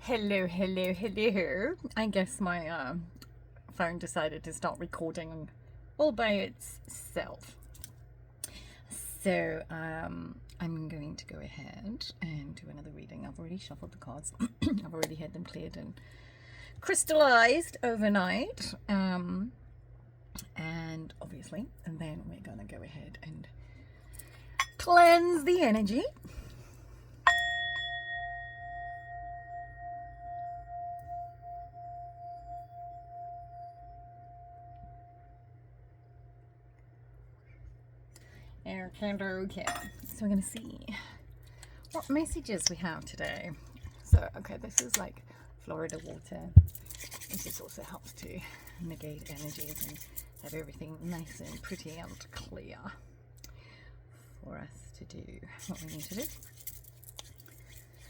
Hello, hello, hello. I guess my phone decided to start recording all by itself. So I'm going to go ahead and do another reading. I've already shuffled the cards. I've already had them cleared and crystallized overnight. And obviously, and then we're going to go ahead and cleanse the energy. Okay. So we're going to see what messages we have today. So, okay, this is like Florida water. This just also helps to negate energies and have everything nice and pretty and clear for us to do what we need to do.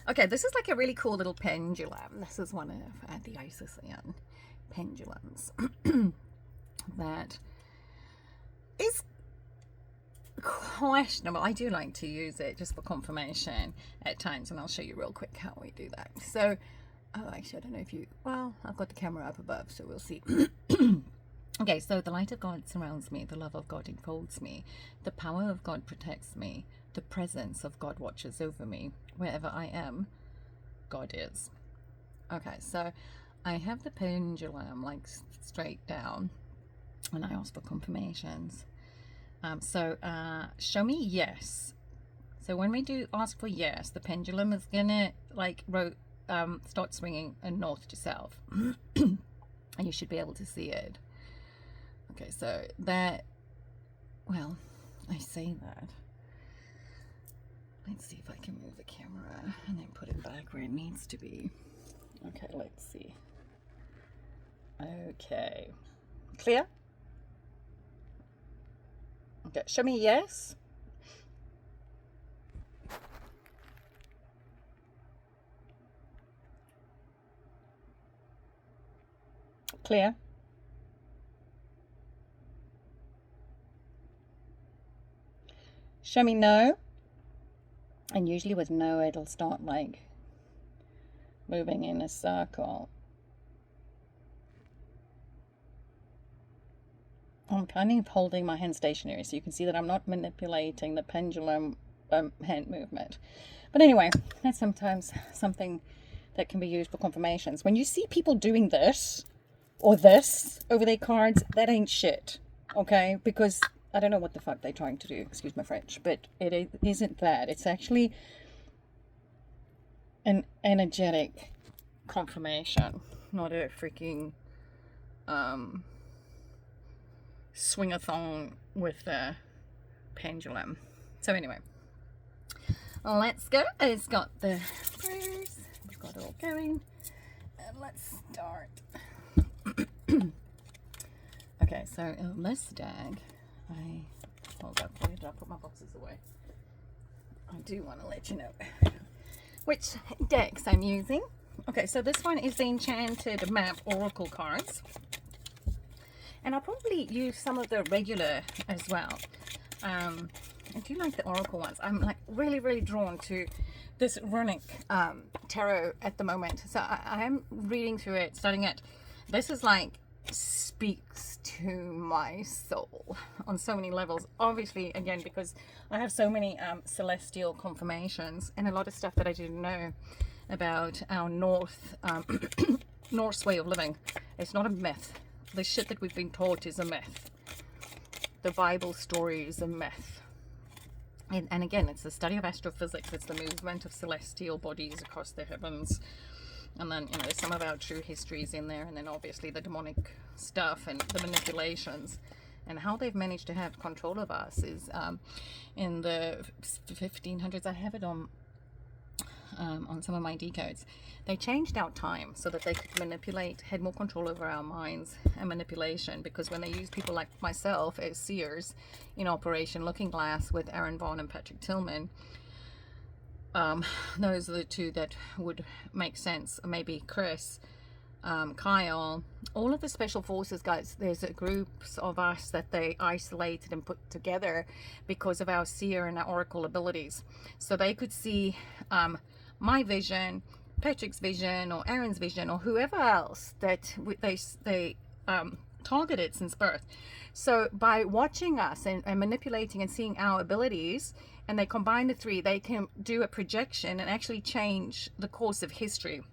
Okay, this is like a really cool little pendulum. This is one of the Isisian pendulums that is questionable. I do like to use it just for confirmation at times, and I'll show you real quick how we do that. So, oh, actually, I don't know if you, well, I've got the camera up above, so we'll see. Okay, so the light of God surrounds me, the love of God enfolds me, the power of God protects me, the presence of God watches over me. Wherever I am, God is. Okay, so I have the pendulum like straight down, and I ask for confirmations. Show me yes. So when we do ask for yes, the pendulum is gonna like start swinging north to south, and you should be able to see it. Okay, so that, well, I say that. Let's see if I can move the camera and then put it back where it needs to be. Okay, let's see. Okay, clear? Okay, show me yes. Clear. Show me no. And usually with no, it'll start like moving in a circle. I'm kind of holding my hand stationary, so you can see that I'm not manipulating the pendulum hand movement. But anyway, that's sometimes something that can be used for confirmations. When you see people doing this or this over their cards, that ain't shit, okay? Because I don't know what the fuck they're trying to do, excuse my French, but it isn't that. It's actually an energetic confirmation, not a freaking swing-a-thon with the pendulum. So anyway, let's go. It's got the prayers, we've got it all going, and let's start. Okay, so this deck, hold up, where did I put my boxes away? I do want to let you know which decks I'm using. Okay, so this one is the Enchanted Map Oracle cards. And I'll probably use some of the regular as well. I do like the Oracle ones. I'm like really drawn to this runic tarot at the moment. So I am reading through it, starting at, this is like, speaks to my soul on so many levels. Obviously, again, because I have so many celestial confirmations and a lot of stuff that I didn't know about our Norse way of living. It's not a myth. The shit that we've been taught is a myth. The Bible story is a myth. And again, it's the study of astrophysics. It's the movement of celestial bodies across the heavens. And then, there's some of our true histories in there. And then obviously the demonic stuff and the manipulations. And how they've managed to have control of us is in the 1500s. I have it on some of my decodes. They changed our time so that they could manipulate, had more control over our minds and manipulation, because when they used people like myself as seers in Operation Looking Glass with Aaron Vaughn and Patrick Tillman, those are the two that would make sense. Maybe Chris, Kyle, all of the special forces guys, there's groups of us that they isolated and put together because of our seer and our oracle abilities. So they could see my vision, Patrick's vision or Aaron's vision or whoever else that they targeted since birth. So by watching us and manipulating and seeing our abilities, and they combine the three, they can do a projection and actually change the course of history.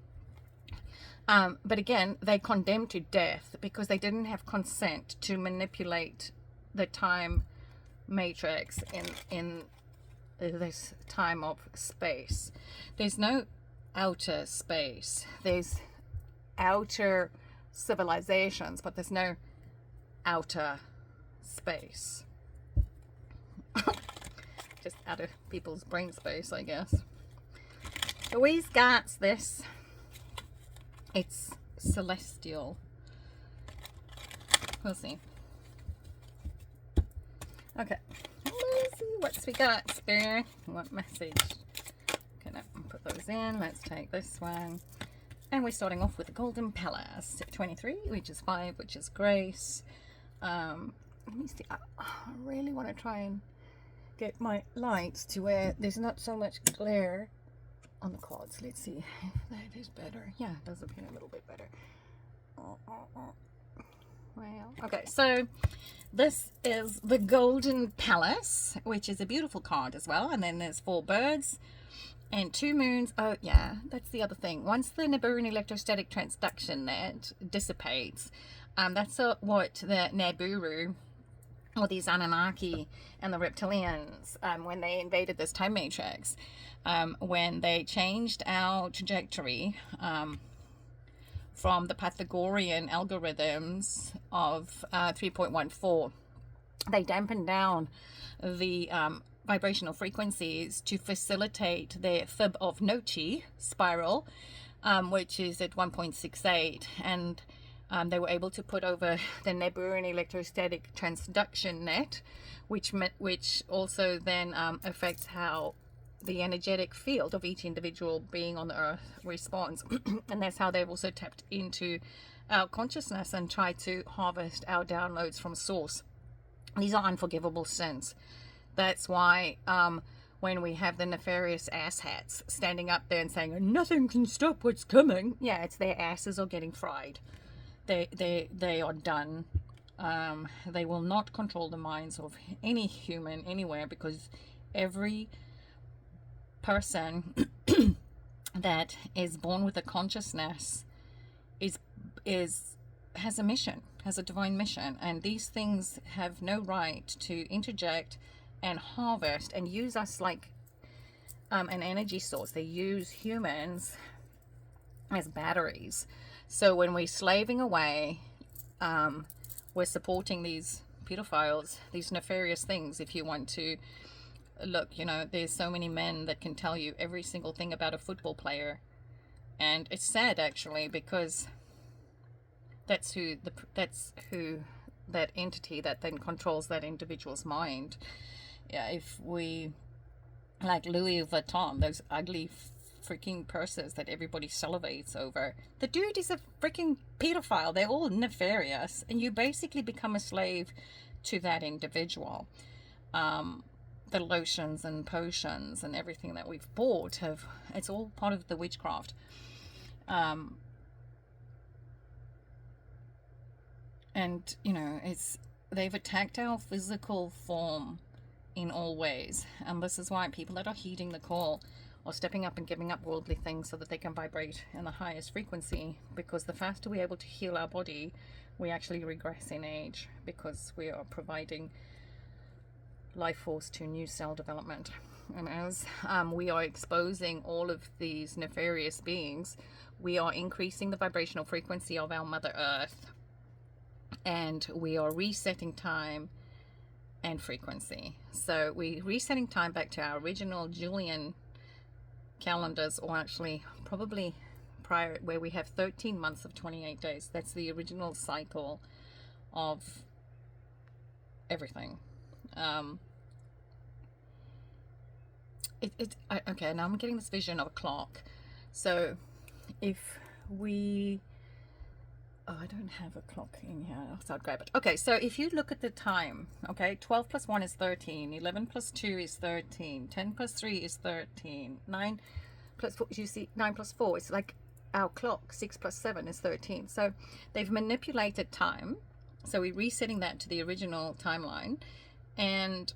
But again, they condemned to death because they didn't have consent to manipulate the time matrix in this time of space. There's no outer space. There's outer civilizations, but there's no outer space. Just out of people's brain space, I guess. So we've got this. It's celestial. We'll see. Okay. Let's see what we got, Spirit. What message? Okay, now put those in. Let's take this one. And we're starting off with the Golden Palace. 23, which is 5, which is grace. Let me see. I really want to try and get my lights to where there's not so much glare on the cards. Let's see if that is better. Yeah, it does appear a little bit better. Well, okay, so this is the Golden Palace, which is a beautiful card as well. And then there's 4 birds and 2 moons. Oh, yeah, that's the other thing. Once the Nibiruan electrostatic transduction net dissipates, that's what the Nibiru, or these Anunnaki and the reptilians, when they invaded this time matrix, when they changed our trajectory from the Pythagorean algorithms of 3.14, they dampened down the vibrational frequencies to facilitate the Fibonacci spiral, which is at 1.68, and they were able to put over the Nibiruan electrostatic transduction net, which also then affects how the energetic field of each individual being on the earth responds. And that's how they've also tapped into our consciousness and tried to harvest our downloads from source. These are unforgivable sins. That's why when we have the nefarious asshats standing up there and saying nothing can stop what's coming, yeah, it's their asses are getting fried. They are done. They will not control the minds of any human anywhere, because every person that is born with a consciousness has a mission, has a divine mission, and these things have no right to interject and harvest and use us like an energy source. They use humans as batteries. So when we're slaving away, we're supporting these pedophiles, these nefarious things. If you want to look, there's so many men that can tell you every single thing about a football player, and it's sad actually, because that's who that entity that then controls that individual's mind. Yeah, if we, like Louis Vuitton, those ugly freaking purses that everybody salivates over, the dude is a freaking pedophile. They're all nefarious, and you basically become a slave to that individual. The lotions and potions and everything that we've bought it's all part of the witchcraft. And they've attacked our physical form in all ways, and this is why people that are heeding the call or stepping up and giving up worldly things so that they can vibrate in the highest frequency, because the faster we're able to heal our body, we actually regress in age, because we are providing life force to new cell development. And as we are exposing all of these nefarious beings, we are increasing the vibrational frequency of our Mother Earth, and we are resetting time and frequency. So we're resetting time back to our original Julian calendars, or actually probably prior, where we have 13 months of 28 days. That's the original cycle of everything. Okay, now I'm getting this vision of a clock. So if we, I don't have a clock in here, so I'll grab it. Okay, so if you look at the time, okay, 12 plus 1 is 13, 11 plus 2 is 13, 10 plus 3 is 13, 9 plus 4, you see 9 plus 4, it's like our clock. 6 plus 7 is 13. So they've manipulated time. So we're resetting that to the original timeline. And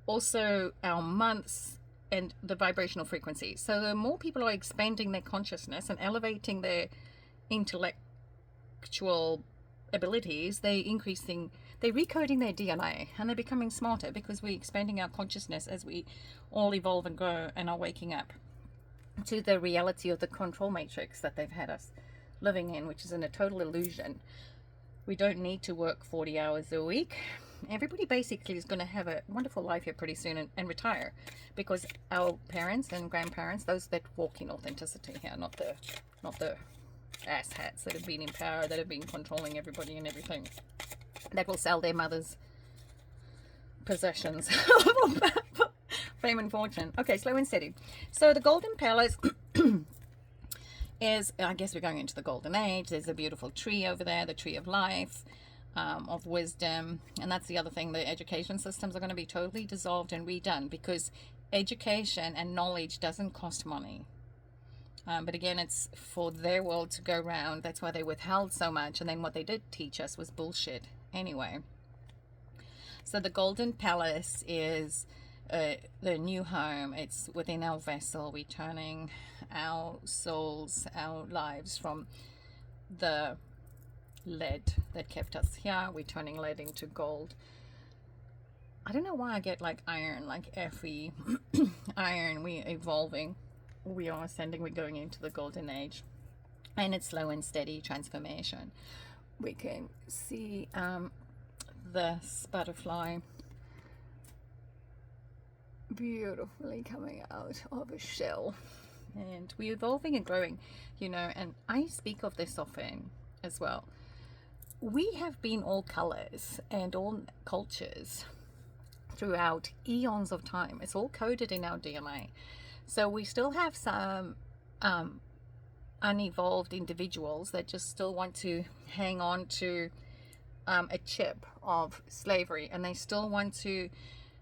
also our months and the vibrational frequency. So the more people are expanding their consciousness and elevating their intellectual abilities, they're recoding their DNA, and they're becoming smarter because we're expanding our consciousness as we all evolve and grow and are waking up to the reality of the control matrix that they've had us living in, which is in a total illusion. We don't need to work 40 hours a week. Everybody basically is going to have a wonderful life here pretty soon and retire, because our parents and grandparents, those that walk in authenticity here, not the asshats that have been in power, that have been controlling everybody and everything, that will sell their mother's possessions for fame and fortune. Okay, slow and steady. So the Golden Palace is, I guess we're going into the Golden Age. There's a beautiful tree over there, the tree of life, of wisdom. And that's the other thing, the education systems are going to be totally dissolved and redone, because education and knowledge doesn't cost money. But again, it's for their world to go round. That's why they withheld so much. And then what they did teach us was bullshit anyway. So the Golden Palace is the new home. It's within our vessel. We're turning our souls, our lives from the lead that kept us here. We're turning lead into gold. I don't know why I get like iron, like Fe iron. We're evolving. We are ascending. We're going into the Golden Age, and it's slow and steady transformation. We can see this butterfly beautifully coming out of a shell, and we're evolving and growing, you know. And I speak of this often as well. We have been all colors and all cultures throughout eons of time. It's all coded in our DNA. So we still have some unevolved individuals that just still want to hang on to a chip of slavery, and they still want to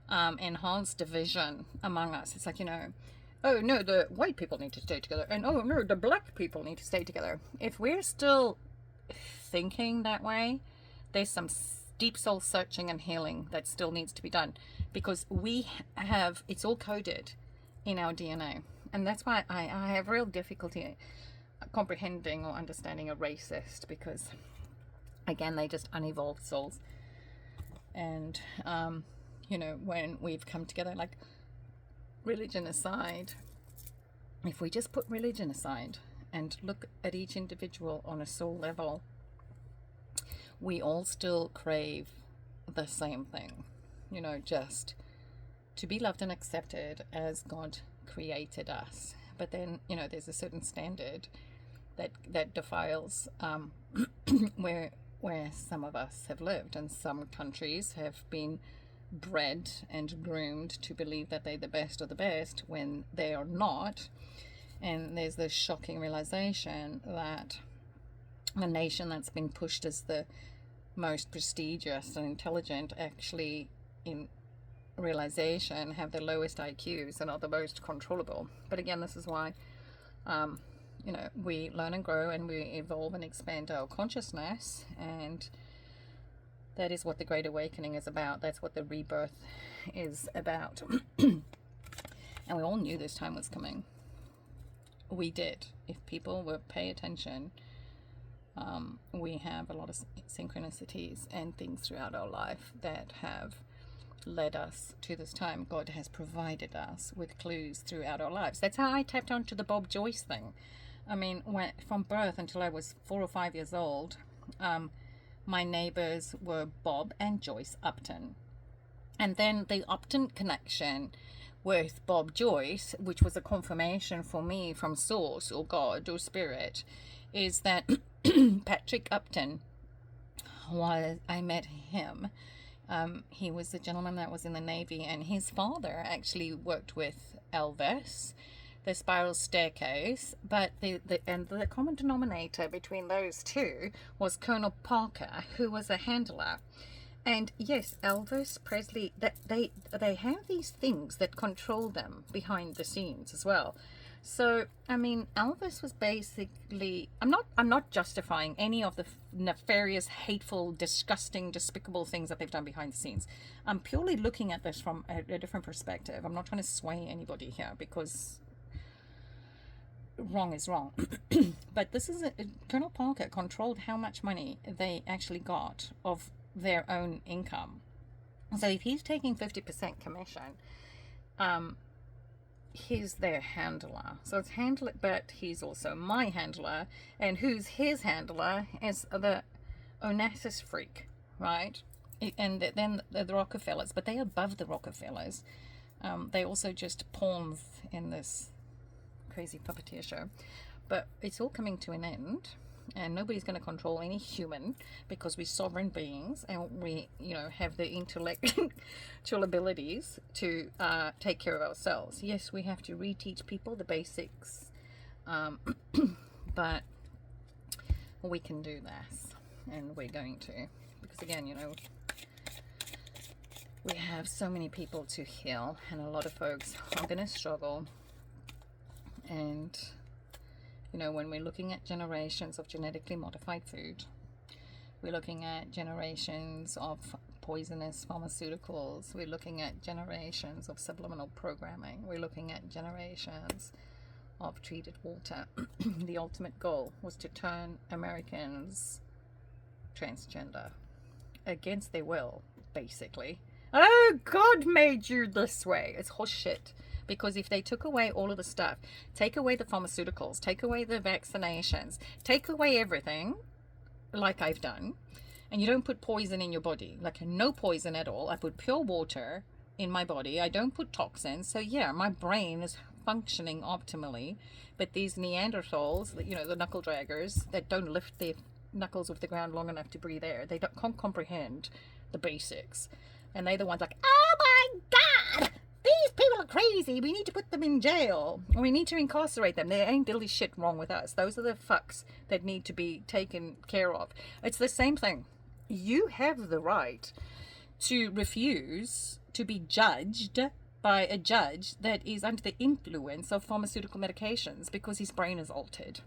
enhance division among us. It's like, you know, oh no, the white people need to stay together, and oh no, the black people need to stay together. If we're still thinking that way, there's some deep soul searching and healing that still needs to be done, because we have, it's all coded in our DNA. And that's why I have real difficulty comprehending or understanding a racist, because again, they just unevolved souls. And you know, when we've come together, like religion aside, if we just put religion aside and look at each individual on a soul level, we all still crave the same thing, you know, just to be loved and accepted as God created us. But then, you know, there's a certain standard that defiles where some of us have lived, and some countries have been bred and groomed to believe that they're the best of the best when they are not. And there's this shocking realization that a nation that's been pushed as the most prestigious and intelligent actually, in realization, have the lowest IQs and are the most controllable. But again, this is why you know, we learn and grow, and we evolve and expand our consciousness, and that is what the Great Awakening is about. That's what the rebirth is about. And we all knew this time was coming. We did. If people would pay attention, we have a lot of synchronicities and things throughout our life that have led us to this time. God has provided us with clues throughout our lives. That's how I tapped onto the Bob Joyce thing. I mean, from birth until I was 4 or 5 years old, my neighbors were Bob and Joyce Upton. And then the Upton connection with Bob Joyce, which was a confirmation for me from Source or God or Spirit, is that Patrick Upton, I met him. He was a gentleman that was in the Navy, and his father actually worked with Elvis, the Spiral Staircase. But the common denominator between those two was Colonel Parker, who was a handler. And yes, Elvis Presley, that they have these things that control them behind the scenes as well. So, I mean, Elvis was basically, I'm not justifying any of the nefarious, hateful, disgusting, despicable things that they've done behind the scenes. I'm purely looking at this from a different perspective. I'm not trying to sway anybody here, because wrong is wrong. But this is Colonel Parker controlled how much money they actually got of their own income. So if he's taking 50% commission, he's their handler. So it's handler, but he's also my handler. And who's his handler is the Onassis freak, right? And then the Rockefellers, but they're above the Rockefellers. They also just pawns in this crazy puppeteer show. But it's all coming to an end, and nobody's going to control any human, because we're sovereign beings, and we, have the intellectual abilities to take care of ourselves. Yes, we have to reteach people the basics, but we can do this, and we're going to, because again, we have so many people to heal, and a lot of folks are going to struggle. And when we're looking at generations of genetically modified food, we're looking at generations of poisonous pharmaceuticals, we're looking at generations of subliminal programming, we're looking at generations of treated water. The ultimate goal was to turn Americans transgender against their will, basically. Oh, God made you this way. It's horseshit. Because if they took away all of the stuff, take away the pharmaceuticals, take away the vaccinations, take away everything, like I've done, and you don't put poison in your body, like no poison at all. I put pure water in my body. I don't put toxins. So yeah, my brain is functioning optimally. But these Neanderthals, the knuckle draggers that don't lift their knuckles off the ground long enough to breathe air, they can't comprehend the basics. And they're the ones like, oh my God! These people are crazy. We need to put them in jail. We need to incarcerate them. There ain't dilly shit wrong with us. Those are the fucks that need to be taken care of. It's the same thing. You have the right to refuse to be judged by a judge that is under the influence of pharmaceutical medications because his brain is altered.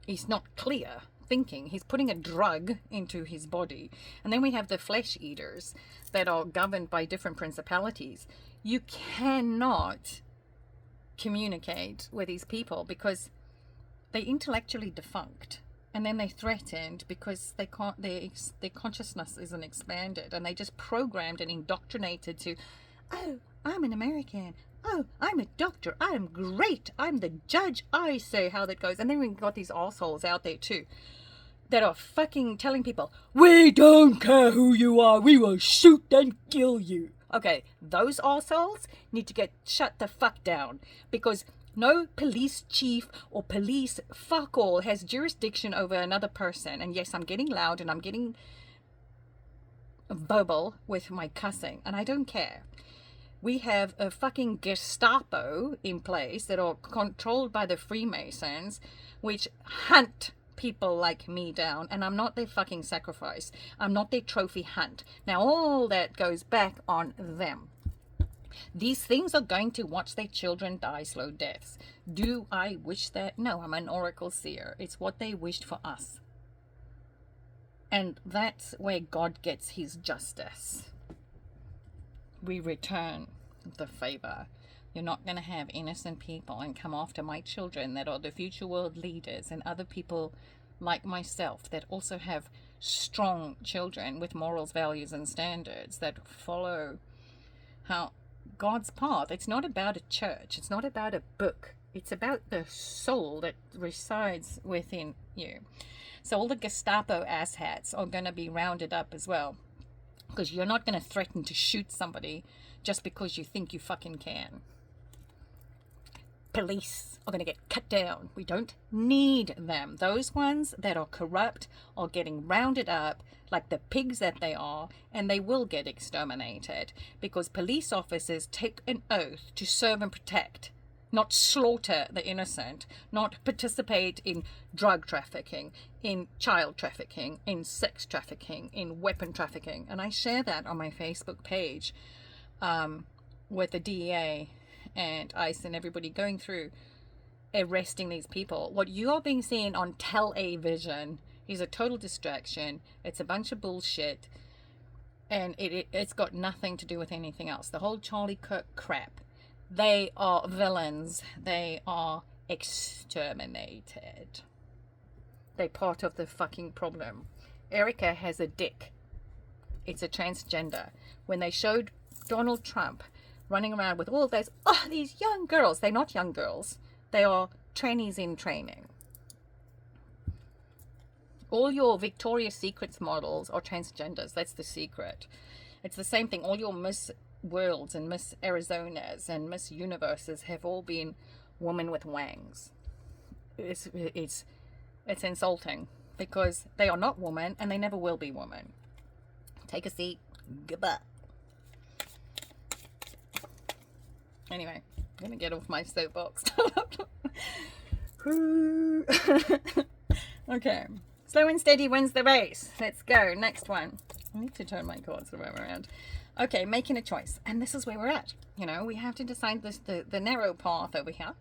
He's not clear thinking. He's putting a drug into his body. And then we have the flesh eaters that are governed by different principalities. You cannot communicate with these people because they intellectually defunct, and then they threatened because they can't, their consciousness isn't expanded, and they just programmed and indoctrinated to, oh, I'm an American, oh, I'm a doctor, I am great, I'm the judge, I say how that goes. And then we've got these assholes out there too that are fucking telling people, we don't care who you are, we will shoot and kill you. Okay, those assholes need to get shut the fuck down, because no police chief or police fuck all has jurisdiction over another person. And yes, I'm getting loud and I'm getting verbal with my cussing, and I don't care. We have a fucking Gestapo in place that are controlled by the Freemasons, which hunt people like me down, and I'm not their fucking sacrifice. I'm not their trophy hunt. Now all that goes back on them. These things are going to watch their children die slow deaths. Do I wish that? No, I'm an oracle seer. It's what they wished for us. And that's where God gets his justice. We return the favor. You're not going to have innocent people and come after my children that are the future world leaders, and other people like myself that also have strong children with morals, values, and standards that follow God's path. It's not about a church. It's not about a book. It's about the soul that resides within you. So all the Gestapo asshats are going to be rounded up as well, because you're not going to threaten to shoot somebody just because you think you fucking can. Police are going to get cut down. We don't need them. Those ones that are corrupt are getting rounded up like the pigs that they are, and they will get exterminated, because police officers take an oath to serve and protect, not slaughter the innocent, not participate in drug trafficking, in child trafficking, in sex trafficking, in weapon trafficking. And I share that on my Facebook page with the DEA and ICE and everybody going through arresting these people. What you are being seen on television is a total distraction. It's a bunch of bullshit, and it's got nothing to do with anything else. The whole Charlie Kirk crap. They are villains. They are exterminated. They're part of the fucking problem. Erica has a dick. It's a transgender. When they showed Donald Trump running around with all those, these young girls, they're not young girls. They are trainees in training. All your Victoria's Secrets models are transgenders. That's the secret. It's the same thing. All your Miss Worlds and Miss Arizonas and Miss Universes have all been women with wangs. It's insulting because they are not women and they never will be women. Take a seat. Goodbye. Anyway, I'm gonna get off my soapbox. Okay. Slow and steady wins the race. Let's go. Next one. I need to turn my cards around. Okay, making a choice. And this is where we're at. You know, we have to decide the narrow path over here,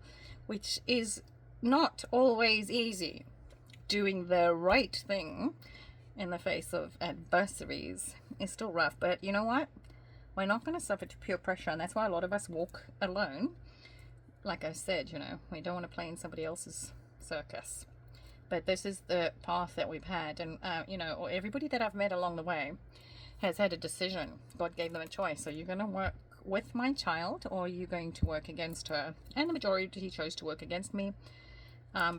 which is not always easy. Doing the right thing in the face of adversaries is still rough. But you know what? We're not going to suffer to peer pressure. And that's why a lot of us walk alone. Like I said, you know, we don't want to play in somebody else's circus. But this is the path that we've had. And, you know, or everybody that I've met along the way has had a decision. God gave them a choice. Are you going to work with my child or are you going to work against her? And the majority chose to work against me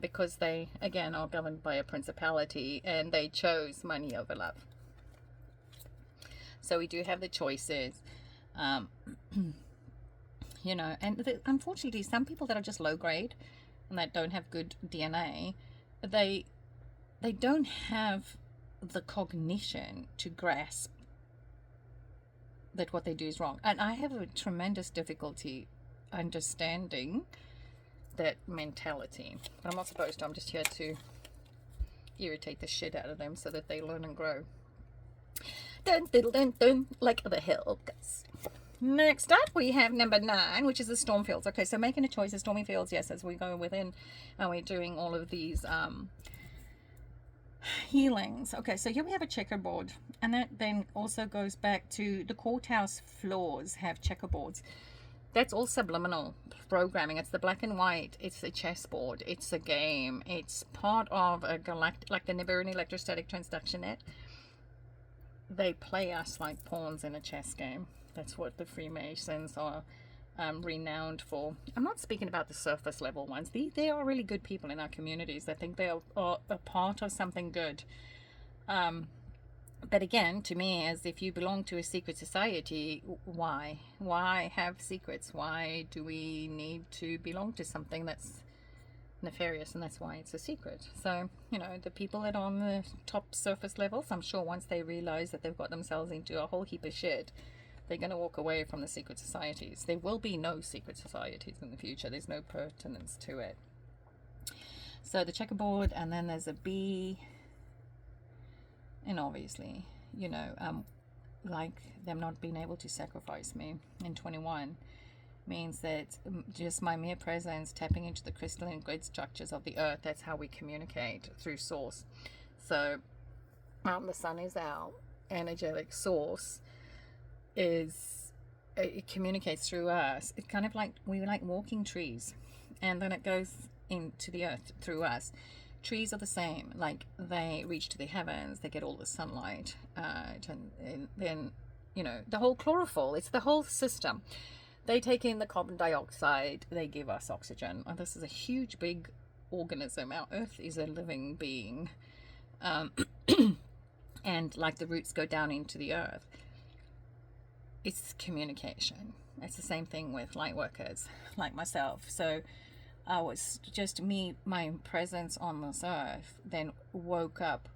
because they, again, are governed by a principality and they chose money over love. So we do have the choices. You know, and unfortunately, some people that are just low grade and that don't have good DNA, they don't have the cognition to grasp that what they do is wrong. And I have a tremendous difficulty understanding that mentality. But I'm not supposed to. I'm just here to irritate the shit out of them so that they learn and grow. Dun, diddle, dun, dun, like the hill goes. Next up, we have number 9, which is the storm fields. Okay, so making a choice, the stormy fields, yes, as we go within, and we're doing all of these healings. Okay, so here we have a checkerboard, and that then also goes back to the courthouse floors have checkerboards. That's all subliminal programming. It's the black and white. It's the chessboard. It's a game. It's part of a galactic, like the Nibirian electrostatic transduction net. They play us like pawns in a chess game. That's what the Freemasons are renowned for. I'm not speaking about the surface level ones. They are really good people in our communities. I think they are a part of something good. But again, to me, as if you belong to a secret society, why? Why have secrets? Why do we need to belong to something that's nefarious? And that's why it's a secret. So, you know, the people that are on the top surface levels, I'm sure once they realize that they've got themselves into a whole heap of shit, they're going to walk away from the secret societies. There will be no secret societies in the future. There's no pertinence to it. So the checkerboard, and then there's a bee. And obviously, you know, like them not being able to sacrifice me in 21 means that just my mere presence, tapping into the crystalline grid structures of the earth, that's how we communicate through source. So the sun is our energetic source. It communicates through us. It's kind of like we're like walking trees, and then it goes into the earth through us. Trees are the same. Like they reach to the heavens, they get all the sunlight, and then, you know, the whole chlorophyll. It's the whole system. They take in the carbon dioxide, they give us oxygen. And this is a huge, big organism. Our earth is a living being, and like the roots go down into the earth. It's communication. It's the same thing with light workers like myself. So I was just my presence on this earth then woke up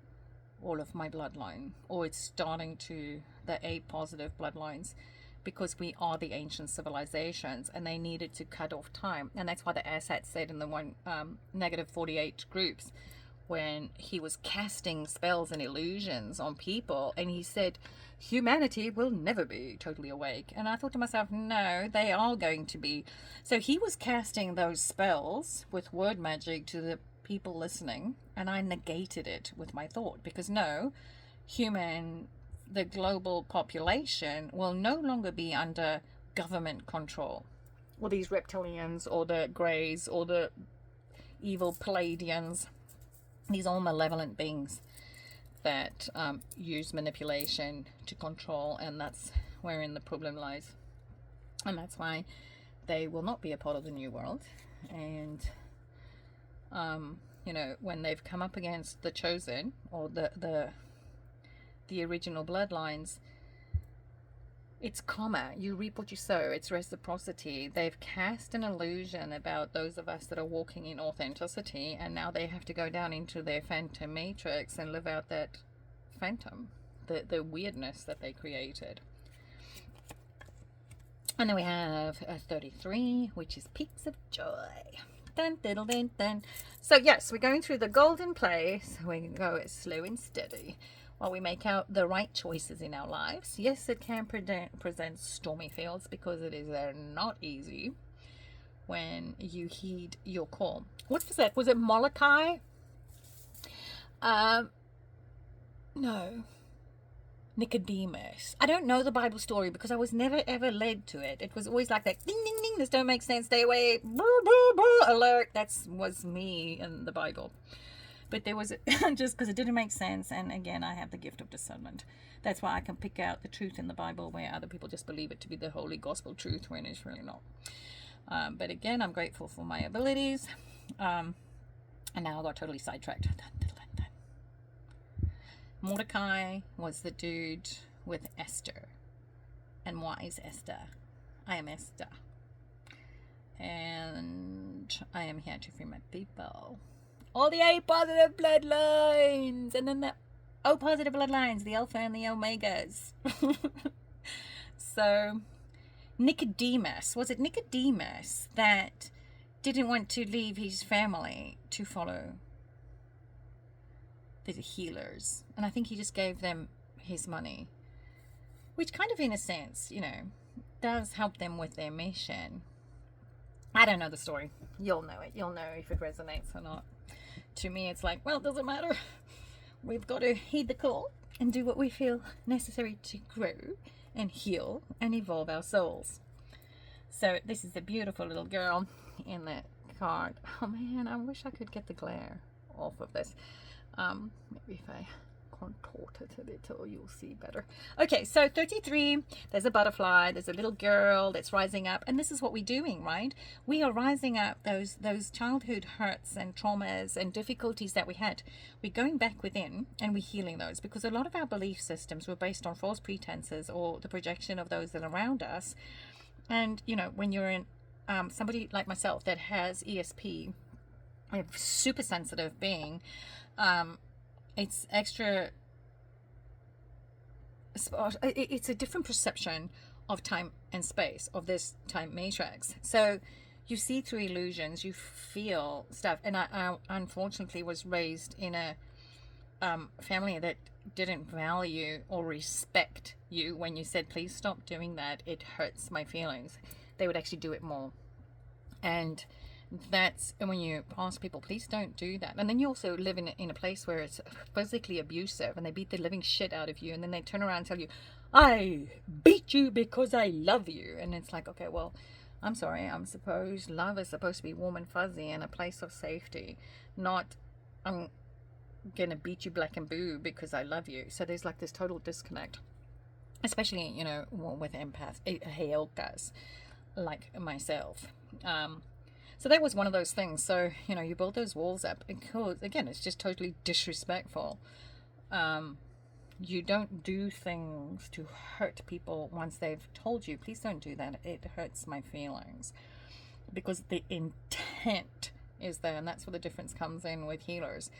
all of my bloodline, or it's starting to the A positive bloodlines, because we are the ancient civilizations and they needed to cut off time. And that's why the ASAT said in the one negative 48 groups, when he was casting spells and illusions on people, and he said humanity will never be totally awake. And I thought to myself, no, they are going to be. So he was casting those spells with word magic to the people listening, and I negated it with my thought, because no, the global population will no longer be under government control, or these reptilians, or the greys, or the evil Palladians, these all malevolent beings that use manipulation to control, and that's wherein the problem lies. And that's why they will not be a part of the new world. And you know, when they've come up against the chosen, or the original bloodlines, it's karma. You reap what you sow. It's reciprocity. They've cast an illusion about those of us that are walking in authenticity, and now they have to go down into their phantom matrix and live out that phantom, the weirdness that they created. And then we have 33, which is Peaks of Joy. Dun, diddle, dun, dun. So yes, we're going through the golden place. We can go slow and steady while we make out the right choices in our lives. Yes, it can present stormy fields, because it is not easy when you heed your call. What was that? Was it Molokai? No. Nicodemus. I don't know the Bible story, because I was never ever led to it. It was always like that, ding ding ding, this don't make sense, stay away, brr, brr, brr, alert. That was me in the Bible. But there was, just because it didn't make sense, and again, I have the gift of discernment. That's why I can pick out the truth in the Bible where other people just believe it to be the holy gospel truth when it's really not. But again, I'm grateful for my abilities. And now I got totally sidetracked. Mordecai was the dude with Esther. And why is Esther? I am Esther. And I am here to free my people. All the A positive bloodlines, and then the O positive bloodlines, the Alpha and the Omegas. So, Nicodemus, was it Nicodemus that didn't want to leave his family to follow the healers? And I think he just gave them his money, which kind of, in a sense, you know, does help them with their mission. I don't know the story. You'll know it. You'll know if it resonates or not. To me, it's like, well, it doesn't matter. We've got to heed the call and do what we feel necessary to grow and heal and evolve our souls. So this is a beautiful little girl in the card. Oh man, I wish I could get the glare off of this. Maybe if I contort it a little, you'll see better. Okay, so 33, there's a butterfly, there's a little girl that's rising up, and this is what we're doing, right? We are rising up those childhood hurts and traumas and difficulties that we had. We're going back within and we're healing those, because a lot of our belief systems were based on false pretenses or the projection of those that are around us. And you know, when you're in somebody like myself that has ESP, a super sensitive being, it's extra, it's a different perception of time and space, of this time matrix. So you see through illusions, you feel stuff. And I unfortunately was raised in a family that didn't value or respect you. When you said, please stop doing that, it hurts my feelings, they would actually do it more. And that's when you ask people, please don't do that. And then you also live in a place where it's physically abusive, and they beat the living shit out of you, and then they turn around and tell you, I beat you because I love you. And it's like, okay, well, I'm sorry, love is supposed to be warm and fuzzy and a place of safety, not I'm gonna beat you black and blue because I love you. So there's like this total disconnect, especially, you know, with empaths, Heyokas like myself. So that was one of those things. So, you know, you build those walls up because, again, it's just totally disrespectful. You don't do things to hurt people once they've told you, please don't do that. It hurts my feelings. Because the intent is there, and that's where the difference comes in with healers.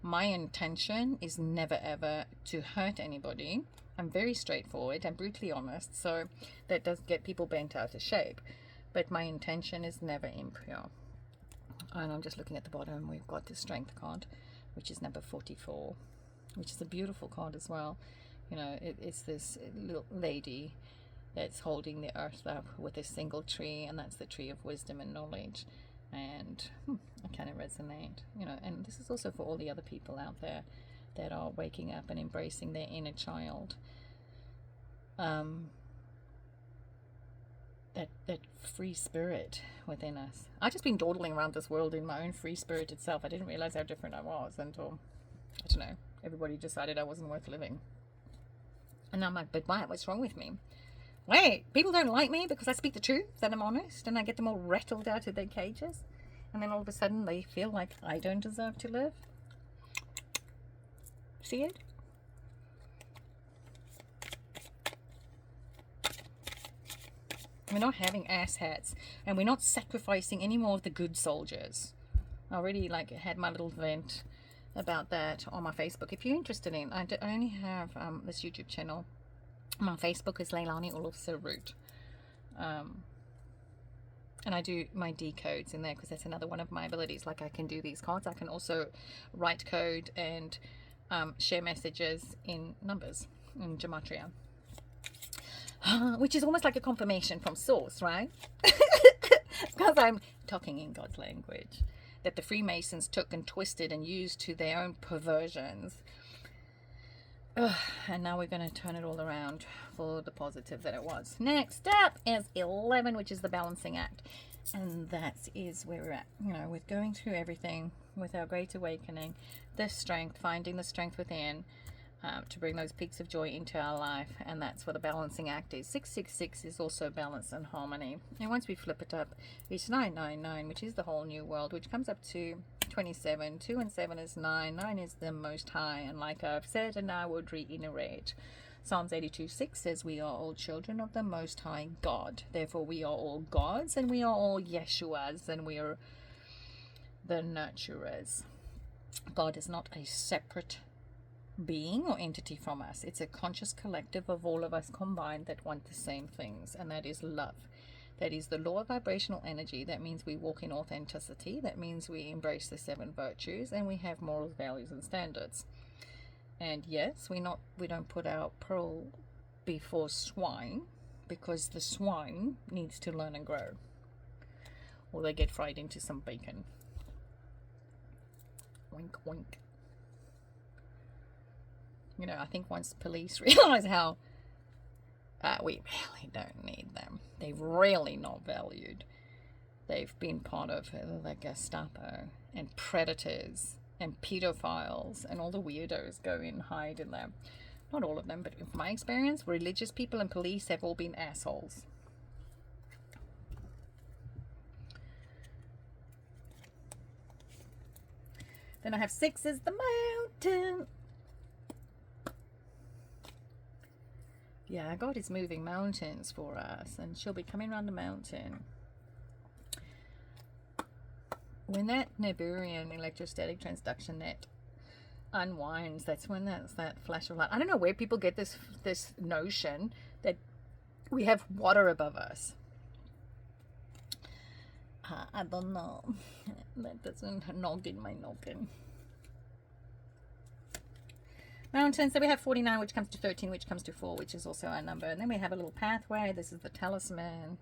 My intention is never ever to hurt anybody. I'm very straightforward. I'm brutally honest. So that does get people bent out of shape. But my intention is never impure. And I'm just looking at the bottom. We've got the strength card. which is number 44, which is a beautiful card as well. You know, it's this little lady that's holding the earth up with a single tree, and that's the tree of wisdom and knowledge. And I kind of resonate, you know. And this is also for all the other people out there that are waking up and embracing their inner child. That free spirit within us. I've just been dawdling around this world in my own free spirit itself. I didn't realize how different I was until, I don't know, everybody decided I wasn't worth living. And I'm like, but why? What's wrong with me? Wait, people don't like me because I speak the truth and I'm honest, and I get them all rattled out of their cages, and then all of a sudden they feel like I don't deserve to live. See it? We're not having ass hats, and we're not sacrificing any more of the good soldiers. I already had my little vent about that on my Facebook. If you're interested in, I only have this YouTube channel. My Facebook is Leilani Olofsrud. And I do my decodes in there because that's another one of my abilities. Like, I can do these cards. I can also write code and share messages in numbers, in gematria. Which is almost like a confirmation from source, right? Because I'm talking in God's language that the Freemasons took and twisted and used to their own perversions. And now we're going to turn it all around for the positive that it was. Next up is 11, which is the balancing act. And that is where we're at, you know, with going through everything, with our great awakening, the strength, finding the strength within, to bring those peaks of joy into our life. And that's what the balancing act is. 666 is also balance and harmony. And once we flip it up, it's 999, which is the whole new world, which comes up to 27. 2 and 7 is 9. 9 is the most high. And like I've said, and I would reiterate, Psalms 82:6 says we are all children of the Most High God. Therefore, we are all gods, and we are all Yeshuas, and we are the nurturers. God is not a separate being or entity from us. It's a conscious collective of all of us combined that want the same things, and that is love. That is the law of vibrational energy. That means we walk in authenticity. That means we embrace the 7 virtues, and we have morals, values, and standards. And yes, we don't put our pearl before swine, because the swine needs to learn and grow, or they get fried into some bacon. Wink, wink. You know, I think once police realize how we really don't need them, they've really not valued. They've been part of the Gestapo and predators and pedophiles, and all the weirdos go and hide in them. Not all of them, but from my experience, religious people and police have all been assholes. Then I have 6 is the mountain. Yeah, God is moving mountains for us, and she'll be coming around the mountain. When that Niburian electrostatic transduction net unwinds, that's when that's that flash of light. I don't know where people get this notion that we have water above us. I don't know. That doesn't knock in my noggin. Mountains, so we have 49, which comes to 13, which comes to 4, which is also our number. And then we have a little pathway. This is the talisman.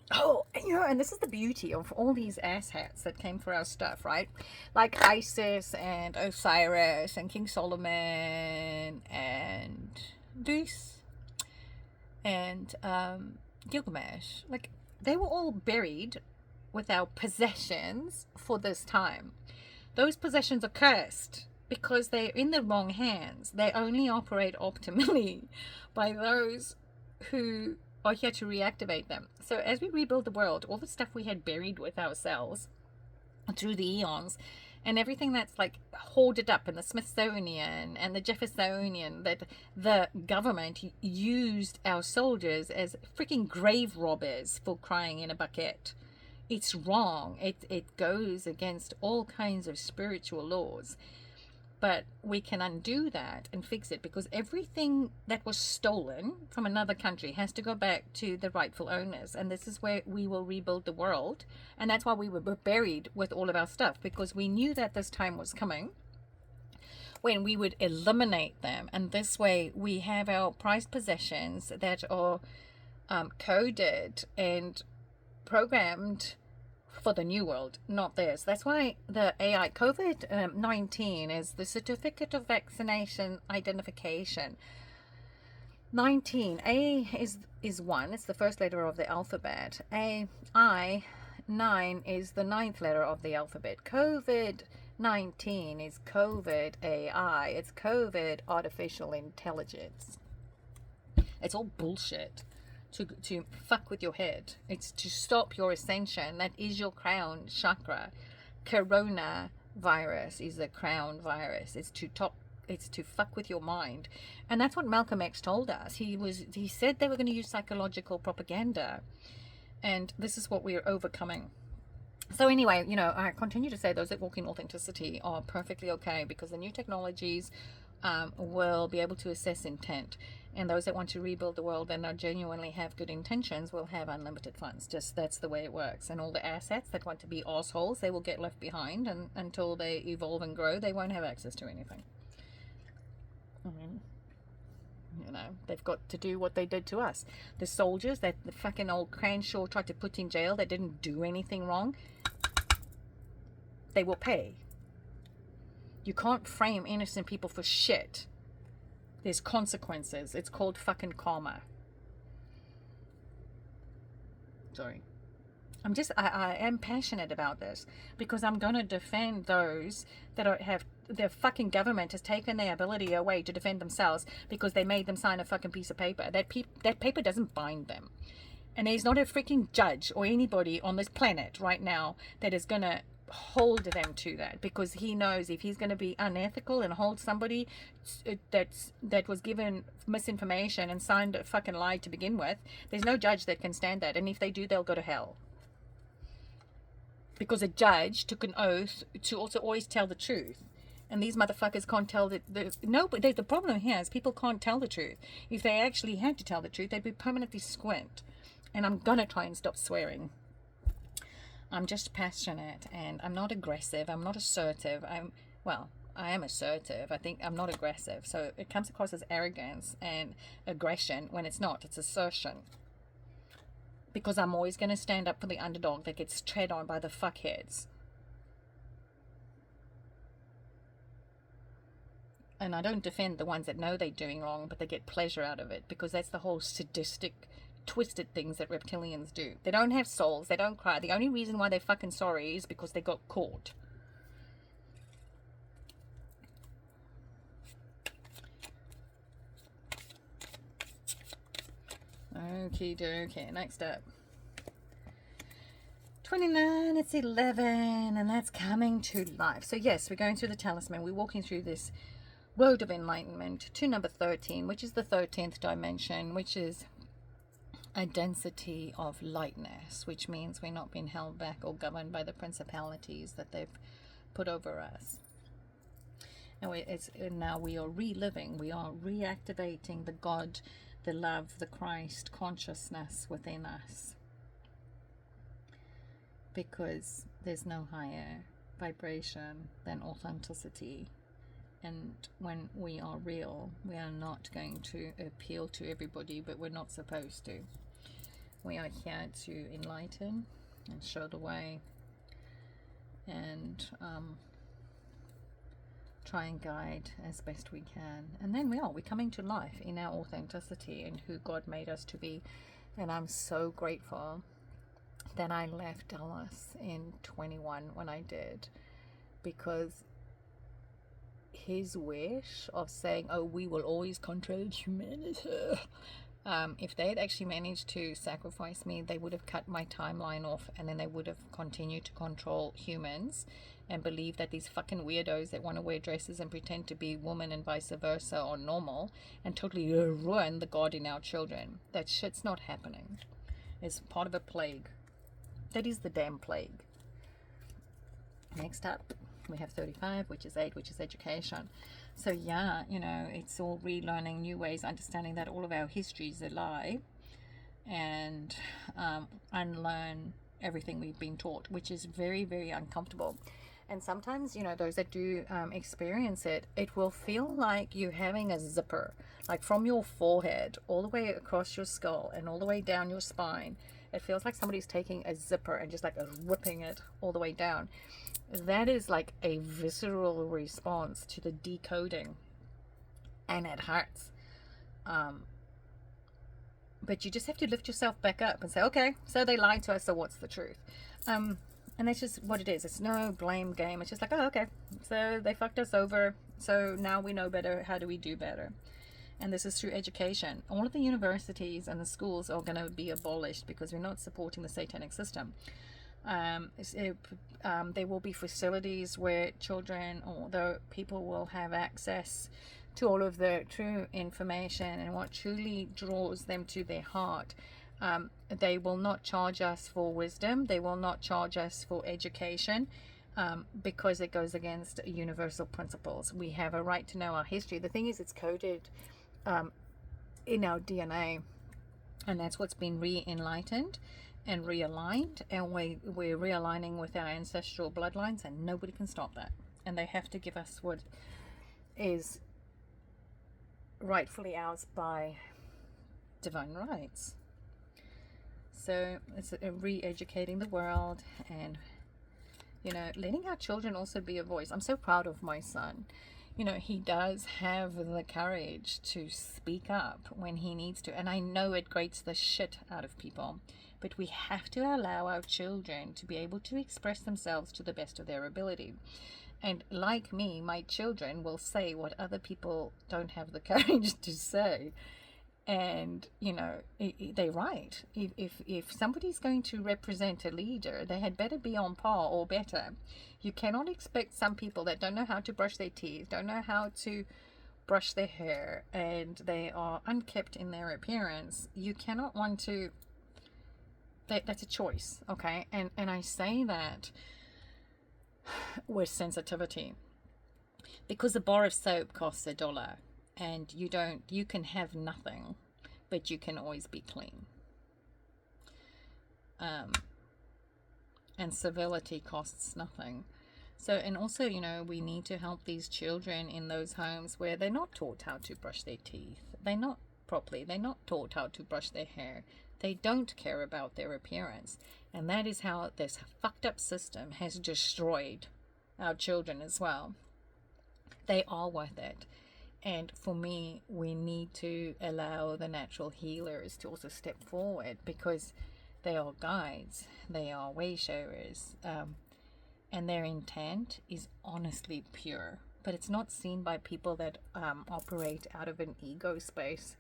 Oh, you know, and this is the beauty of all these asshats that came for our stuff, right? Like Isis and Osiris and King Solomon and Zeus and Gilgamesh. Like, they were all buried with our possessions for this time. Those possessions are cursed because they're in the wrong hands. They only operate optimally by those who are here to reactivate them. So as we rebuild the world, all the stuff we had buried with ourselves through the eons, and everything that's like hoarded up in the Smithsonian and the Jeffersonian, that the government used our soldiers as freaking grave robbers, for crying in a bucket. It's wrong. It goes against all kinds of spiritual laws. But we can undo that and fix it, because everything that was stolen from another country has to go back to the rightful owners. And this is where we will rebuild the world. And that's why we were buried with all of our stuff, because we knew that this time was coming when we would eliminate them. And this way we have our prized possessions that are coded and programmed for the new world, not theirs. That's why the AI COVID-19 is the certificate of vaccination identification. 19 A is 1, it's the first letter of the alphabet. I 9 is the ninth letter of the alphabet. COVID-19 is COVID AI. It's COVID artificial intelligence. It's all bullshit to fuck with your head. It's to stop your ascension. That is your crown chakra. Corona virus is the crown virus. It's to fuck with your mind. And that's what Malcolm X told us. He said they were going to use psychological propaganda. And this is what we're overcoming. So anyway, I continue to say those that walk in authenticity are perfectly okay, because the new technologies will be able to assess intent. And those that want to rebuild the world and genuinely have good intentions will have unlimited funds. Just that's the way it works. And all the assets that want to be assholes, they will get left behind, and until they evolve and grow, they won't have access to anything. I mean, they've got to do what they did to us. The soldiers that the fucking old Cranshaw tried to put in jail that didn't do anything wrong, they will pay. You can't frame innocent people for shit. There's consequences. It's called fucking karma. Sorry. I am passionate about this, because I'm going to defend those that have their fucking government has taken their ability away to defend themselves because they made them sign a fucking piece of paper. That paper doesn't bind them. And there's not a freaking judge or anybody on this planet right now that is going to hold them to that, because he knows if he's going to be unethical and hold somebody that was given misinformation and signed a fucking lie to begin with, there's no judge that can stand that. And if they do, they'll go to hell, because a judge took an oath to also always tell the truth. And these motherfuckers can't tell the problem here is people can't tell the truth. If they actually had to tell the truth, they'd be permanently squint. And I'm gonna try and stop swearing. I'm just passionate, and I'm not aggressive. I'm not assertive. I am assertive. I think I'm not aggressive. So it comes across as arrogance and aggression when it's not. It's assertion. Because I'm always going to stand up for the underdog that gets tread on by the fuckheads. And I don't defend the ones that know they're doing wrong, but they get pleasure out of it, because that's the whole sadistic, twisted things that reptilians do. They don't have souls. They don't cry. The only reason why they're fucking sorry is because they got caught. Okie dokie. Next up. 29, it's 11, and that's coming to life. So yes, we're going through the talisman. We're walking through this road of enlightenment to number 13, which is the 13th dimension, which is a density of lightness, which means we're not being held back or governed by the principalities that they've put over us. And now we are reliving, we are reactivating the God, the love, the Christ consciousness within us, because there's no higher vibration than authenticity. And when we are real, we are not going to appeal to everybody, but we're not supposed to. We are here to enlighten and show the way, and try and guide as best we can. And then we're coming to life in our authenticity and who God made us to be. And I'm so grateful that I left Dallas in 21 when I did, because his wish of saying, oh, we will always control humanity, if they had actually managed to sacrifice me, they would have cut my timeline off, and then they would have continued to control humans and believe that these fucking weirdos that want to wear dresses and pretend to be women and vice versa are normal, and totally ruin the God in our children. That shit's not happening. It's part of a plague. That is the damn plague. Next up, We have 35, which is 8, which is education. So yeah, you know, it's all relearning new ways, understanding that all of our history is a lie, and unlearn everything we've been taught, which is very, very uncomfortable. And sometimes, you know, those that do experience it, it will feel like you're having a zipper, like from your forehead all the way across your skull and all the way down your spine. It feels like somebody's taking a zipper and just like ripping it all the way down. That is like a visceral response to the decoding, and it hurts. But you just have to lift yourself back up and say, okay, so they lied to us, so what's the truth? And that's just what it is. It's no blame game. It's just like, oh, okay, so they fucked us over, so now we know better. How do we do better? And this is through education. All of the universities and the schools are going to be abolished because we're not supporting the satanic system. There will be facilities where children or the people will have access to all of the true information and what truly draws them to their heart. They will not charge us for wisdom. They will not charge us for education, because it goes against universal principles. We have a right to know our history. The thing is, it's coded in our DNA, and that's what's been re-enlightened and realigned, and we're realigning with our ancestral bloodlines, and nobody can stop that. And they have to give us what is rightfully ours by divine rights. So it's re-educating the world, and, you know, letting our children also be a voice. I'm so proud of my son. You know, he does have the courage to speak up when he needs to, and I know it grates the shit out of people, but we have to allow our children to be able to express themselves to the best of their ability. And like me, my children will say what other people don't have the courage to say. And, you know, they're right. If somebody's going to represent a leader, they had better be on par or better. You cannot expect some people that don't know how to brush their teeth, don't know how to brush their hair, and they are unkempt in their appearance. You cannot want to... That's a choice, okay? And I say that with sensitivity, because a bar of soap costs $1, and you can have nothing, but you can always be clean. And civility costs nothing. So, and also, you know, we need to help these children in those homes where they're not taught how to brush their teeth. They're not taught how to brush their hair. They don't care about their appearance. And that is how this fucked up system has destroyed our children as well. They are worth it. And for me, we need to allow the natural healers to also step forward, because they are guides, they are way showers, and their intent is honestly pure. But it's not seen by people that operate out of an ego space,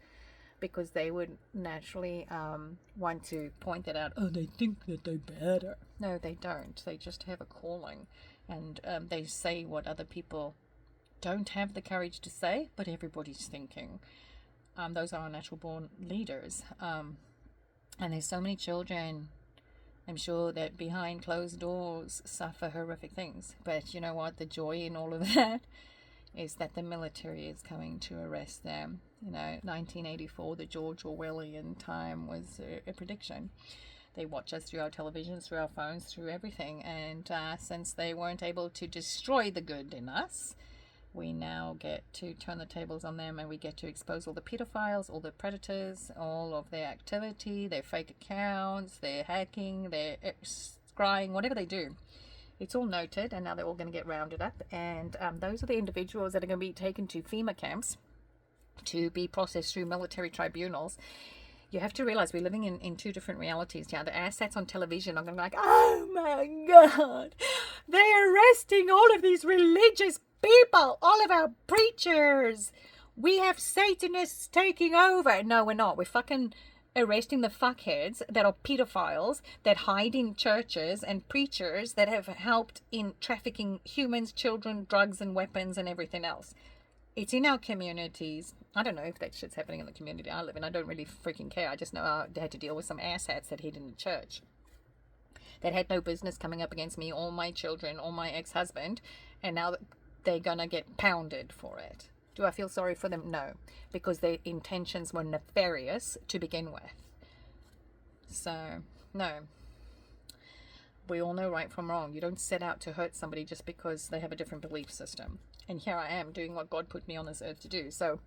because they would naturally want to point that out. Oh, they think that they're better. No, they don't. They just have a calling, and they say what other people don't have the courage to say, but everybody's thinking. Those are our natural born leaders. And there's so many children, I'm sure, that behind closed doors suffer horrific things. But you know what? The joy in all of that is that the military is coming to arrest them. You know, 1984, the George Orwellian time was a prediction. They watch us through our televisions, through our phones, through everything. And since they weren't able to destroy the good in us, we now get to turn the tables on them, and we get to expose all the pedophiles, all the predators, all of their activity, their fake accounts, their hacking, their scrying, whatever they do. It's all noted, and now they're all going to get rounded up. And those are the individuals that are going to be taken to FEMA camps to be processed through military tribunals. You have to realize we're living in two different realities now. The assets on television are going to be like, oh my God, they're arresting all of these religious people, all of our preachers. We have Satanists taking over. No, we're not. We're fucking arresting the fuckheads that are pedophiles, that hide in churches, and preachers that have helped in trafficking humans, children, drugs, and weapons, and everything else. It's in our communities. I don't know if that shit's happening in the community I live in. I don't really freaking care. I just know I had to deal with some asshats that hid in the church. that had no business coming up against me or my children or my ex-husband, and now they're gonna get pounded for it. Do I feel sorry for them? No, because their intentions were nefarious to begin with. So, no. We all know right from wrong. You don't set out to hurt somebody just because they have a different belief system. And here I am doing what God put me on this earth to do. So,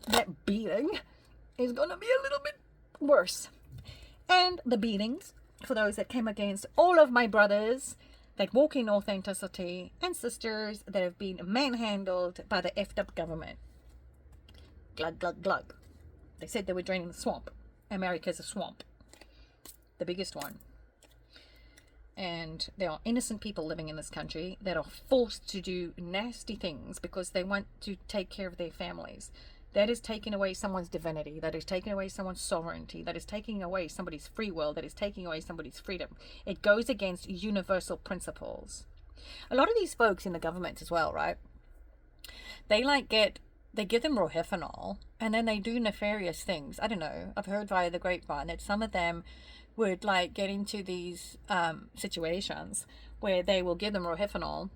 that beating is going to be a little bit worse. And the beatings, for those that came against all of my brothers that walk in authenticity and sisters that have been manhandled by the effed up government. Glug, glug, glug. They said they were draining the swamp. America's a swamp. The biggest one. And there are innocent people living in this country that are forced to do nasty things because they want to take care of their families. That is taking away someone's divinity. That is taking away someone's sovereignty. That is taking away somebody's free will. That is taking away somebody's freedom. It goes against universal principles. A lot of these folks in the government as well, right? They give them rohypnol and then they do nefarious things. I don't know. I've heard via the grapevine that some of them would like get into these situations where they will give them rohypnol,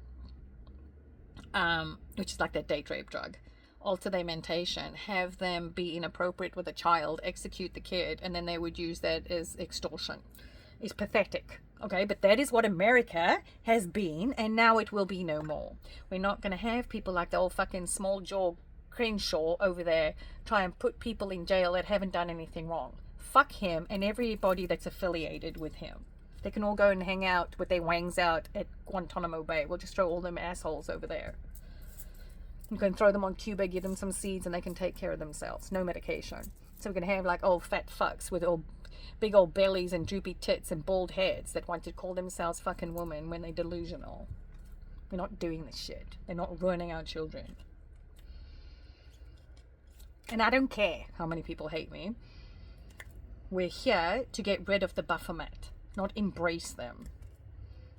which is like that date rape drug, alter their mentation, have them be inappropriate with a child, execute the kid, and then they would use that as extortion. It's pathetic, okay? But that is what America has been, and now it will be no more. We're not going to have people like the old fucking small jaw Crenshaw over there try and put people in jail that haven't done anything wrong. Fuck him and everybody that's affiliated with him. They can all go and hang out with their wangs out at Guantanamo Bay. We'll just throw all them assholes over there. You can throw them on Cuba, give them some seeds, and they can take care of themselves. No medication. So we can have like old fat fucks with old big old bellies and droopy tits and bald heads that want to call themselves fucking women when they're delusional. We're not doing this shit. They're not ruining our children. And I don't care how many people hate me. We're here to get rid of the Baphomet, not embrace them.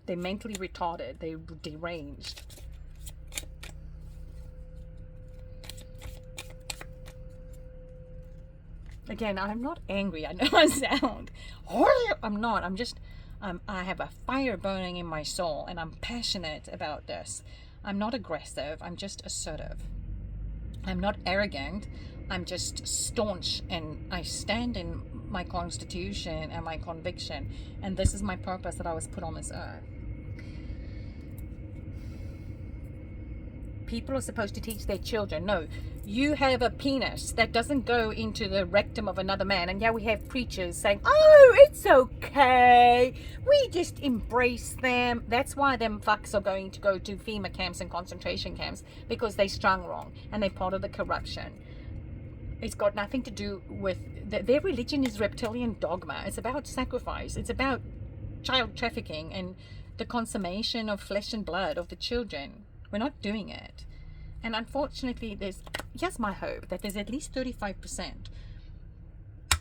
They're mentally retarded. They're deranged. Again, I'm not angry. I know I sound. I'm not. I have a fire burning in my soul and I'm passionate about this. I'm not aggressive. I'm just assertive. I'm not arrogant. I'm just staunch and I stand in my constitution and my conviction. And this is my purpose that I was put on this earth. People are supposed to teach their children. No, you have a penis that doesn't go into the rectum of another man. And yeah, we have preachers saying, oh, it's okay. We just embrace them. That's why them fucks are going to go to FEMA camps and concentration camps, because they strung wrong and they're part of the corruption. It's got nothing to do with their religion is reptilian dogma. It's about sacrifice. It's about child trafficking and the consummation of flesh and blood of the children. We're not doing it. And unfortunately, here's my hope, that there's at least 35%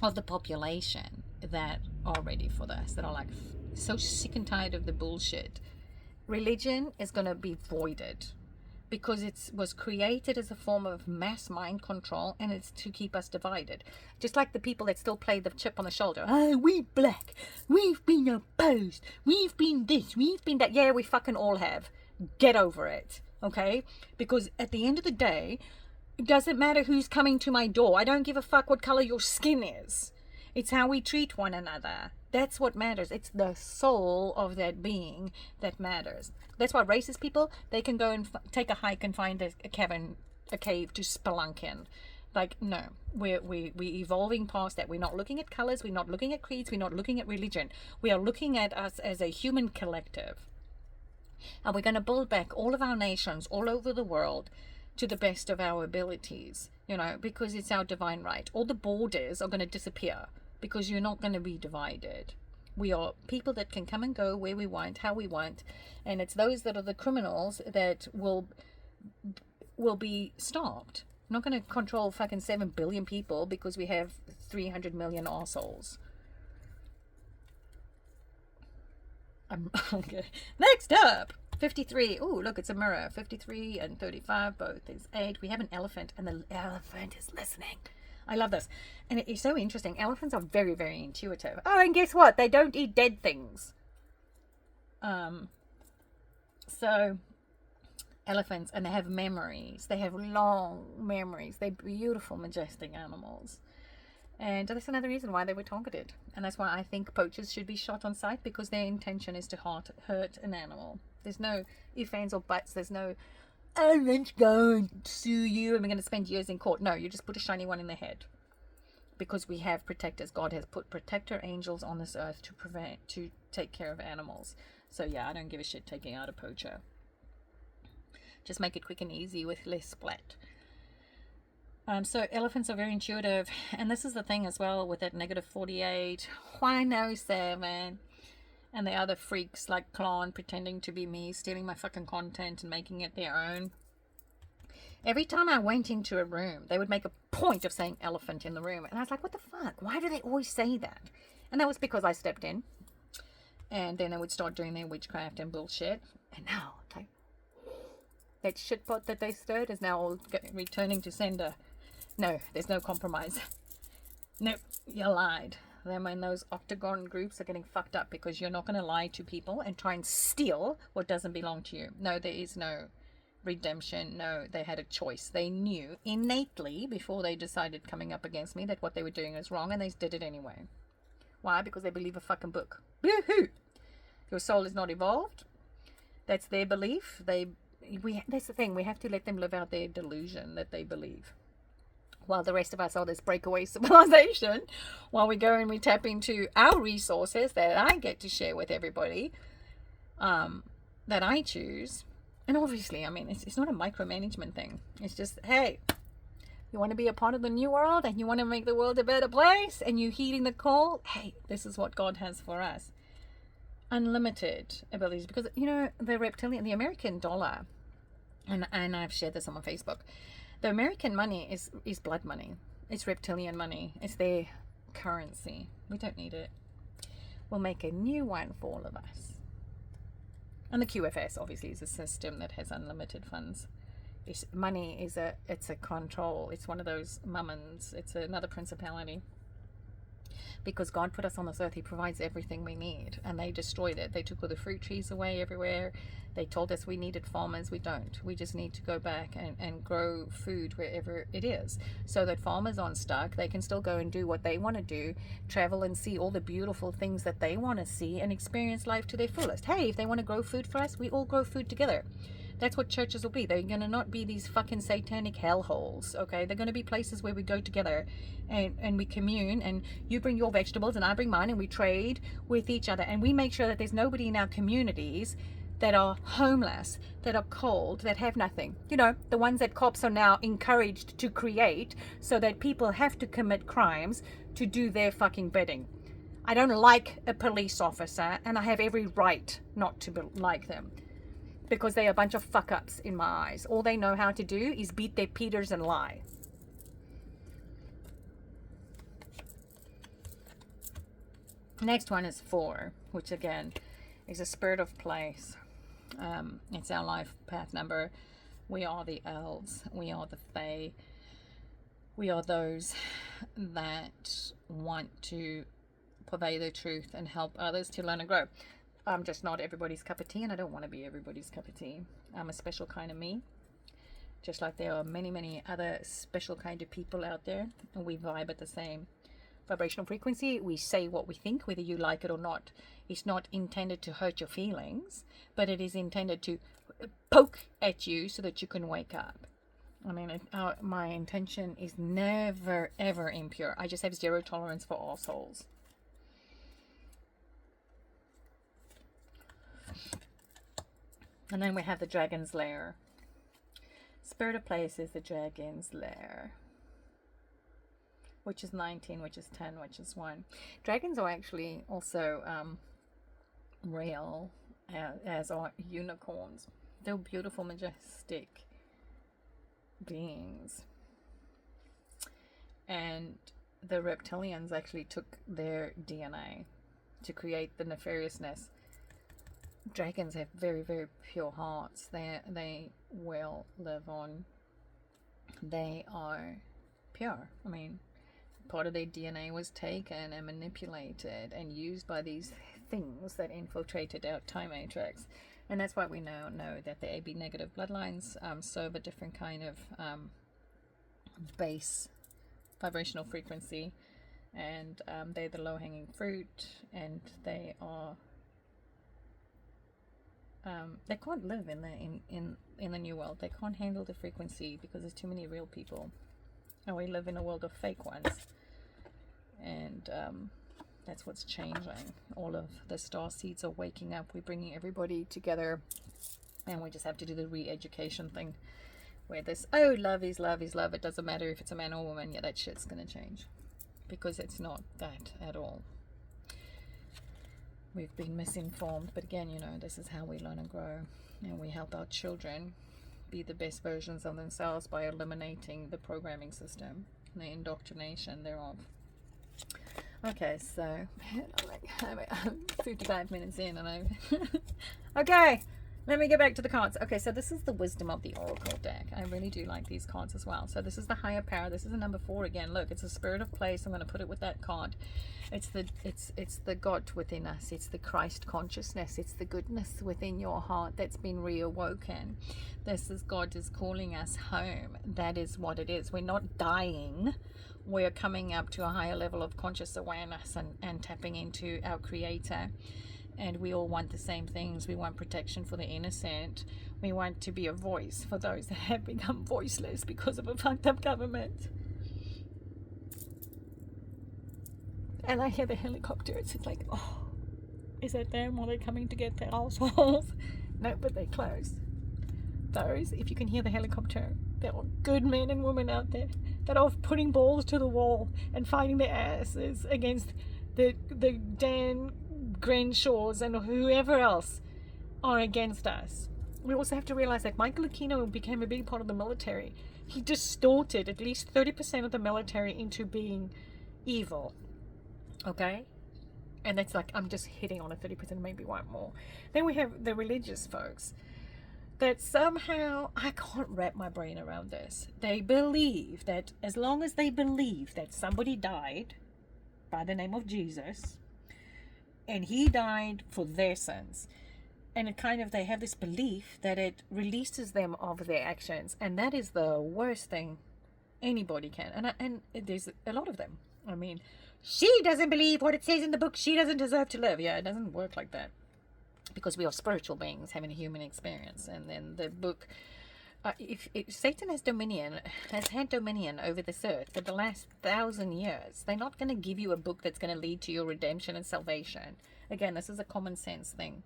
of the population that are ready for this, that are like so sick and tired of the bullshit. Religion is going to be voided because it was created as a form of mass mind control, and it's to keep us divided. Just like the people that still play the chip on the shoulder. Oh, we black. We've been opposed. We've been this. We've been that. Yeah, we fucking all have. Get over it, okay? Because at the end of the day, it doesn't matter who's coming to my door. I don't give a fuck what color your skin is. It's how we treat one another. That's what matters. It's the soul of that being that matters. That's why racist people, they can go and take a hike and find a cave to spelunk in. Like, no, we're evolving past that. We're not looking at colors. We're not looking at creeds. We're not looking at religion. We are looking at us as a human collective. And we're going to build back all of our nations all over the world to the best of our abilities, you know, because it's our divine right. All the borders are going to disappear because you're not going to be divided. We are people that can come and go where we want, how we want, and it's those that are the criminals that will be stopped. I'm not going to control fucking 7 billion people because we have 300 million assholes. Okay. Next up, 53. Oh, look, it's a mirror. 53 and 35, both is 8. We have an elephant, and the elephant is listening. I love this. And it is so interesting. Elephants are very, very intuitive. Oh, and guess what? They don't eat dead things. So elephants, and they have memories. They have long memories. They're beautiful, majestic animals. And that's another reason why they were targeted. And that's why I think poachers should be shot on sight, because their intention is to hurt an animal. There's no ifs, ands, or buts. There's no, oh, let's go and sue you and we're going to spend years in court. No, you just put a shiny one in the head. Because we have protectors. God has put protector angels on this earth to take care of animals. So yeah, I don't give a shit taking out a poacher. Just make it quick and easy with less splat. So elephants are very intuitive, and this is the thing as well with that -48, why no 7, and the other freaks like Clan pretending to be me, stealing my fucking content and making it their own. Every time I went into a room, they would make a point of saying elephant in the room, and I was like, what the fuck? Why do they always say that? And that was because I stepped in, and then they would start doing their witchcraft and bullshit, and now that shitpot that they stirred is now all returning to sender. No, there's no compromise. Nope, you lied. Then when those octagon groups are getting fucked up, because you're not going to lie to people and try and steal what doesn't belong to you. No, there is no redemption. No, they had a choice. They knew innately before they decided coming up against me that what they were doing was wrong, and they did it anyway. Why? Because they believe a fucking book. Boo-hoo! Your soul is not evolved. That's their belief. That's the thing. We have to let them live out their delusion that they believe. While the rest of us are this breakaway civilization, while we go and we tap into our resources that I get to share with everybody, that I choose. And obviously, I mean, it's not a micromanagement thing. It's just, hey, you want to be a part of the new world and you want to make the world a better place and you're heeding the call, hey, this is what God has for us. Unlimited abilities. Because, you know, the American dollar, and I've shared this on my Facebook, the American money is blood money. It's reptilian money. It's their currency. We don't need it. We'll make a new one for all of us. And the QFS obviously is a system that has unlimited funds. Money is it's a control. It's one of those mummons. It's another principality. Because God put us on this earth, He provides everything we need, and they destroyed it. They took all the fruit trees away everywhere. They told us we needed farmers. We don't. We just need to go back and grow food wherever it is, so that farmers aren't stuck. They can still go and do what they want to do, travel and see all the beautiful things that they want to see, and experience life to their fullest. Hey, if they want to grow food for us, we all grow food together. That's what churches will be. They're going to not be these fucking satanic hellholes, okay? They're going to be places where we go together and we commune, and you bring your vegetables and I bring mine, and we trade with each other, and we make sure that there's nobody in our communities that are homeless, that are cold, that have nothing. You know, the ones that cops are now encouraged to create so that people have to commit crimes to do their fucking bidding. I don't like a police officer, and I have every right not to like them. Because they're a bunch of fuck-ups in my eyes. All they know how to do is beat their Peters and lie. Next one is 4, which again is a spirit of place. It's our life path number. We are the elves. We are the fae. We are those that want to purvey the truth and help others to learn and grow. I'm just not everybody's cup of tea, and I don't want to be everybody's cup of tea. I'm a special kind of me, just like there are many, many other special kind of people out there, and we vibe at the same vibrational frequency. We say what we think, whether you like it or not. It's not intended to hurt your feelings, but it is intended to poke at you so that you can wake up. I mean, my intention is never, ever impure. I just have zero tolerance for assholes. And then we have the Dragon's Lair. Spirit of Place is the Dragon's Lair, which is 19, which is 10, which is 1. Dragons are actually also real, as are unicorns. They're beautiful, majestic beings. And the reptilians actually took their DNA to create the nefariousness. Dragons have very, very pure hearts. They will live on. They are pure. I mean, part of their DNA was taken and manipulated and used by these things that infiltrated our time matrix. And that's why we now know that the AB negative bloodlines serve a different kind of base vibrational frequency, and they're the low-hanging fruit, and they are they can't live in the new world. They can't handle the frequency because there's too many real people, and we live in a world of fake ones. And that's what's changing. All of the star seeds are waking up. We're bringing everybody together, and we just have to do the re-education thing, where this, oh, love is love is love. It doesn't matter if it's a man or woman. Yeah, that shit's gonna change, because it's not that at all. We've been misinformed, but again, you know, this is how we learn and grow, and we help our children be the best versions of themselves by eliminating the programming system and the indoctrination thereof. Okay, so I'm 55 minutes in, and I'm okay. Let me get back to the cards. Okay, so this is the Wisdom of the Oracle deck. I really do like these cards as well. So this is the Higher Power. This is a number 4 again. Look, it's a spirit of place. I'm going to put it with that card. It's the God within us. It's the Christ consciousness. It's the goodness within your heart that's been reawoken. This is God is calling us home. That is what it is. We're not dying. We're coming up to a higher level of conscious awareness and tapping into our Creator. And we all want the same things. We want protection for the innocent. We want to be a voice for those that have become voiceless because of a fucked up government. And I hear the helicopters. It's like, oh, is that them? Are they coming to get their assholes? No, but they're close. Those, if you can hear the helicopter, there are good men and women out there that are putting balls to the wall and fighting their asses against the Dan Grenshaws and whoever else are against us. We also have to realize that Michael Aquino became a big part of the military. He distorted at least 30% of the military into being evil. Okay? And that's like, I'm just hitting on a 30%, maybe one more. Then we have the religious folks that somehow, I can't wrap my brain around this. They believe that as long as they believe that somebody died by the name of Jesus, and he died for their sins, and it kind of, they have this belief that it releases them of their actions, and that is the worst thing anybody can. And there's a lot of them. I mean, she doesn't believe what it says in the book, she doesn't deserve to live. Yeah, it doesn't work like that, because we are spiritual beings having a human experience. And then the book, if Satan has had dominion over this earth for the last 1,000 years, they're not going to give you a book that's going to lead to your redemption and salvation. Again, this is a common sense thing.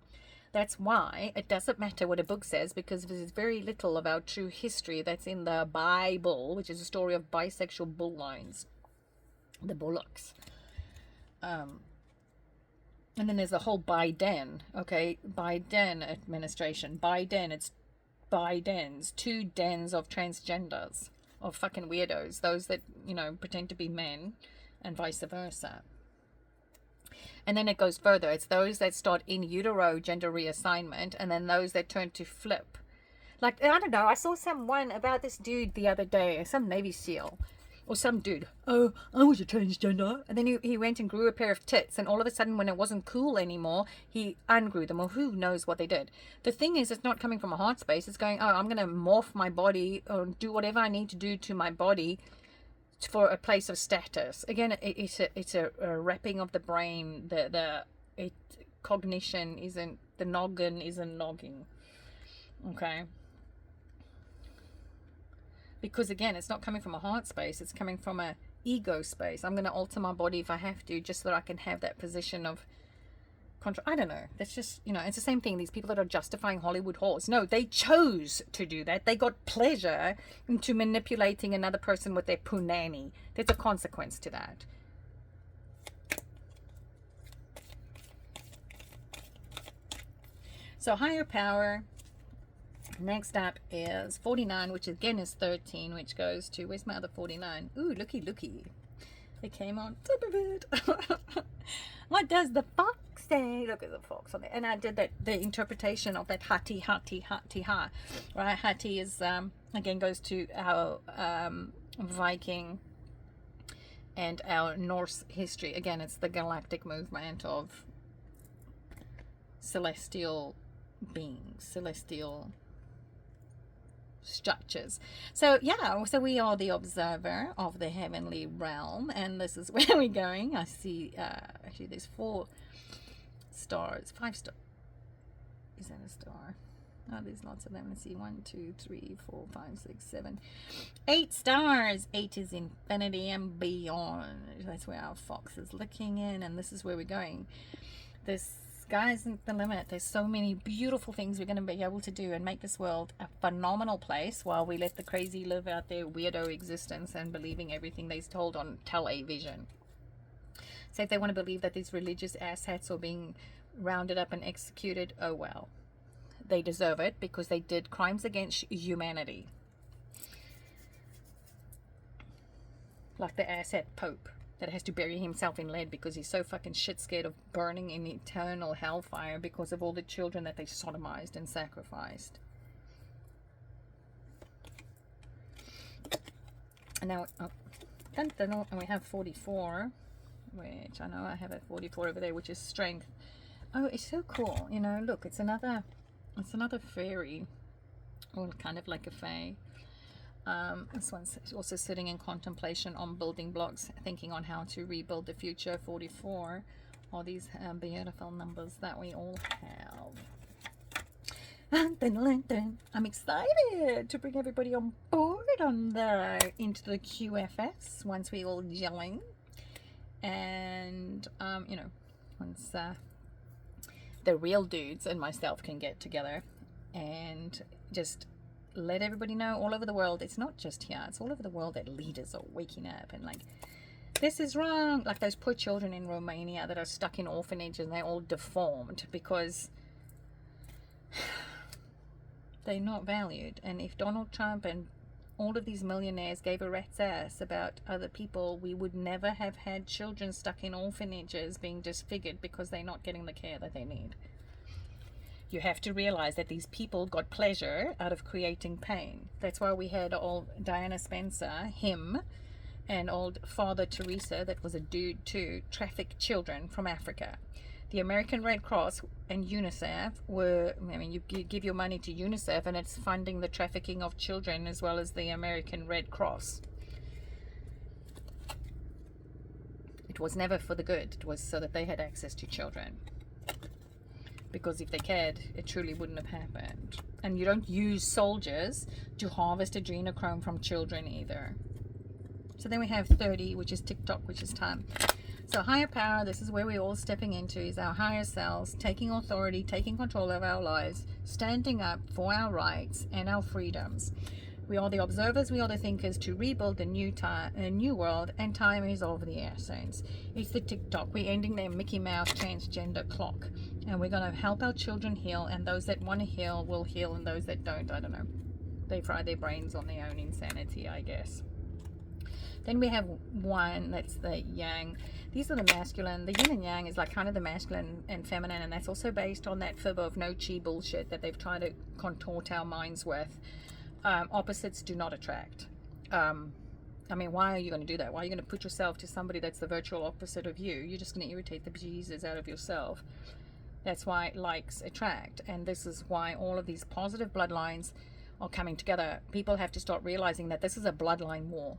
That's why it doesn't matter what a book says, because there's very little of our true history that's in the Bible, which is a story of bisexual bull lines, the bullocks. And then there's the whole Biden, okay? Biden administration. Biden, it's Bidens, 2 dens of transgenders, of fucking weirdos, those that, you know, pretend to be men, and vice versa. And then it goes further. It's those that start in utero gender reassignment, and then those that turn to flip. Like, I don't know, I saw someone about this dude the other day, some Navy SEAL, or some dude, oh, I was a transgender. And then he went and grew a pair of tits, and all of a sudden when it wasn't cool anymore, he ungrew them, or who knows what they did. The thing is, it's not coming from a heart space. It's going, oh, I'm going to morph my body or do whatever I need to do to my body for a place of status. Again, it's a wrapping of the brain. Cognition isn't, the noggin isn't nogging. Okay? Because again, it's not coming from a heart space, it's coming from a ego space. I'm going to alter my body if I have to, just so that I can have that position of control. I don't know. That's just, you know, it's the same thing. These people that are justifying Hollywood whores. No, they chose to do that. They got pleasure into manipulating another person with their punani. There's a consequence to that. So higher power. Next up is 49, which again is 13, which goes to, where's my other 49? Ooh, looky. It came on top of it. What does the fox say? Look at the fox on it. And I did the interpretation of that hati, ha. Right? Hati is, again, goes to our Viking and our Norse history. Again, it's the galactic movement of celestial beings, celestial structures. So yeah, so we are the observer of the heavenly realm, and this is where we're going. I see actually there's 4 stars, 5 stars. Is that a star? Oh, there's lots of them. Let's see, 1, 2, 3, 4, 5, 6, 7, 8 stars. 8 is infinity and beyond. That's where our fox is looking in, and this is where we're going. This sky's the limit. There's so many beautiful things we're going to be able to do and make this world a phenomenal place, while we let the crazy live out their weirdo existence and believing everything they're told on television. So if they want to believe that these religious asshats are being rounded up and executed, oh well. They deserve it because they did crimes against humanity. Like the asshat Pope that has to bury himself in lead because he's so fucking shit scared of burning in eternal hellfire because of all the children that they sodomized and sacrificed. And now, and we have 44, which I know I have a 44 over there, which is strength. Oh, it's so cool. You know, look, it's another fairy, or kind of like a fae. This one's also sitting in contemplation on building blocks, thinking on how to rebuild the future. 44 are these beautiful numbers that we all have. I'm excited to bring everybody on board into the QFS once we all join, and you know, once the real dudes and myself can get together and just let everybody know all over the world. It's not just here, it's all over the world that leaders are waking up and like, this is wrong. Like those poor children in Romania that are stuck in orphanages and they're all deformed because they're not valued. And if Donald Trump and all of these millionaires gave a rat's ass about other people, we would never have had children stuck in orphanages being disfigured because they're not getting the care that they need. You have to realize that these people got pleasure out of creating pain. That's why we had old Diana Spencer, him, and old Father Teresa, that was a dude too, traffic children from Africa. The American Red Cross and UNICEF were, I mean, you give your money to UNICEF and it's funding the trafficking of children as well as the American Red Cross. It was never for the good. It was so that they had access to children. Because if they cared, it truly wouldn't have happened. And you don't use soldiers to harvest adrenochrome from children either. So then we have 30, which is TikTok, which is time. So higher power, this is where we're all stepping into, is our higher selves, taking authority, taking control of our lives, standing up for our rights and our freedoms. We are the observers, we are the thinkers to rebuild a new world, and time is of the essence. It's the TikTok. We're ending their Mickey Mouse transgender clock. And we're going to help our children heal, and those that want to heal will heal, and those that don't, I don't know. They fry their brains on their own insanity, I guess. Then we have 1, that's the yang. These are the masculine. The yin and yang is like kind of the masculine and feminine, and that's also based on that fib of no chi bullshit that they've tried to contort our minds with. Opposites do not attract. I mean, why are you going to do that? Why are you going to put yourself to somebody that's the virtual opposite of you? You're just going to irritate the bejesus out of yourself. That's why likes attract, and this is why all of these positive bloodlines are coming together. People have to start realizing that this is a bloodline war.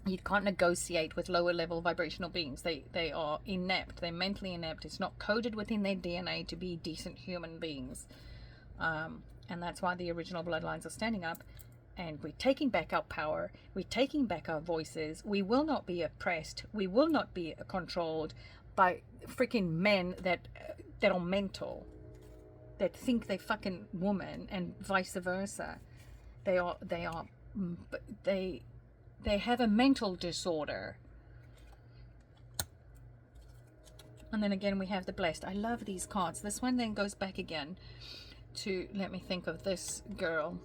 You can't negotiate with lower level vibrational beings. They are inept. They're mentally inept. It's not coded within their DNA to be decent human beings. And that's why the original bloodlines are standing up, and we're taking back our power. We're taking back our voices. We will not be oppressed. We will not be controlled by freaking men that are mental, that think they're fucking woman, and vice versa. They have a mental disorder. And then again we have the blessed. I love these cards. This one then goes back again to, let me think of this girl,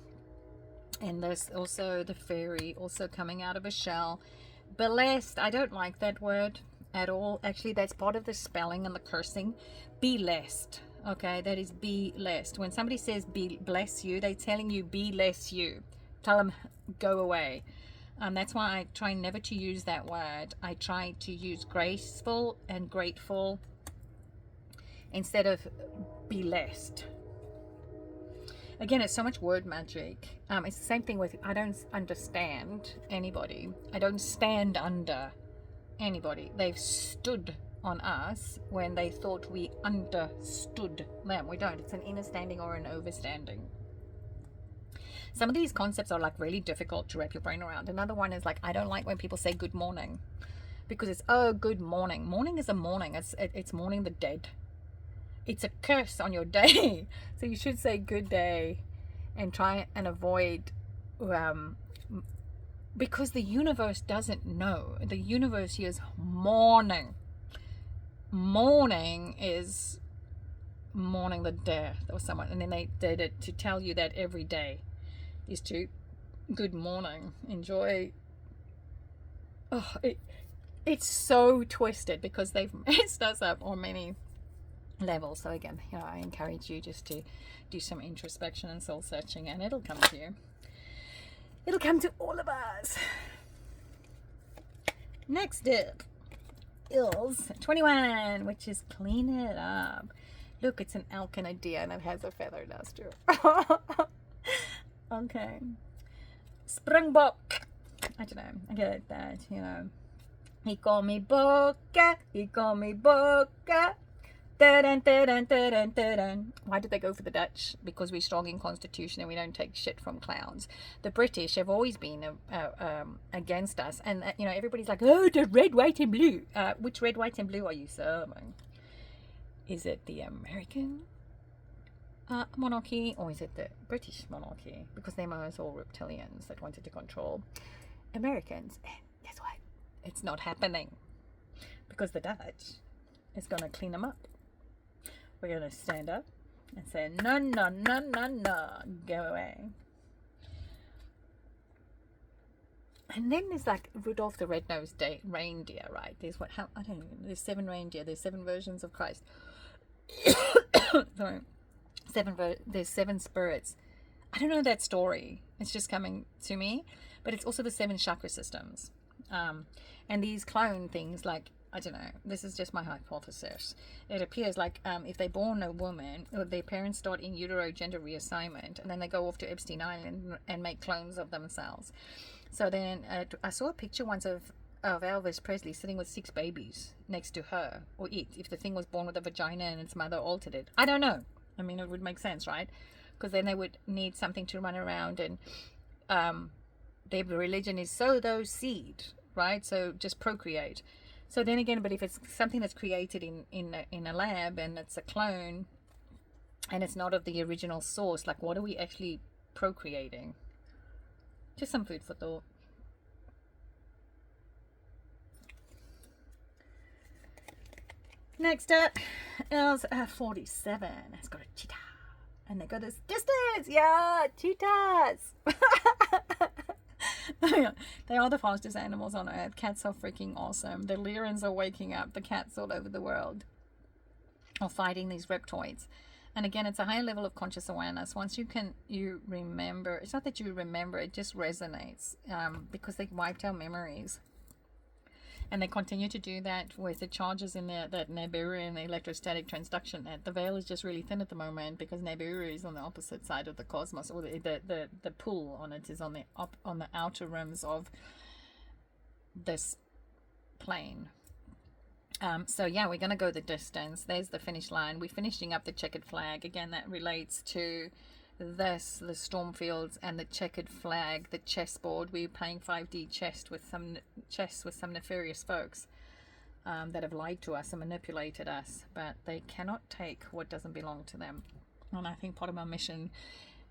and there's also the fairy also coming out of a shell. Blessed, I don't like that word at all. Actually, that's part of the spelling and the cursing. Be blessed. Okay, that is be blessed. When somebody says be bless you, they're telling you be less you. Tell them go away. That's why I try never to use that word. I try to use graceful and grateful instead of blessed. Again, it's so much word magic. It's the same thing with I don't understand anybody. I don't stand under anybody. They've stood on us when they thought we understood them. We don't. It's an understanding or an overstanding. Some of these concepts are like really difficult to wrap your brain around. Another one is like, I don't like when people say good morning, because it's, oh, good morning. Morning is a morning. It's mourning the dead. It's a curse on your day. So you should say good day and try and avoid, because the universe doesn't know. The universe hears morning. Morning is mourning the death of someone. And then they did it to tell you that every day is to good morning. Enjoy. Oh, it's so twisted because they've messed us up on many levels. So again, I encourage you just to do some introspection and soul searching, and it'll come to you. It'll come to all of us. Next up is 21, which is clean it up. Look, it's an elk and a deer, and it has a feather duster. Okay. Springbok. I don't know. I get that, He called me Boca. He called me Boca. Why did they go for the Dutch? Because we're strong in constitution and we don't take shit from clowns. The British have always been against us, and everybody's like, oh, the red, white, and blue. Which red, white, and blue are you serving? Is it the American monarchy, or is it the British monarchy? Because they were all reptilians that wanted to control Americans. And guess what? It's not happening, because the Dutch is going to clean them up. We're going to stand up and say, no, no, no, no, no, go away. And then there's like Rudolph the Red-Nosed Reindeer, right? There's I don't know, there's 7 reindeer, there's 7 versions of Christ. Sorry. There's 7 spirits. I don't know that story. It's just coming to me. But it's also the 7 chakra systems. And these clone things, like, I don't know, this is just my hypothesis. It appears like if they're born a woman, or their parents start in utero gender reassignment, and then they go off to Epstein Island and make clones of themselves. So then I saw a picture once of Elvis Presley sitting with 6 babies next to her, or it, if the thing was born with a vagina and its mother altered it. I don't know. I mean, it would make sense, right? Because then they would need something to run around, and their religion is sow those seed, right? So just procreate. So then again, but if it's something that's created in a lab and it's a clone and it's not of the original source, like what are we actually procreating? Just some food for thought. Next up is 47. It's got a cheetah. And they go this distance. Yeah, cheetahs. They are the fastest animals on earth. Cats are freaking awesome. The Lyrans are waking up. The cats all over the world are fighting these reptoids. And again, it's a higher level of conscious awareness. Once you remember, it's not that you remember, it just resonates, because they wiped our memories. And they continue to do that with the charges in that Nibiru and the electrostatic transduction. The veil is just really thin at the moment because Nibiru is on the opposite side of the cosmos, or the pull on it is on the outer rims of this plane. So yeah, we're going to go the distance. There's the finish line. We're finishing up the checkered flag. Again, that relates to the Stormfields and the checkered flag, the chessboard. We're playing 5D chess with some nefarious folks that have lied to us and manipulated us, but they cannot take what doesn't belong to them. And I think part of my mission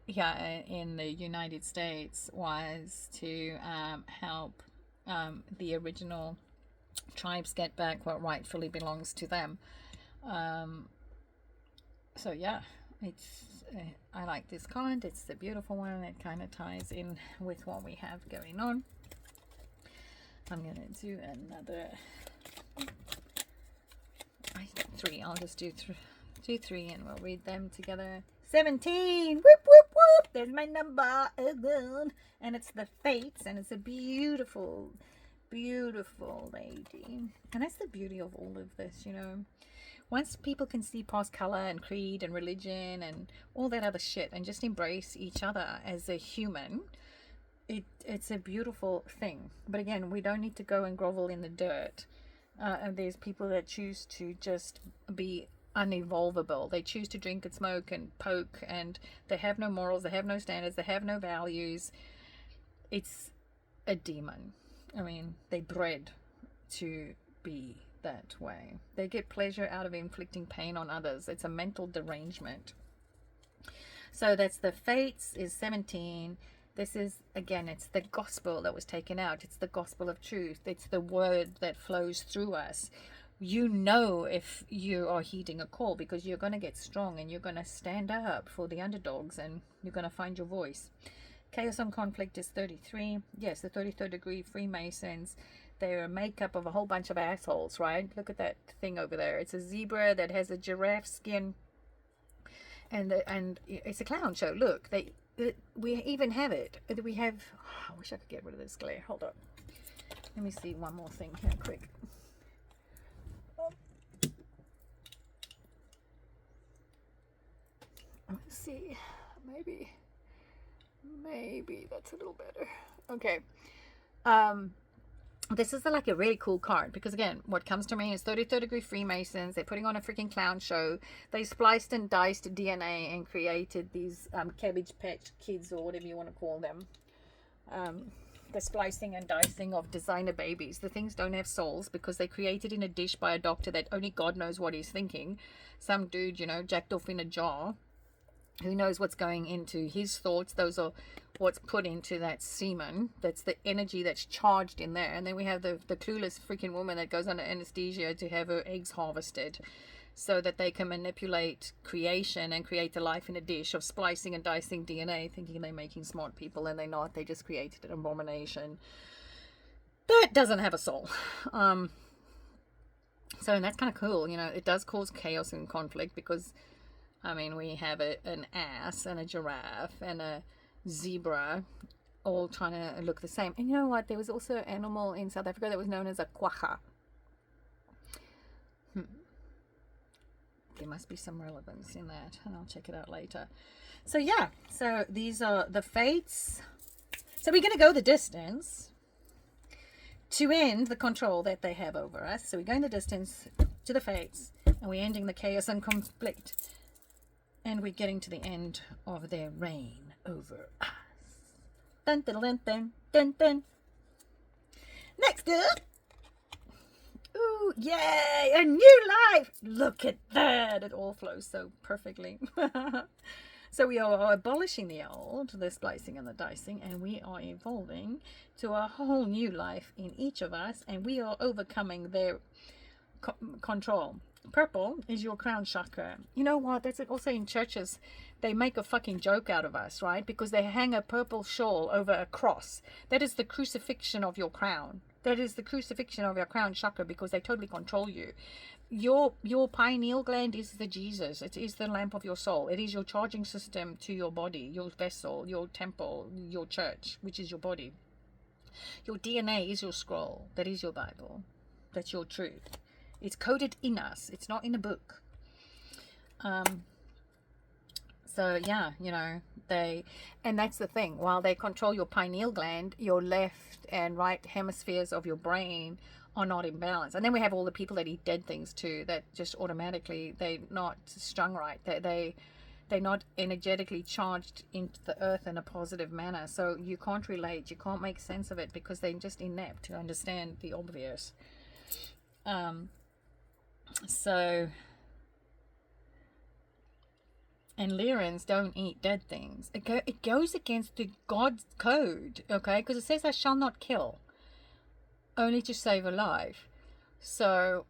here in the United States was to help the original tribes get back what rightfully belongs to them. So yeah, it's I like this card. It's the beautiful one. It kind of ties in with what we have going on. I'm gonna do another 3. I'll just do 3 and we'll read them together. 17. Whoop whoop whoop. There's my number. And it's the Fates, and it's a beautiful, beautiful lady. And that's the beauty of all of this, you know. Once people can see past color and creed and religion and all that other shit and just embrace each other as a human, it's a beautiful thing. But again, we don't need to go and grovel in the dirt. And there's people that choose to just be unevolvable. They choose to drink and smoke and poke, and they have no morals, they have no standards, they have no values. It's a demon. I mean, they bred to be that way. They get pleasure out of inflicting pain on others. It's a mental derangement. So that's the Fates is 17. This is, again, it's the gospel that was taken out. It's the gospel of truth. It's the word that flows through us. You know if you are heeding a call, because you're going to get strong and you're going to stand up for the underdogs and you're going to find your voice. Chaos and Conflict is 33. Yes, the 33rd degree Freemasons. They're a makeup of a whole bunch of assholes, right? Look at that thing over there. It's a zebra that has a giraffe skin, and it's a clown show. Look, we even have it. We have. Oh, I wish I could get rid of this glare. Hold on. Let me see one more thing here, quick. Let's see. Maybe that's a little better. Okay. This is like a really cool card, because again, what comes to me is 33rd degree Freemasons. They're putting on a freaking clown show. They spliced and diced DNA and created these Cabbage Patch Kids, or whatever you want to call them. The splicing and dicing of designer babies. The things don't have souls because they're created in a dish by a doctor that only God knows what he's thinking. Some dude, you know, jacked off in a jar. Who knows what's going into his thoughts? Those are what's put into that semen. That's the energy that's charged in there. And then we have the clueless freaking woman that goes under anesthesia to have her eggs harvested so that they can manipulate creation and create a life in a dish of splicing and dicing DNA, thinking they're making smart people, and they're not. They just created an abomination that doesn't have a soul. So, and that's kind of cool. You know, it does cause chaos and conflict because, I mean, we have an ass and a giraffe and a zebra all trying to look the same. And you know what? There was also an animal in South Africa that was known as a quagga. There must be some relevance in that, and I'll check it out later. So yeah, so these are the Fates. So we're going to go the distance to end the control that they have over us. So we're going the distance to the Fates, and we're ending the chaos and conflict. And we're getting to the end of their reign over us. Dun dun dun dun dun dun. Next up. Ooh, yay! A new life! Look at that! It all flows so perfectly. So we are abolishing the old, the splicing and the dicing, and we are evolving to a whole new life in each of us, and we are overcoming their control. Purple is your crown chakra. You know what? That's also in churches. They make a fucking joke out of us, right? Because they hang a purple shawl over a cross. That is the crucifixion of your crown. That is the crucifixion of your crown chakra, because they totally control you. Your pineal gland is the Jesus. It is the lamp of your soul. It is your charging system to your body, your vessel, your temple, your church, which is your body. Your DNA is your scroll. That is your Bible. That's your truth. It's coded in us. It's not in a book. So yeah, you know, and that's the thing. While they control your pineal gland, your left and right hemispheres of your brain are not in balance. And then we have all the people that eat dead things too, that just automatically, they're not strung right. They're not energetically charged into the earth in a positive manner. So you can't relate. You can't make sense of it because they're just inept to understand the obvious. So, and Lyrans don't eat dead things. It goes against the God's code, okay? Because it says I shall not kill, only to save a life. So,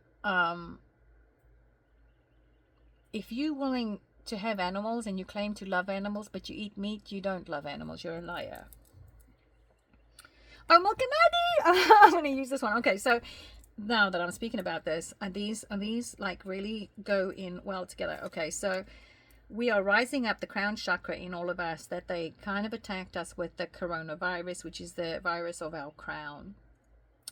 if you're willing to have animals and you claim to love animals, but you eat meat, you don't love animals. You're a liar. Oh, Malkanadi! I'm going to use this one. Okay, so now that I'm speaking about this, and these like really go in well together. Okay, so we are rising up the crown chakra in all of us that they kind of attacked us with the coronavirus, which is the virus of our crown.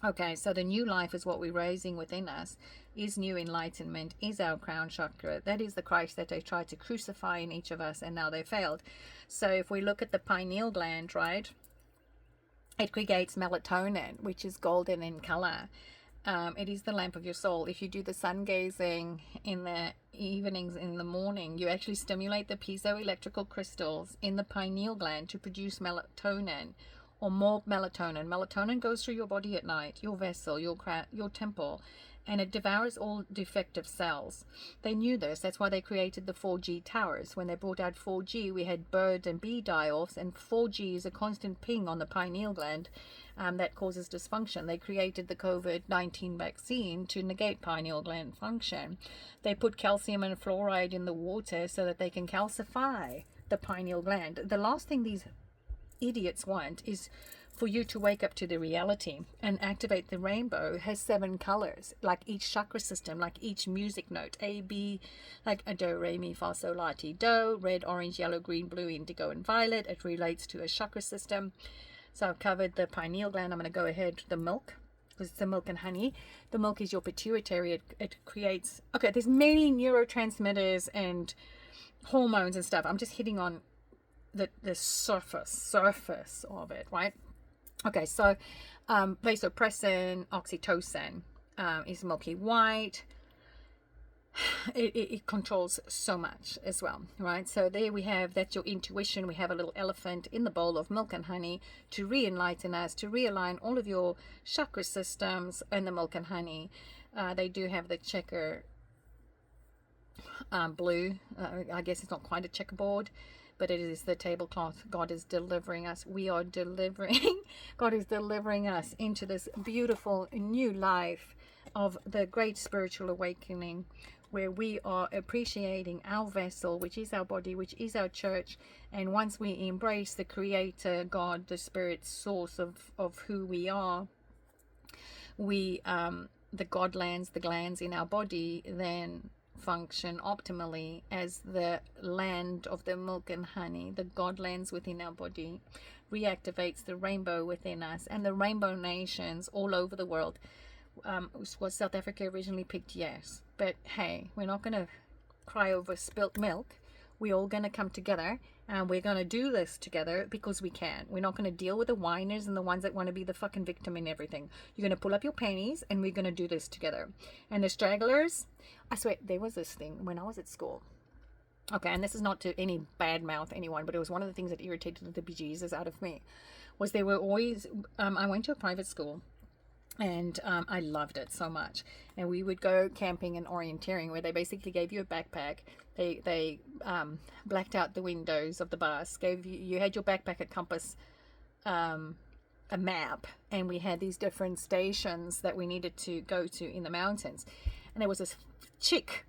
Okay, so the new life is what we're raising within us, is new enlightenment, is our crown chakra. That is the Christ that they tried to crucify in each of us, and now they failed. So if we look at the pineal gland, right, it creates melatonin, which is golden in color. It is the lamp of your soul. If you do the sun gazing in the evenings, in the morning, you actually stimulate the piezoelectrical crystals in the pineal gland to produce melatonin, or more melatonin. Melatonin goes through your body at night, your vessel, your temple, and it devours all defective cells. They knew this. That's why they created the 4G towers. When they brought out 4G, we had bird and bee die-offs, and 4G is a constant ping on the pineal gland that causes dysfunction. They created the COVID-19 vaccine to negate pineal gland function. They put calcium and fluoride in the water so that they can calcify the pineal gland. The last thing these idiots want is for you to wake up to the reality and activate the rainbow. It has 7 colors, like each chakra system, like each music note, A, B, like a do, re, mi, fa, sol, la, ti, do, red, orange, yellow, green, blue, indigo, and violet. It relates to a chakra system. So I've covered the pineal gland. I'm going to go ahead to the milk, because it's the milk and honey. The milk is your pituitary. It creates, okay, there's many neurotransmitters and hormones and stuff. I'm just hitting on the surface of it, right? Okay, so vasopressin, oxytocin is milky white. It controls so much as well, right? So there we have, that's your intuition. We have a little elephant in the bowl of milk and honey to re-enlighten us, to realign all of your chakra systems and the milk and honey. They do have the checker blue. I guess it's not quite a checkerboard, but it is the tablecloth. God is delivering us. We are delivering. God is delivering us into this beautiful new life of the great spiritual awakening, where we are appreciating our vessel, which is our body, which is our church. And once we embrace the Creator, God, the Spirit source of who we are, we, the God lands, the glands in our body, then function optimally as the land of the milk and honey. The God lands within our body, reactivates the rainbow within us, and the rainbow nations all over the world. Was South Africa originally picked? Yes, but hey, we're not going to cry over spilt milk. We're all going to come together, and we're going to do this together because we can. We're not going to deal with the whiners and the ones that want to be the fucking victim in everything. You're going to pull up your panties, and we're going to do this together. And the stragglers, I swear, there was this thing when I was at school. Okay, and this is not to any bad mouth anyone, but it was one of the things that irritated the bejesus out of me. Was they were always, I went to a private school, and I loved it so much. And we would go camping and orienteering, where they basically gave you a backpack. They blacked out the windows of the bus, gave you had your backpack, a compass, a map, and we had these different stations that we needed to go to in the mountains. And there was this chick,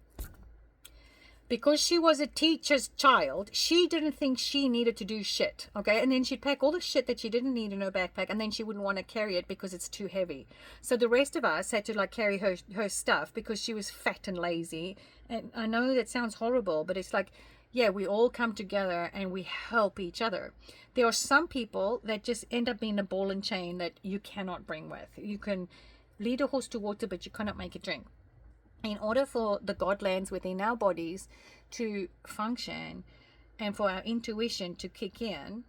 because she was a teacher's child, she didn't think she needed to do shit, okay? And then she'd pack all the shit that she didn't need in her backpack, and then she wouldn't want to carry it because it's too heavy. So the rest of us had to like carry her stuff because she was fat and lazy. And I know that sounds horrible, but it's like, yeah, we all come together and we help each other. There are some people that just end up being a ball and chain that you cannot bring with. You can lead a horse to water, but you cannot make it drink. In order for the God lands within our bodies to function and for our intuition to kick in,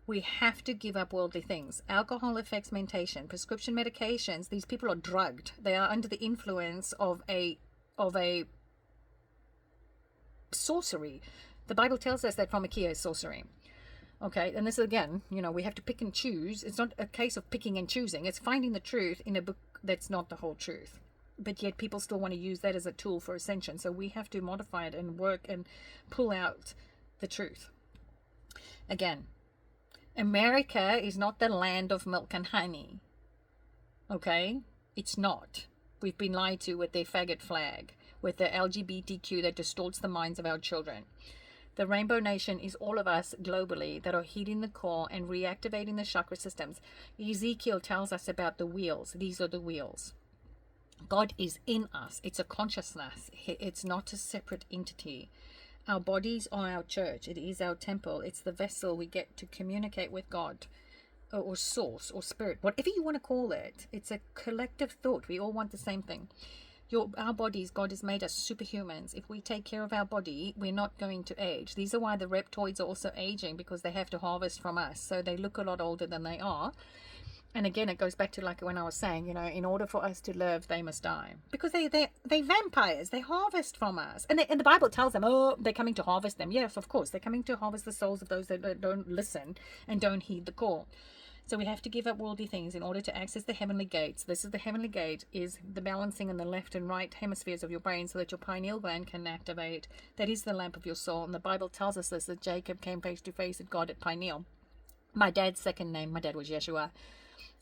we have to give up worldly things. Alcohol affects mentation, prescription medications. These people are drugged. They are under the influence of a sorcery. The Bible tells us that pharmakia is sorcery. Okay, and this again, we have to pick and choose. It's not a case of picking and choosing. It's finding the truth in a book that's not the whole truth. But yet people still want to use that as a tool for ascension. So we have to modify it and work and pull out the truth. Again, America is not the land of milk and honey. Okay? It's not. We've been lied to with their faggot flag, with the LGBTQ that distorts the minds of our children. The Rainbow Nation is all of us globally that are heeding the call and reactivating the chakra systems. Ezekiel tells us about the wheels. These are the wheels. God is in us. It's a consciousness. It's not a separate entity. Our bodies are our church. It is our temple. It's the vessel we get to communicate with God, or source, or spirit, whatever you want to call it. It's a collective thought. We all want the same thing. Our bodies, God has made us superhumans. If we take care of our body, we're not going to age. These are why the reptoids are also aging, because they have to harvest from us. So they look a lot older than they are. And again, it goes back to like when I was saying, in order for us to live, they must die. Because they vampires. They harvest from us. And the Bible tells them, oh, they're coming to harvest them. Yes, of course. They're coming to harvest the souls of those that don't listen and don't heed the call. So we have to give up worldly things in order to access the heavenly gates. This is the heavenly gate, is the balancing in the left and right hemispheres of your brain so that your pineal gland can activate. That is the lamp of your soul. And the Bible tells us this, that Jacob came face to face with God at Pineal. My dad's second name, my dad was Yeshua.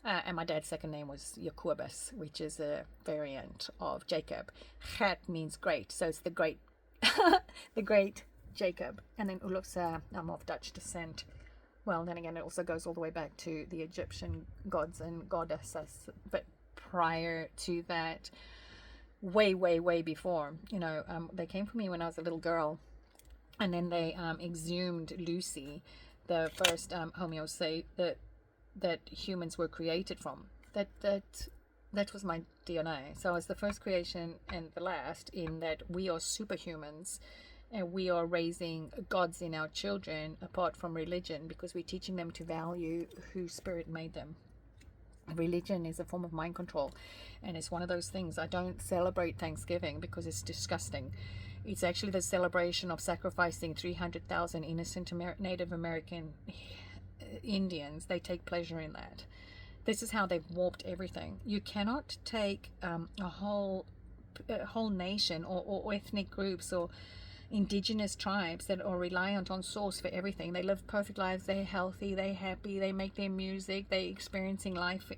And my dad's second name was Jacobus, which is a variant of Jacob. Chet means great. So it's the great, the great Jacob. And then Uluksa, I'm of Dutch descent. Well, then again, it also goes all the way back to the Egyptian gods and goddesses. But prior to that, way, way, way before, they came for me when I was a little girl. And then they exhumed Lucy, the first homeostasis that humans were created from. That was my DNA. So I was the first creation and the last, in that we are superhumans. And we are raising gods in our children apart from religion, because we're teaching them to value who spirit made them. Religion is a form of mind control. And it's one of those things. I don't celebrate Thanksgiving because it's disgusting. It's actually the celebration of sacrificing 300,000 innocent Native American Indians. They take pleasure in that. This is how they've warped everything. You cannot take a whole nation or ethnic groups or indigenous tribes that are reliant on source for everything. They live perfect lives. They're healthy. They're happy. They make their music. They're experiencing life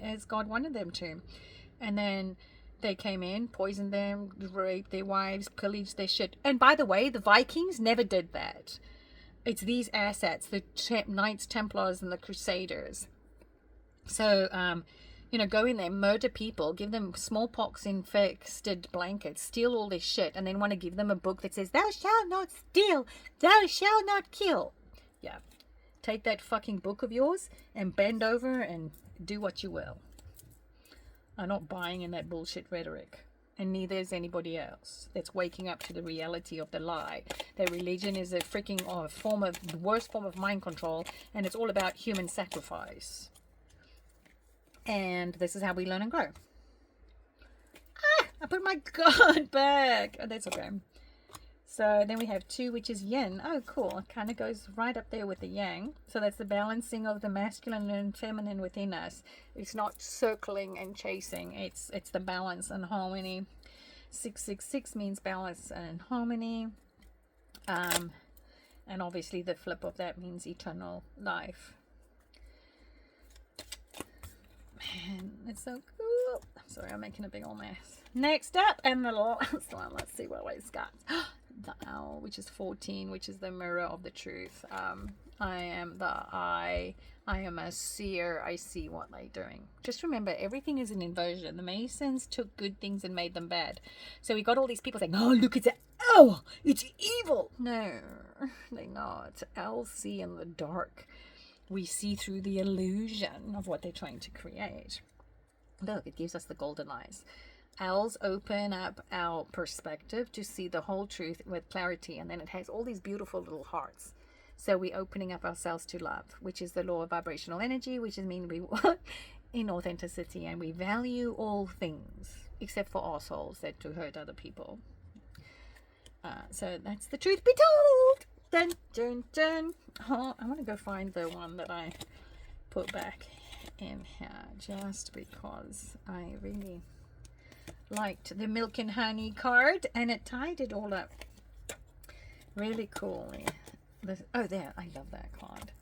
as God wanted them to. And then they came in, poisoned them, raped their wives, pillaged their shit. And by the way, the Vikings never did that. It's these assets, the Knights Templars and the Crusaders. So, go in there, murder people, give them smallpox infested blankets, steal all this shit, and then want to give them a book that says, thou shalt not steal, thou shalt not kill. Yeah. Take that fucking book of yours and bend over and do what you will. I'm not buying in that bullshit rhetoric. And neither is anybody else that's waking up to the reality of the lie. That religion is a freaking the worst form of mind control, and it's all about human sacrifice. And this is how we learn and grow. I put my God back. Oh, that's okay. So then we have 2, which is yin. Oh, cool. It kind of goes right up there with the yang. So that's the balancing of the masculine and feminine within us. It's not circling and chasing. It's the balance and harmony. 666 means balance and harmony. And obviously the flip of that means eternal life. Man, it's so cool. I'm sorry, I'm making a big old mess. Next up, and the last one, let's see what we've got. The owl, which is 14, which is the mirror of the truth. I am the eye. I am a seer. I see what they're doing. Just remember, everything is an inversion. The Masons took good things and made them bad. So we got all these people saying, oh, look, it's it's evil. No, they're not. Owls see in the dark. We see through the illusion of what they're trying to create. Look, it gives us the golden eyes. Owls open up our perspective to see the whole truth with clarity, and then it has all these beautiful little hearts. So we're opening up ourselves to love, which is the law of vibrational energy, which is mean we in authenticity, and we value all things except for assholes that to hurt other people. So that's the truth be told. Dun, dun, dun. Oh, I want to go find the one that I put back in here, just because I really liked the milk and honey card, and it tied it all up really coolly. There, I love that card.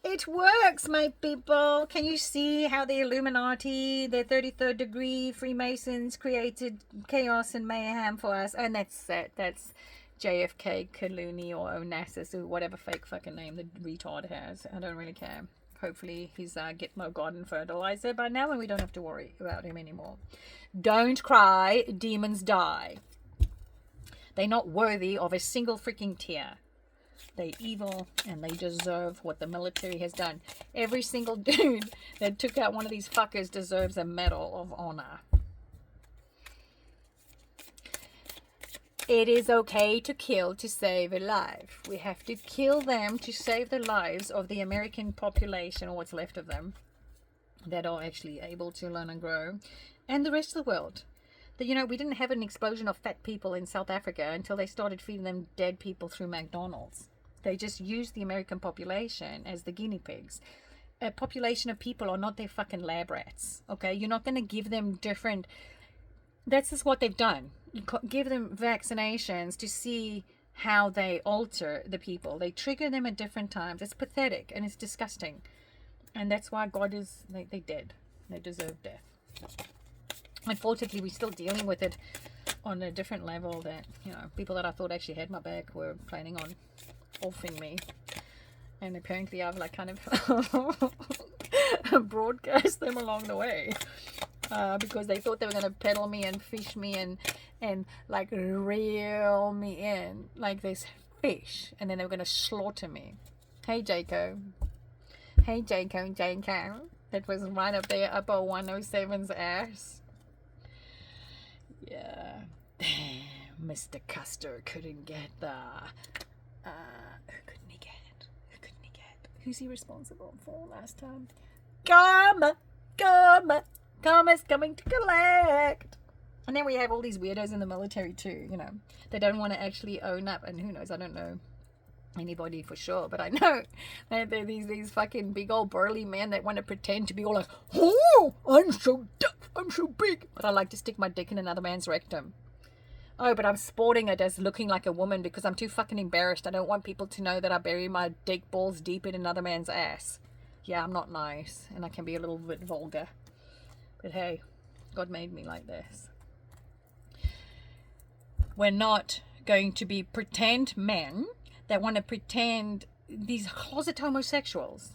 It works, my people. Can you see how the Illuminati, the 33rd degree Freemasons created chaos and mayhem for us? And that's it. That's JFK, Clooney, or Onassis, or whatever fake fucking name the retard has. I don't really care. Hopefully he's Gitmo Garden Fertilizer by now, and we don't have to worry about him anymore. Don't cry, demons die. They're not worthy of a single freaking tear. They're evil and they deserve what the military has done. Every single dude that took out one of these fuckers deserves a medal of honor. It is okay to kill to save a life. We have to kill them to save the lives of the American population, or what's left of them, that are actually able to learn and grow, and the rest of the world. You know, we didn't have an explosion of fat people in South Africa until they started feeding them dead people through McDonald's. They just used the American population as the guinea pigs. A population of people are not their fucking lab rats, okay? You're not going to give them different... That's just what they've done. Give them vaccinations to see how they alter the people. They trigger them at different times. It's pathetic and it's disgusting. And that's why God is... They dead. They deserve death. Unfortunately, we're still dealing with it on a different level that, you know, people that I thought actually had my back were planning on offing me. And apparently I've like kind of broadcast them along the way. Because they thought they were going to peddle me and fish me and like reel me in like this fish. And then they were going to slaughter me. Hey, Jaco. Hey, Jaco. That was right up there, upper 107's ass. Yeah. Mr. Custer couldn't get the... who couldn't he get? Who's he responsible for last time? Karma's coming to collect. And then we have all these weirdos in the military too, you know. They don't want to actually own up. And who knows, I don't know anybody for sure, but I know that there are these fucking big old burly men that want to pretend to be all like, oh, I'm so tough, I'm so big, but I like to stick my dick in another man's rectum. Oh, but I'm sporting it as looking like a woman because I'm too fucking embarrassed. I don't want people to know that I bury my dick balls deep in another man's ass. Yeah, I'm not nice, and I can be a little bit vulgar, but hey, God made me like this. We're not going to be pretend men that want to pretend these closet homosexuals.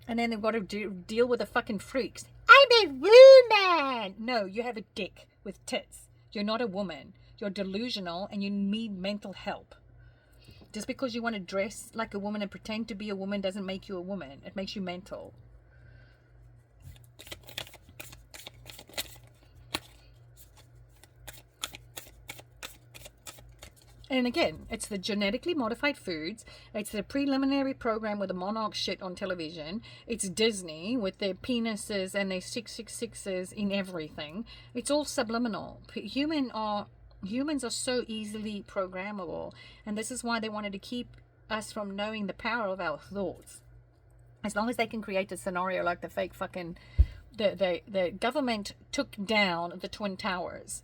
And then they've got to deal with the fucking freaks. I'm a woman! No, you have a dick with tits. You're not a woman. You're delusional and you need mental help. Just because you want to dress like a woman and pretend to be a woman doesn't make you a woman. It makes you mental. And again, it's the genetically modified foods. It's the preliminary program with the monarch shit on television. It's Disney with their penises and their 666s in everything. It's all subliminal. Humans are so easily programmable. And this is why they wanted to keep us from knowing the power of our thoughts. As long as they can create a scenario like the fake fucking... The government took down the Twin Towers.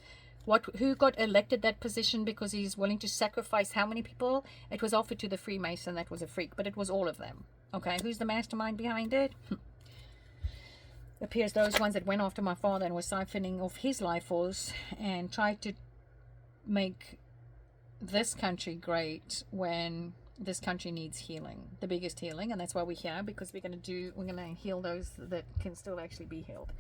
Who got elected that position because he's willing to sacrifice how many people? It was offered to the Freemason that was a freak, but it was all of them. Okay, who's the mastermind behind it? Appears those ones that went after my father and were siphoning off his life force and tried to make this country great when this country needs healing, the biggest healing, and that's why we're here, because we're going to heal those that can still actually be healed.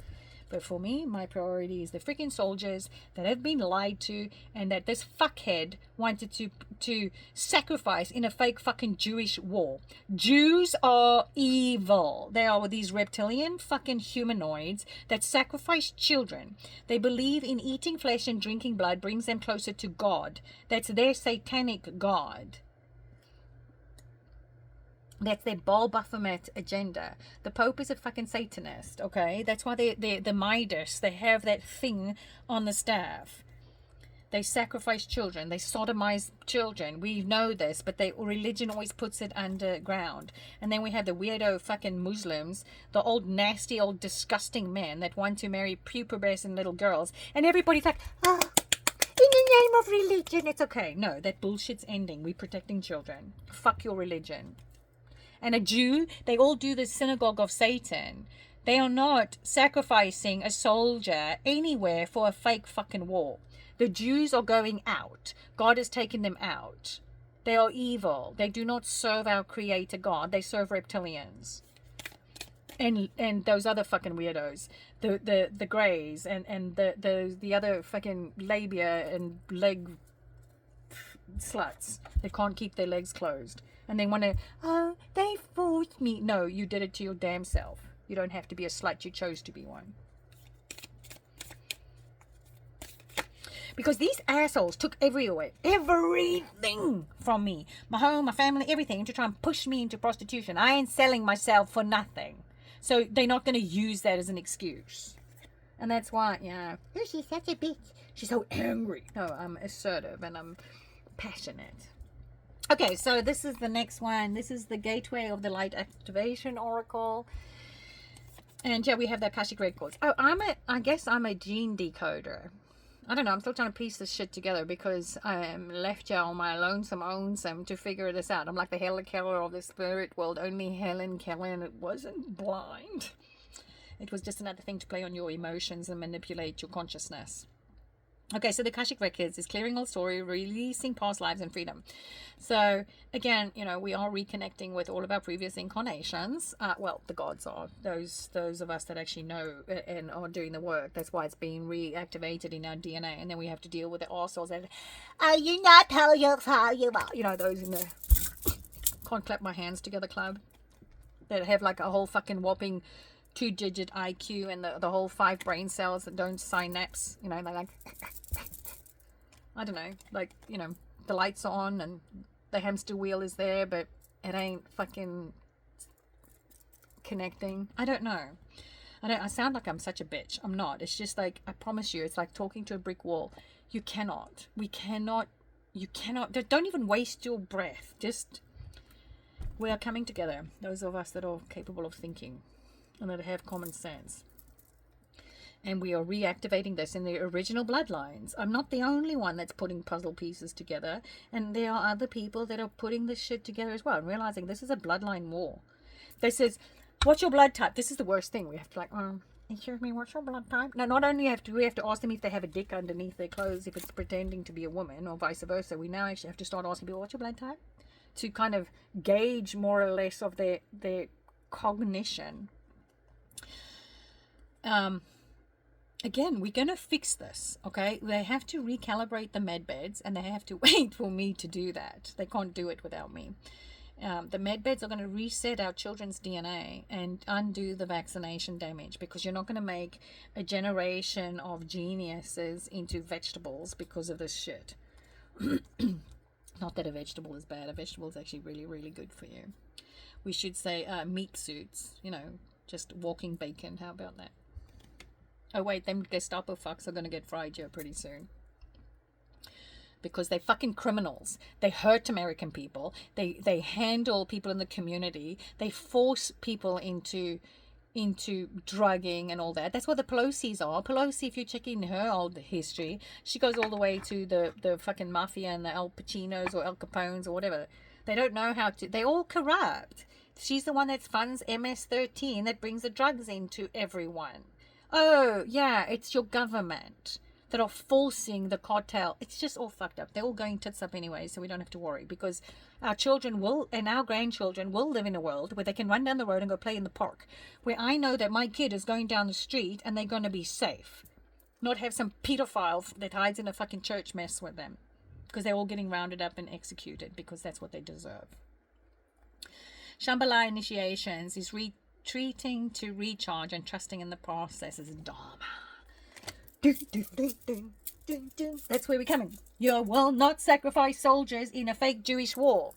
But for me, my priority is the freaking soldiers that have been lied to and that this fuckhead wanted to sacrifice in a fake fucking Jewish war. Jews are evil. They are these reptilian fucking humanoids that sacrifice children. They believe in eating flesh and drinking blood brings them closer to God. That's their satanic God. That's their Baal Baphomet agenda. The Pope is a fucking Satanist, okay? That's why they're the Midas. They have that thing on the staff. They sacrifice children. They sodomize children. We know this, but religion always puts it underground. And then we have the weirdo fucking Muslims, the old nasty, old disgusting men that want to marry pubescent little girls. And everybody's like, oh, in the name of religion, it's okay. No, that bullshit's ending. We're protecting children. Fuck your religion. And a Jew, they all do the synagogue of Satan. They are not sacrificing a soldier anywhere for a fake fucking war. The Jews are going out. God has taken them out. They are evil. They do not serve our creator God. They serve reptilians. And those other fucking weirdos. The greys and the other fucking labia and leg sluts that can't keep their legs closed and then want to, oh, they forced me. No, you did it to your damn self. You don't have to be a slut. You chose to be one. Because these assholes took everything from me. My home, my family, everything, to try and push me into prostitution. I ain't selling myself for nothing. So they're not going to use that as an excuse. And that's why, oh, she's such a bitch. She's so angry. No, I'm assertive and I'm passionate. Okay, so this is the next one. This is the Gateway of the Light Activation Oracle. And yeah, we have the Akashic Records. Oh, I guess I'm a gene decoder. I don't know, I'm still trying to piece this shit together because I am left here on my lonesome to figure this out. I'm like the Helen Keller of the spirit world, only Helen Keller, and it wasn't blind. It was just another thing to play on your emotions and manipulate your consciousness. Okay, so the Akashic Records is clearing all story, releasing past lives and freedom. So, again, we are reconnecting with all of our previous incarnations. Well, the gods are. Those of us that actually know and are doing the work. That's why it's being reactivated in our DNA. And then we have to deal with the arseholes that, are you not how you are? Those in the can't clap my hands together club. That have like a whole fucking whopping 2-digit IQ and the whole 5 brain cells that don't synapse. They're like... I don't know, the lights are on and the hamster wheel is there, but it ain't fucking connecting. I don't know. I sound like I'm such a bitch. I'm not. It's just like, I promise you, it's like talking to a brick wall. You cannot. Don't even waste your breath. Just, we are coming together. Those of us that are capable of thinking and that have common sense. And we are reactivating this in the original bloodlines. I'm not the only one that's putting puzzle pieces together. And there are other people that are putting this shit together as well. And realizing this is a bloodline war. This is, what's your blood type? This is the worst thing. We have to excuse me, what's your blood type? No, not only do we have to ask them if they have a dick underneath their clothes, if it's pretending to be a woman or vice versa. We now actually have to start asking people, what's your blood type? To kind of gauge more or less of their cognition. Again, we're going to fix this, okay? They have to recalibrate the med beds and they have to wait for me to do that. They can't do it without me. The med beds are going to reset our children's DNA and undo the vaccination damage, because you're not going to make a generation of geniuses into vegetables because of this shit. Not that a vegetable is bad. A vegetable is actually really, really good for you. We should say meat suits, just walking bacon. How about that? Oh wait, them Gestapo fucks are going to get fried here pretty soon. Because they're fucking criminals. They hurt American people. They handle people in the community. They force people into drugging and all that. That's what the Pelosi's are. Pelosi, if you check in her old history, she goes all the way to the fucking mafia and the Al Pacinos or Al Capones or whatever. They don't know how to... They're all corrupt. She's the one that funds MS-13 that brings the drugs into everyone. Oh, yeah, it's your government that are forcing the cartel. It's just all fucked up. They're all going tits up anyway, so we don't have to worry, because our children will, and our grandchildren will, live in a world where they can run down the road and go play in the park, where I know that my kid is going down the street and they're going to be safe. Not have some pedophile that hides in a fucking church mess with them, because they're all getting rounded up and executed, because that's what they deserve. Shambhala initiations is retreating to recharge and trusting in the process is Dharma. That's where we're coming. You will not sacrifice soldiers in a fake Jewish war.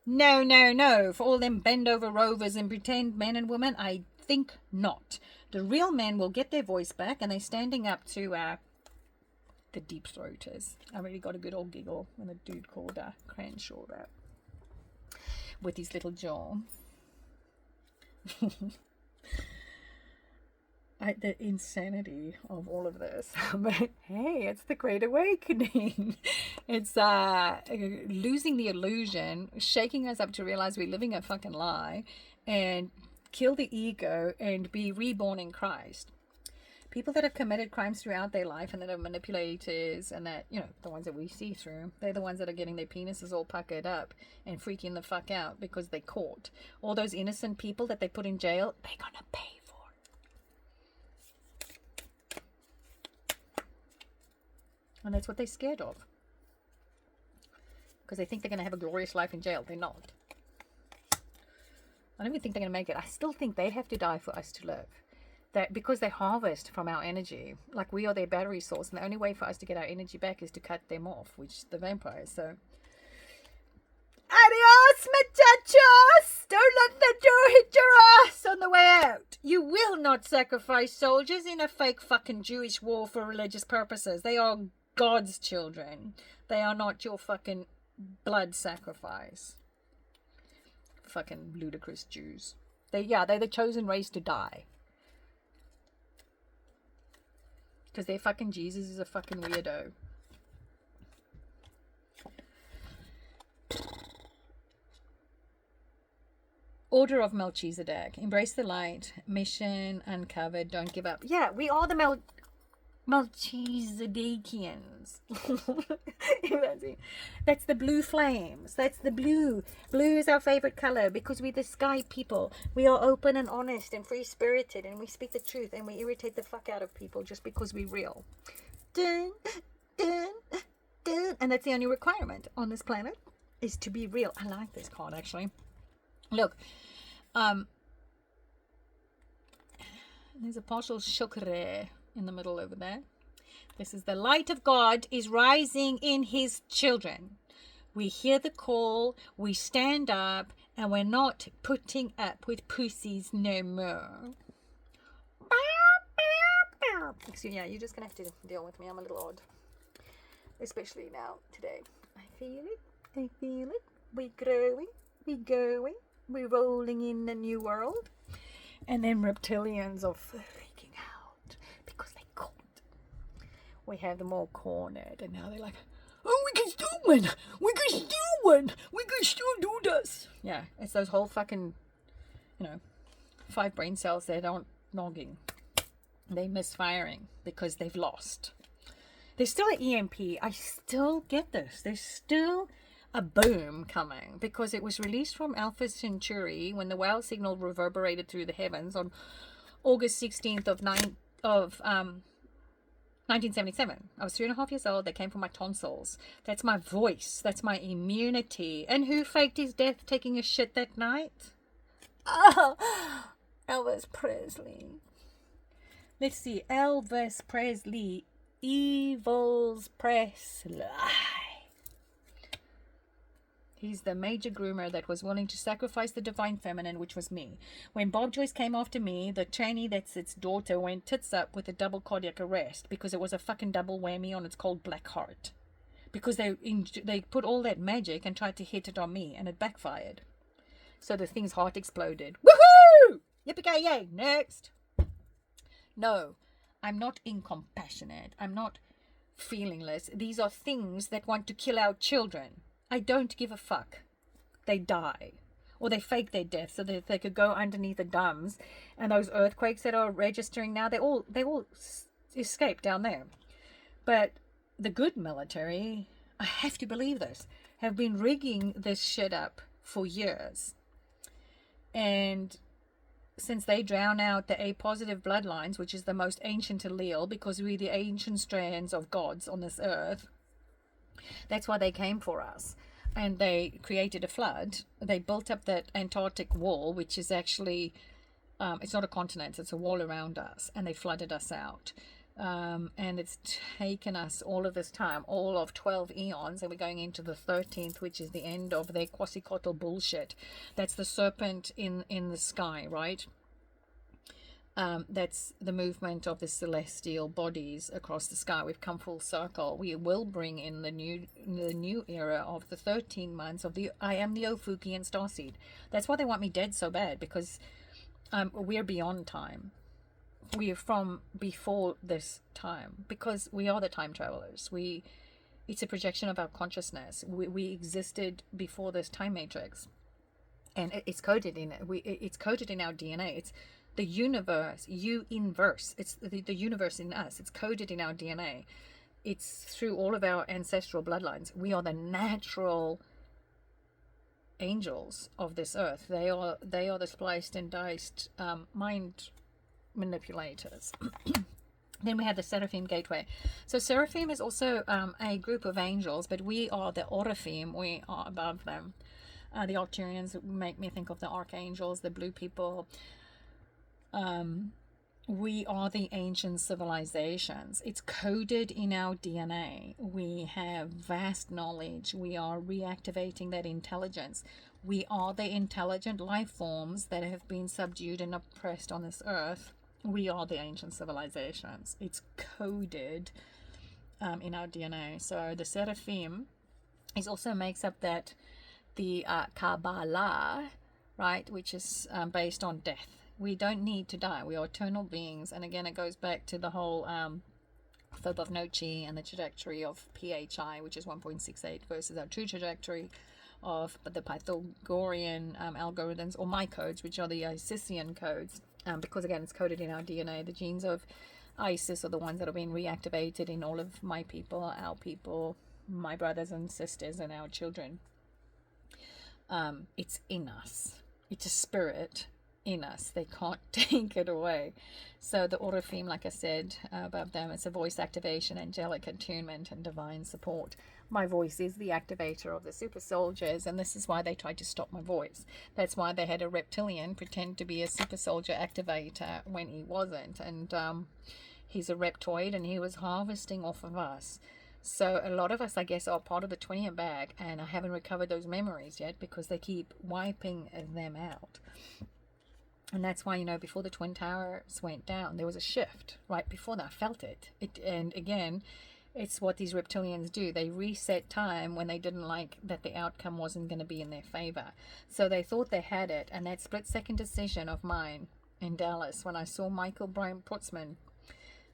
No, no, no. For all them bend over rovers and pretend men and women, I think not. The real men will get their voice back, and they're standing up to the deep throaters. I really got a good old giggle when a dude called Crenshaw that with his little jaw. The insanity of all of this. But hey, it's the Great Awakening. It's losing the illusion, shaking us up to realize we're living a fucking lie, and kill the ego and be reborn in Christ. People that have committed crimes throughout their life and that are manipulators and that, the ones that we see through, they're the ones that are getting their penises all puckered up and freaking the fuck out because they're caught. All those innocent people that they put in jail, they're gonna pay for it. And that's what they're scared of. because they think they're going to have a glorious life in jail. They're not. I don't even think they're going to make it. I still think they'd have to die for us to live. That because they harvest from our energy, like we are their battery source, and the only way for us to get our energy back is to cut them off, which the vampires. So, adios, muchachos! Don't let the door hit your ass on the way out. You will not sacrifice soldiers in a fake fucking Jewish war for religious purposes. They are God's children. They are not your fucking blood sacrifice. Fucking ludicrous Jews. They're the chosen race to die. Because their fucking Jesus is a fucking weirdo. Order of Melchizedek. Embrace the light. Mission uncovered. Don't give up. Yeah, we are the Melchizedekians. That's the blue flames. That's the blue. Blue is our favorite color because we're the sky people. We are open and honest and free-spirited, and we speak the truth, and we irritate the fuck out of people just because we're real. Dun, dun, dun. And that's the only requirement on this planet, is to be real. I like this card, actually. Look, there's a partial shukre in the middle over there. This is the light of God is rising in his children. We hear the call, we stand up, and we're not putting up with pussies no more. Excuse me, yeah, you're just gonna have to deal with me. I'm a little odd, especially now today. I feel it. We're growing, we're going, we're rolling in a new world, and then reptilians are freaking out because they caught. We have them all cornered, and now they're like, oh, we can still win, we can still do this. Yeah, it's those whole fucking, 5 brain cells that aren't nogging. They misfiring because they've lost. There's still an EMP. I still get this. There's still a boom coming because it was released from Alpha Centauri when the wow signal reverberated through the heavens on August 16th of 1977. I was 3.5 years old. They came from my tonsils. That's my voice. That's my immunity. And who faked his death taking a shit that night? Oh, Elvis Presley. Let's see. Elvis Presley. Evil's Presley. He's the major groomer that was willing to sacrifice the divine feminine, which was me. When Bob Joyce came after me, the tranny that's its daughter went tits up with a double cardiac arrest because it was a fucking double whammy on its cold black heart. Because they put all that magic and tried to hit it on me, and it backfired. So the thing's heart exploded. Woohoo! Yippee-ki-yay! Next! No, I'm not incompassionate. I'm not feelingless. These are things that want to kill our children. I don't give a fuck. They die. Or they fake their death so that they could go underneath the dams. And those earthquakes that are registering now, they all escape down there. But the good military, I have to believe this, have been rigging this shit up for years. And since they drown out the A-positive bloodlines, which is the most ancient allele, because we're the ancient strands of gods on this earth, that's why they came for us. And they created a flood. They built up that Antarctic wall, which is actually, it's not a continent, it's a wall around us. And they flooded us out. And it's taken us all of this time, all of 12 eons, and we're going into the 13th, which is the end of their Quetzalcoatl bullshit. That's the serpent in the sky, right? That's the movement of the celestial bodies across the sky. We've come full circle. We will bring in the new era of the 13 months of the I am the Ophiuchian starseed. That's why they want me dead so bad, because we're beyond time. We are from before this time, because we are the time travelers. It's a projection of our consciousness. We existed before this time matrix, and it's coded in it's coded in our DNA. It's the universe, you-inverse. It's the universe in us. It's coded in our DNA. It's through all of our ancestral bloodlines. We are the natural angels of this earth. They are the spliced and diced mind manipulators. Then we have the Seraphim Gateway. So Seraphim is also a group of angels, but we are the Oraphim. We are above them. The Arcturians make me think of the archangels, the blue people. We are the ancient civilizations. It's coded in our DNA. We have vast knowledge. We are reactivating that intelligence. We are the intelligent life forms that have been subdued and oppressed on this earth. We are the ancient civilizations. It's coded in our DNA. So the Seraphim is also makes up that the Kabbalah, right, which is based on death. We don't need to die. We are eternal beings. And again, it goes back to the whole Fibonacci and the trajectory of PHI, which is 1.68 versus our true trajectory of the Pythagorean algorithms, or my codes, which are the Isisian codes, because again, it's coded in our DNA. The genes of Isis are the ones that are being reactivated in all of my people, our people, my brothers and sisters, and our children. It's in us. It's a spirit in us. They can't take it away. So the Oraphim, like I said above them, it's a voice activation, angelic attunement, and divine support. My voice is the activator of the super soldiers, and this is why they tried to stop my voice. That's why they had a reptilian pretend to be a super soldier activator when he wasn't. And he's a reptoid, and he was harvesting off of us. So a lot of us, I guess, are part of the 20 bag, and I haven't recovered those memories yet because they keep wiping them out. And that's why, you know, before the Twin Towers went down, there was a shift right before that. I felt it. And again, it's what these reptilians do. They reset time when they didn't like that the outcome wasn't going to be in their favor. So they thought they had it. And that split-second decision of mine in Dallas, when I saw Michael Brian Putzman,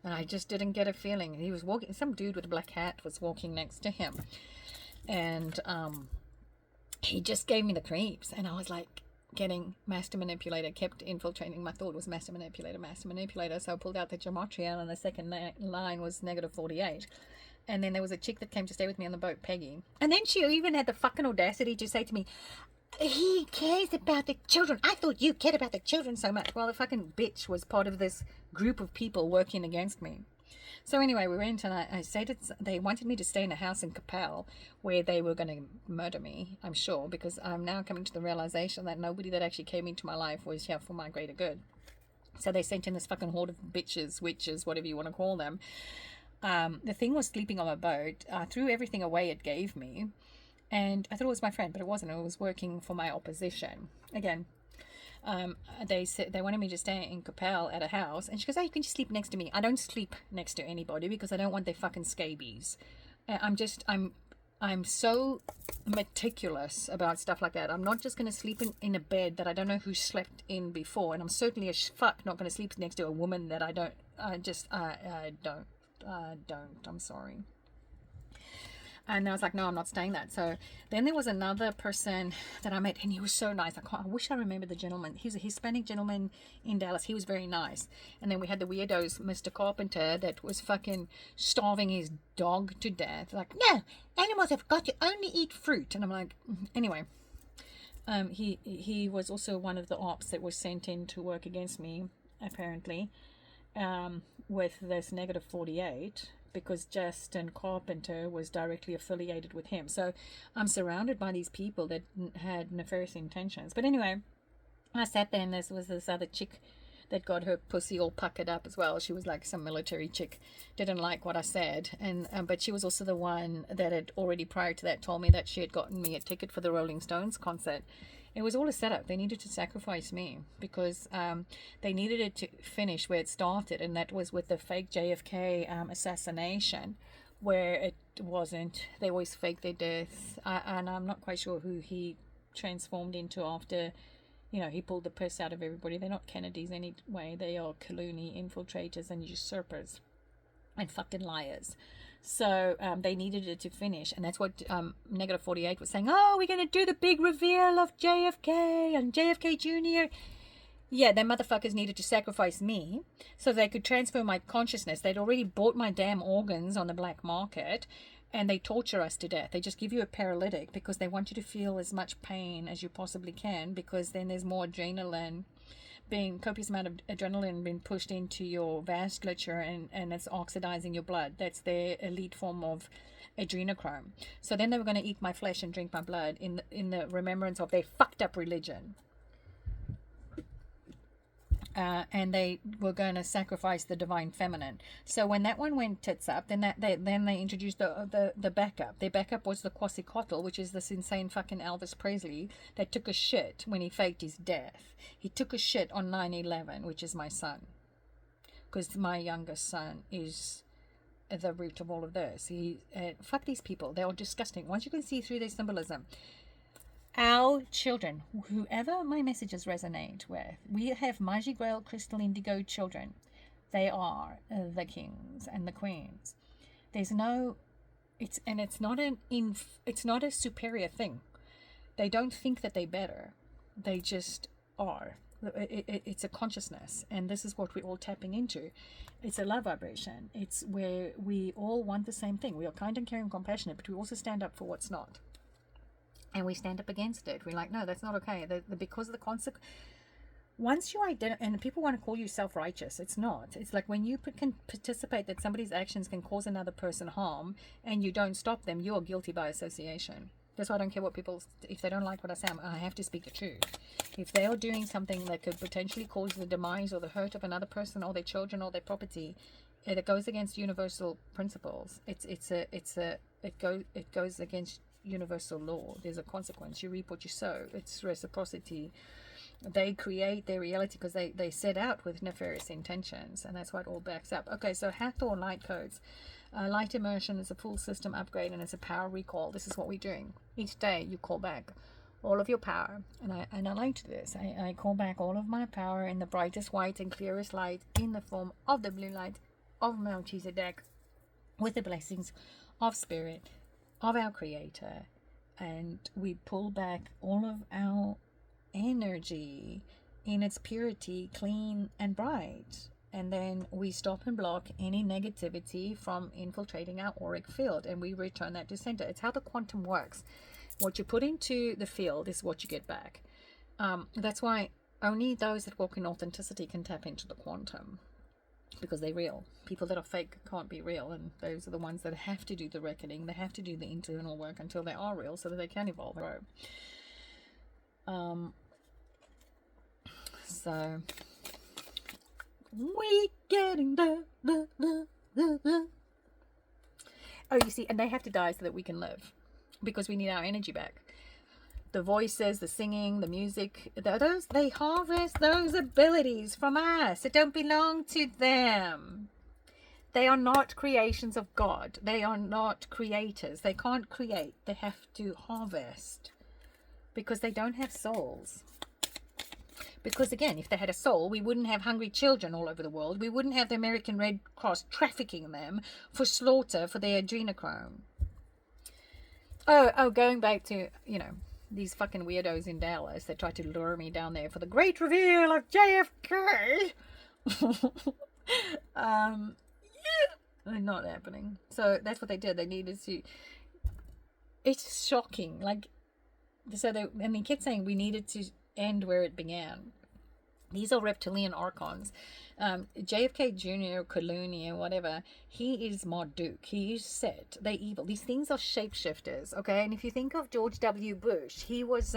and I just didn't get a feeling. He was walking, some dude with a black hat was walking next to him. And he just gave me the creeps. And I was like, getting master manipulator, kept infiltrating. My thought was master manipulator. So I pulled out the gematria, and the second line was -48. And then there was a chick that came to stay with me on the boat, Peggy. And then she even had the fucking audacity to say to me, he cares about the children. I thought you cared about the children so much. Well, the fucking bitch was part of this group of people working against me. So anyway, we went, and I said they wanted me to stay in a house in Capel where they were going to murder me, I'm sure, because I'm now coming to the realization that nobody that actually came into my life was here for my greater good. So they sent in this fucking horde of bitches, witches, whatever you want to call them. The thing was sleeping on my boat. I threw everything away it gave me, and I thought it was my friend, but it wasn't. It was working for my opposition. Again, they said they wanted me to stay in Capel at a house, and she goes, "Oh, you can just sleep next to me." I don't sleep next to anybody because I don't want their fucking scabies. I'm so meticulous about stuff like that. I'm not just going to sleep in a bed that I don't know who slept in before, and I'm certainly as fuck not going to sleep next to a woman that I don't. I'm sorry. And I was like, no, I'm not staying that. So then there was another person that I met, and he was so nice. I wish I remember the gentleman. He's a Hispanic gentleman in Dallas. He was very nice. And then we had the weirdos, Mr. Carpenter, that was fucking starving his dog to death. Like, no, animals have got to only eat fruit. And I'm like, anyway. He was also one of the ops that was sent in to work against me, apparently, with this -48. Because Justin Carpenter was directly affiliated with him. So I'm surrounded by these people that had nefarious intentions. But anyway, I sat there, and there was this other chick that got her pussy all puckered up as well. She was like some military chick, didn't like what I said. And but she was also the one that had already prior to that told me that she had gotten me a ticket for the Rolling Stones concert. It was all a setup. They needed to sacrifice me because they needed it to finish where it started, and that was with the fake JFK assassination, where it wasn't. They always fake their deaths, and I'm not quite sure who he transformed into after, you know, he pulled the piss out of everybody. They're not Kennedys anyway. They are Clooney infiltrators and usurpers and fucking liars. So they needed it to finish, and that's what -48 was saying. Oh, we're going to do the big reveal of JFK and JFK Jr. Yeah, them motherfuckers needed to sacrifice me so they could transfer my consciousness. They'd already bought my damn organs on the black market, and they torture us to death. They just give you a paralytic because they want you to feel as much pain as you possibly can, because then there's more adrenaline. copious amount of adrenaline being pushed into your vasculature, and it's oxidizing your blood. That's their elite form of adrenochrome. So then they were going to eat my flesh and drink my blood in the remembrance of their fucked up religion. And they were going to sacrifice the divine feminine. So when that one went tits up, then they introduced the backup. Their backup was the Quetzalcoatl, which is this insane fucking Elvis Presley that took a shit when he faked his death. He took a shit on 9/11, which is my son, because my youngest son is the root of all of this. Fuck these people. They are disgusting. Once you can see through their symbolism. Our children, whoever my messages resonate with, we have Magi Grail Crystal Indigo children. They are the kings and the queens. There's no, it's not a superior thing. They don't think that they're better. They just are. It's a consciousness, and this is what we're all tapping into. It's a love vibration. It's where we all want the same thing. We are kind and caring and compassionate, but we also stand up for what's not. And we stand up against it. We're like, no, that's not okay. Because of the consequence. Once you identify, and people want to call you self-righteous, it's not. It's like when you can participate that somebody's actions can cause another person harm, and you don't stop them, you're guilty by association. That's why I don't care what people, if they don't like what I say, I have to speak the truth. If they are doing something that could potentially cause the demise or the hurt of another person or their children or their property, it goes against universal principles. It goes against universal law. There's a consequence. You reap what you sow. It's reciprocity. They create their reality because they set out with nefarious intentions, and that's what it all backs up. Okay, so Hathor light codes. Light immersion is a full system upgrade, and it's a power recall. This is what we're doing. Each day you call back all of your power, and I like this. I call back all of my power in the brightest white and clearest light in the form of the blue light of Melchizedek, with the blessings of spirit of our creator, and we pull back all of our energy in its purity, clean and bright, and then we stop and block any negativity from infiltrating our auric field, and we return that to center. It's how the quantum works. What you put into the field is what you get back. That's why only those that walk in authenticity can tap into the quantum, because they're real. People that are fake can't be real, and those are the ones that have to do the reckoning. They have to do the internal work until they are real, so that they can evolve. So we getting there. Oh, you see, and they have to die so that we can live, because we need our energy back. The voices, the singing, the music, they harvest those abilities from us. It don't belong to them. They are not creations of God. They are not creators. They can't create. They have to harvest, because they don't have souls. Because again, if they had a soul, we wouldn't have hungry children all over the world. We wouldn't have the American Red Cross trafficking them for slaughter for their adrenochrome. Oh, going back to, these fucking weirdos in Dallas that tried to lure me down there for the great reveal of JFK. Not happening. So that's what they did. They needed to. It's shocking. And they kept saying we needed to end where it began. These are reptilian archons. JFK Jr., Clooney, whatever, he is Marduk. He is Set. They're evil. These things are shapeshifters, okay? And if you think of George W. Bush, he was,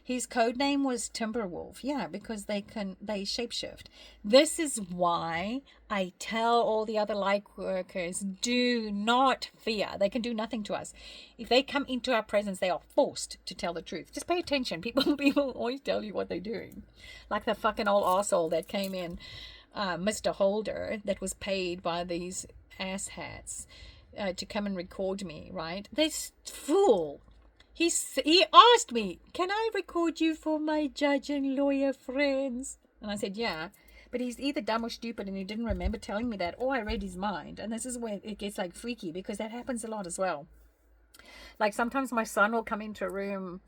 his code name was Timberwolf. Yeah, because they shapeshift. This is why I tell all the other light workers, do not fear. They can do nothing to us. If they come into our presence, they are forced to tell the truth. Just pay attention. People always tell you what they're doing. Like the fucking old arsehole that came in, Mr. Holder, that was paid by these asshats to come and record me, right? This fool, he asked me, can I record you for my judge and lawyer friends? And I said, yeah. But he's either dumb or stupid, and he didn't remember telling me that, or I read his mind. And this is where it gets freaky, because that happens a lot as well. Sometimes my son will come into a room,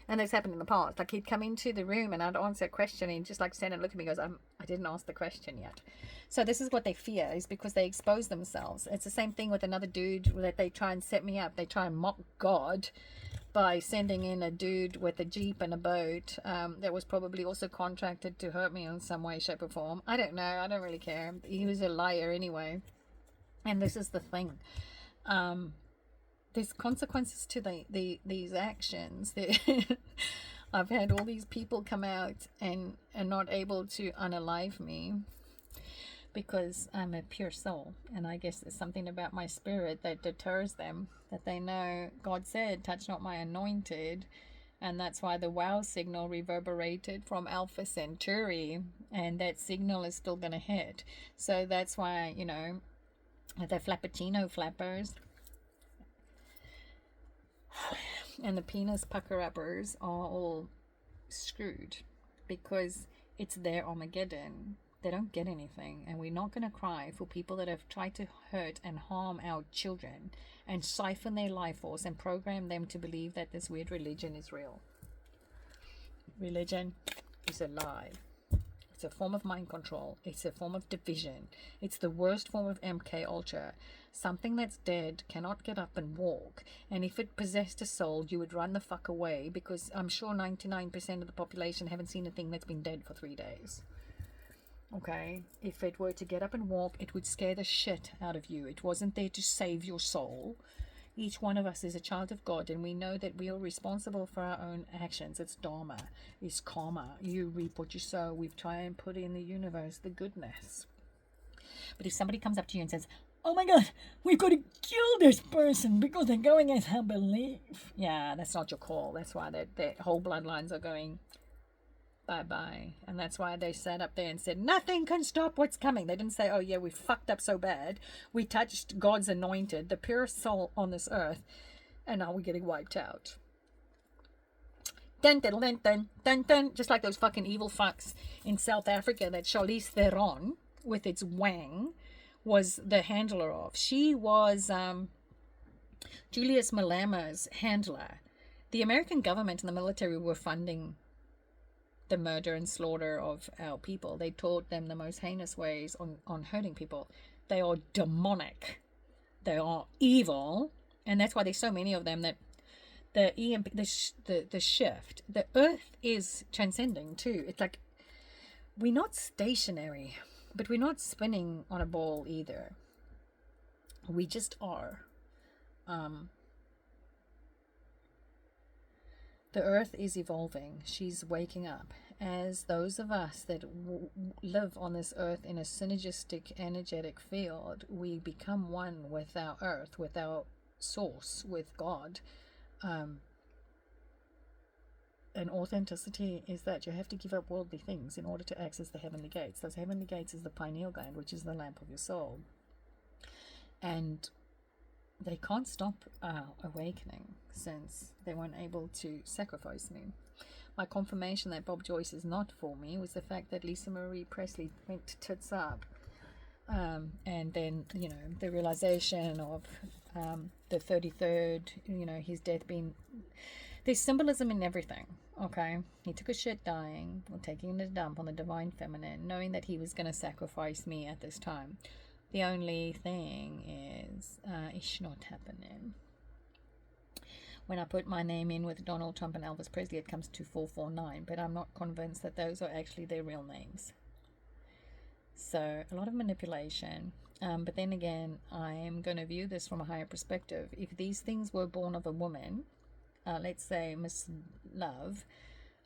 and this happened in the past. He'd come into the room and I'd answer a question, and he'd just stand and look at me and goes, I didn't ask the question yet. So this is what they fear, is because they expose themselves. It's the same thing with another dude that they try and set me up. They try and mock God by sending in a dude with a jeep and a boat that was probably also contracted to hurt me in some way, shape, or form. I don't know. I don't really care. He was a liar anyway. And this is the thing. There's consequences to these actions. I've had all these people come out and are not able to unalive me because I'm a pure soul. And I guess there's something about my spirit that deters them, that they know God said, touch not my anointed. And that's why the wow signal reverberated from Alpha Centauri, and that signal is still going to hit. So that's why, you know, the Flappuccino flappers and the penis pucker uppers are all screwed, because it's their Armageddon. They don't get anything, and we're not going to cry for people that have tried to hurt and harm our children and siphon their life force and program them to believe that this weird religion is real. Religion is a lie. It's a form of mind control. It's a form of division. It's the worst form of MK Ultra. Something that's dead cannot get up and walk. And if it possessed a soul, you would run the fuck away, because I'm sure 99% of the population haven't seen a thing that's been dead for 3 days. Okay? If it were to get up and walk, it would scare the shit out of you. It wasn't there to save your soul. Each one of us is a child of God, and we know that we are responsible for our own actions. It's dharma. It's karma. You reap what you sow. We've tried and put in the universe the goodness. But if somebody comes up to you and says, oh my God, we've got to kill this person because they're going as her belief. Yeah, that's not your call. That's why their whole bloodlines are going bye-bye. And that's why they sat up there and said, nothing can stop what's coming. They didn't say, oh yeah, we fucked up so bad. We touched God's anointed, the purest soul on this earth, and now we're getting wiped out. Dun, dun, dun, dun, dun, dun. Just like those fucking evil fucks in South Africa that Charlize Theron, with its wang, was the handler of. She was Julius Malema's handler. The American government and the military were funding the murder and slaughter of our people. They taught them the most heinous ways on hurting people. They are demonic. They are evil. And that's why there's so many of them, that the EMP, the shift, the earth is transcending too. It's like, we're not stationary, but we're not spinning on a ball either. We just are. The earth is evolving. She's waking up. As those of us that live on this earth in a synergistic energetic field, we become one with our earth, with our source, with God. And authenticity is that you have to give up worldly things in order to access the heavenly gates. Those heavenly gates is the pineal gland, which is the lamp of your soul. And they can't stop our awakening, since they weren't able to sacrifice me. My confirmation that Bob Joyce is not for me was the fact that Lisa Marie Presley went tits up. And then, you know, the realization of the 33rd, you know, his death being... There's symbolism in everything, okay? He took a shit dying, or taking a dump on the divine feminine, knowing that he was going to sacrifice me at this time. The only thing is, it's not happening. When I put my name in with Donald Trump and Elvis Presley, it comes to 449, but I'm not convinced that those are actually their real names. So, a lot of manipulation. But then again, I am going to view this from a higher perspective. If these things were born of a woman, let's say Miss Love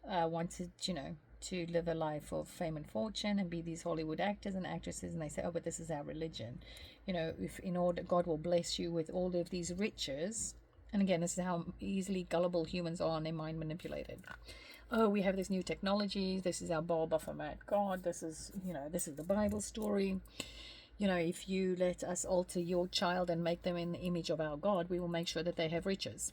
wanted, you know, to live a life of fame and fortune and be these Hollywood actors and actresses, and they say, oh, but this is our religion. You know, if in order, God will bless you with all of these riches. And again, this is how easily gullible humans are, and their mind manipulated. Oh, we have this new technology. This is our Baal Baphomet God. This is, you know, this is the Bible story. You know, if you let us alter your child and make them in the image of our God, we will make sure that they have riches.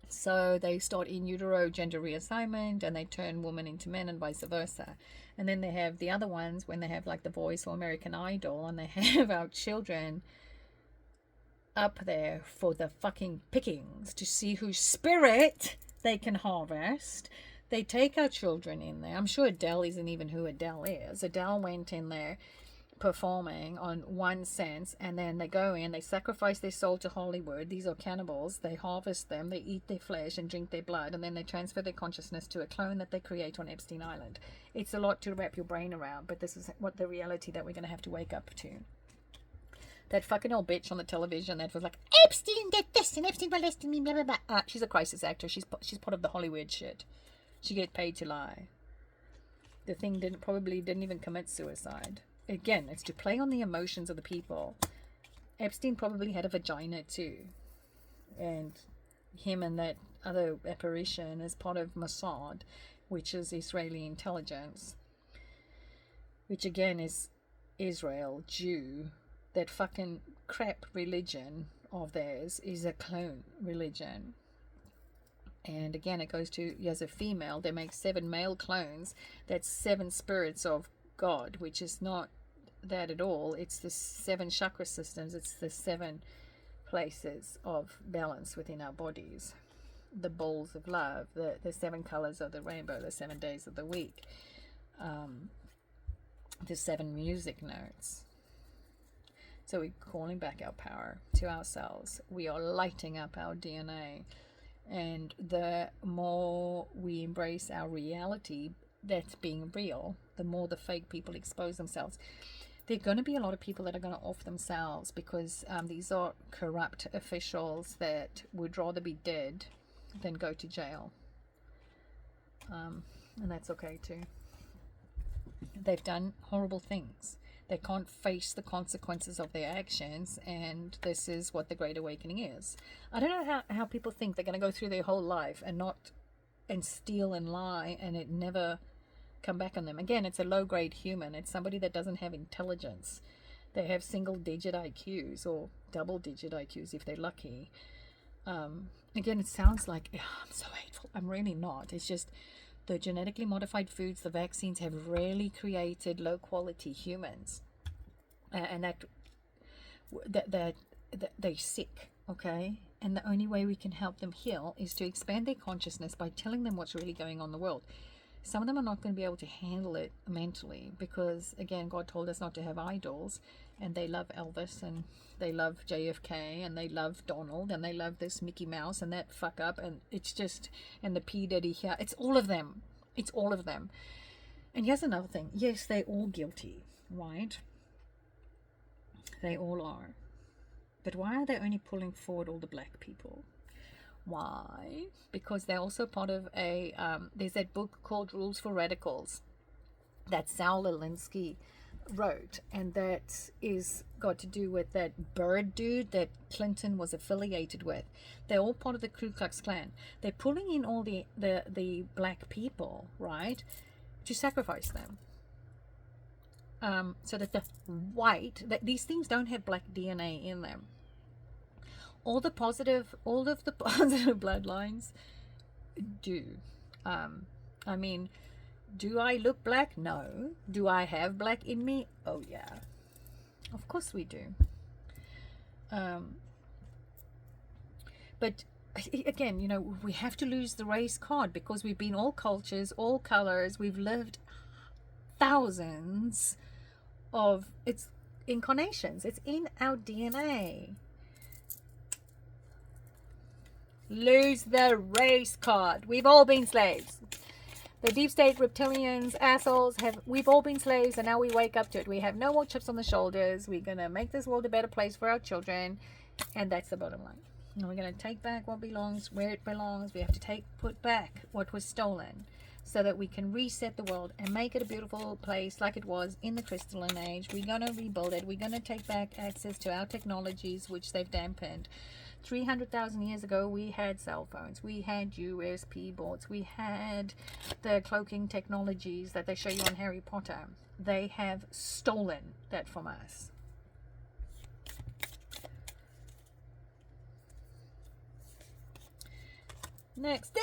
So they start in utero gender reassignment, and they turn women into men and vice versa. And then they have the other ones when they have like The Voice or American Idol, and they have our children up there for the fucking pickings to see whose spirit they can harvest. They take our children in there. I'm sure Adele isn't even who Adele is. Adele went in there performing on one sense, and then they go in, they sacrifice their soul to Hollywood. These are cannibals. They harvest them, they eat their flesh and drink their blood, and then they transfer their consciousness to a clone that they create on Epstein Island. It's a lot to wrap your brain around, but this is what the reality that we're going to have to wake up to. That fucking old bitch on the television that was like, Epstein did this and Epstein molested me, blah blah blah. She's a crisis actor. She's part of the Hollywood shit. She gets paid to lie. The thing probably didn't even commit suicide. Again, it's to play on the emotions of the people. Epstein probably had a vagina too. And him and that other apparition is part of Mossad, which is Israeli intelligence. Which again is Israel, Jew. That fucking crap religion of theirs is a clone religion. And again, it goes to, as a female, they make 7 male clones. That's 7 spirits of God, which is not that at all. It's the 7 chakra systems. It's the 7 places of balance within our bodies. The balls of love, the 7 colors of the rainbow, the 7 days of the week, the 7 music notes. So we're calling back our power to ourselves. We are lighting up our DNA. And the more we embrace our reality that's being real, the more the fake people expose themselves. There are going to be a lot of people that are going to off themselves because these are corrupt officials that would rather be dead than go to jail. And that's okay too. They've done horrible things. They can't face the consequences of their actions, and this is what the Great Awakening is. I don't know how people think they're going to go through their whole life and steal and lie and it never come back on them. Again, it's a low-grade human. It's somebody that doesn't have intelligence. They have single-digit IQs or double-digit IQs if they're lucky. Again, it sounds like, I'm so hateful. I'm really not. It's just the genetically modified foods, the vaccines have really created low-quality humans, and that they're sick, okay? And the only way we can help them heal is to expand their consciousness by telling them what's really going on in the world. Some of them are not going to be able to handle it mentally because, again, God told us not to have idols, and they love Elvis, and they love JFK, and they love Donald, and they love this Mickey Mouse and that fuck up, and it's just, and the P. Diddy here. It's all of them. It's all of them. And here's another thing. Yes, they're all guilty, right? They all are. But why are they only pulling forward all the black people? Why? Because they're also part of a, there's that book called Rules for Radicals that Saul Alinsky wrote, and that is got to do with that bird dude that Clinton was affiliated with. They're all part of the Ku Klux Klan. They're pulling in all the black people, right, to sacrifice them. So that these things don't have black DNA in them. All of the positive bloodlines do. I mean, do I look black? No. Do I have black in me? Oh yeah. Of course we do. But again, you know, we have to lose the race card because we've been all cultures, all colors. We've lived thousands of its incarnations. It's in our DNA. Lose the race card. We've all been slaves. The deep state reptilians, assholes, we've all been slaves, and now we wake up to it. We have no more chips on the shoulders. We're going to make this world a better place for our children, and that's the bottom line. And we're going to take back what belongs where it belongs. We have to put back what was stolen so that we can reset the world and make it a beautiful place like it was in the crystalline age. We're going to rebuild it. We're going to take back access to our technologies, which they've dampened. 300,000 years ago, we had cell phones, we had USB boards, we had the cloaking technologies that they show you on Harry Potter. They have stolen that from us. Next,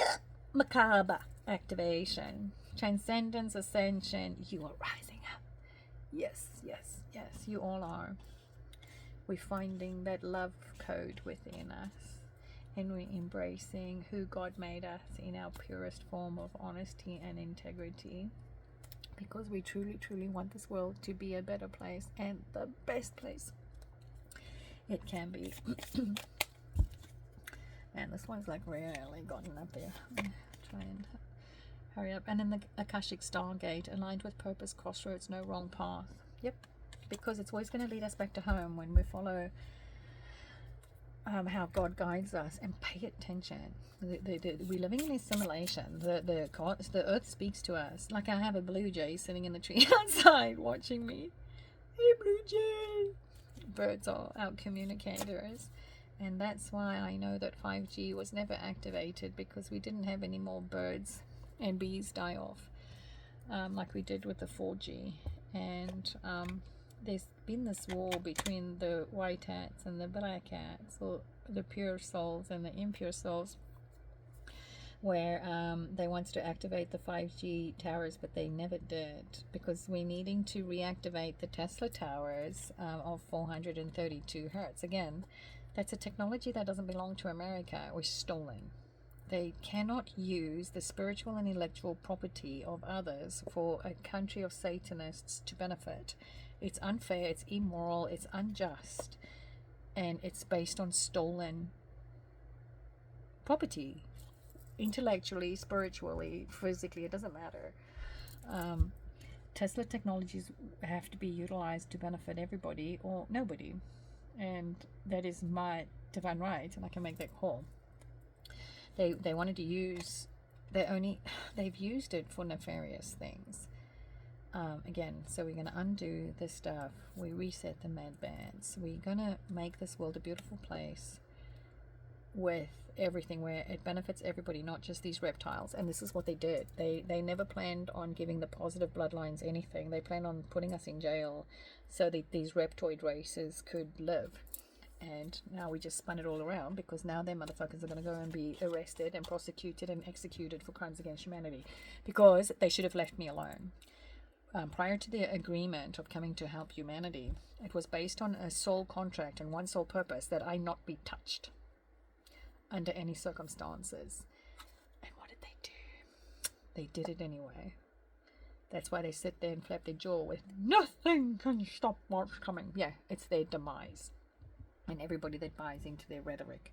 macabre activation, transcendence, ascension. You are rising up. Yes, yes, yes, you all are. We're finding that love code within us, and we're embracing who God made us in our purest form of honesty and integrity. because we truly, truly want this world to be a better place and the best place it can be. Man, this one's like really gotten up there. Try and hurry up. And then the Akashic Stargate, aligned with purpose, crossroads, no wrong path. Yep, because it's always going to lead us back to home when we follow how God guides us and pay attention. We're living in a simulation. The earth speaks to us. Like I have a blue jay sitting in the tree outside watching me. Hey, blue jay! Birds are our communicators. And that's why I know that 5G was never activated, because we didn't have any more birds and bees die off like we did with the 4G. And there's been this war between the white hats and the black hats, or the pure souls and the impure souls, where they wanted to activate the 5G towers, but they never did, because we're needing to reactivate the Tesla towers of 432 hertz. Again, that's a technology that doesn't belong to America. It was stolen. They cannot use the spiritual and intellectual property of others for a country of Satanists to benefit. It's unfair, it's immoral, it's unjust, and it's based on stolen property. Intellectually, spiritually, physically, it doesn't matter. Tesla technologies have to be utilized to benefit everybody or nobody. And that is my divine right, and I can make that call. They wanted to use, they've used it for nefarious things. Again, so we're going to undo this stuff. We reset the mad bands. We're going to make this world a beautiful place with everything where it benefits everybody, not just these reptiles. And this is what they did. They never planned on giving the positive bloodlines anything. They planned on putting us in jail so that these reptoid races could live. And now we just spun it all around, because now them motherfuckers are going to go and be arrested and prosecuted and executed for crimes against humanity, because they should have left me alone. Prior to the agreement of coming to help humanity, it was based on a sole contract and one sole purpose, that I not be touched under any circumstances. And what did they do? They did it anyway. That's why they sit there and flap their jaw with, nothing can stop what's coming. Yeah, it's their demise. And everybody that buys into their rhetoric.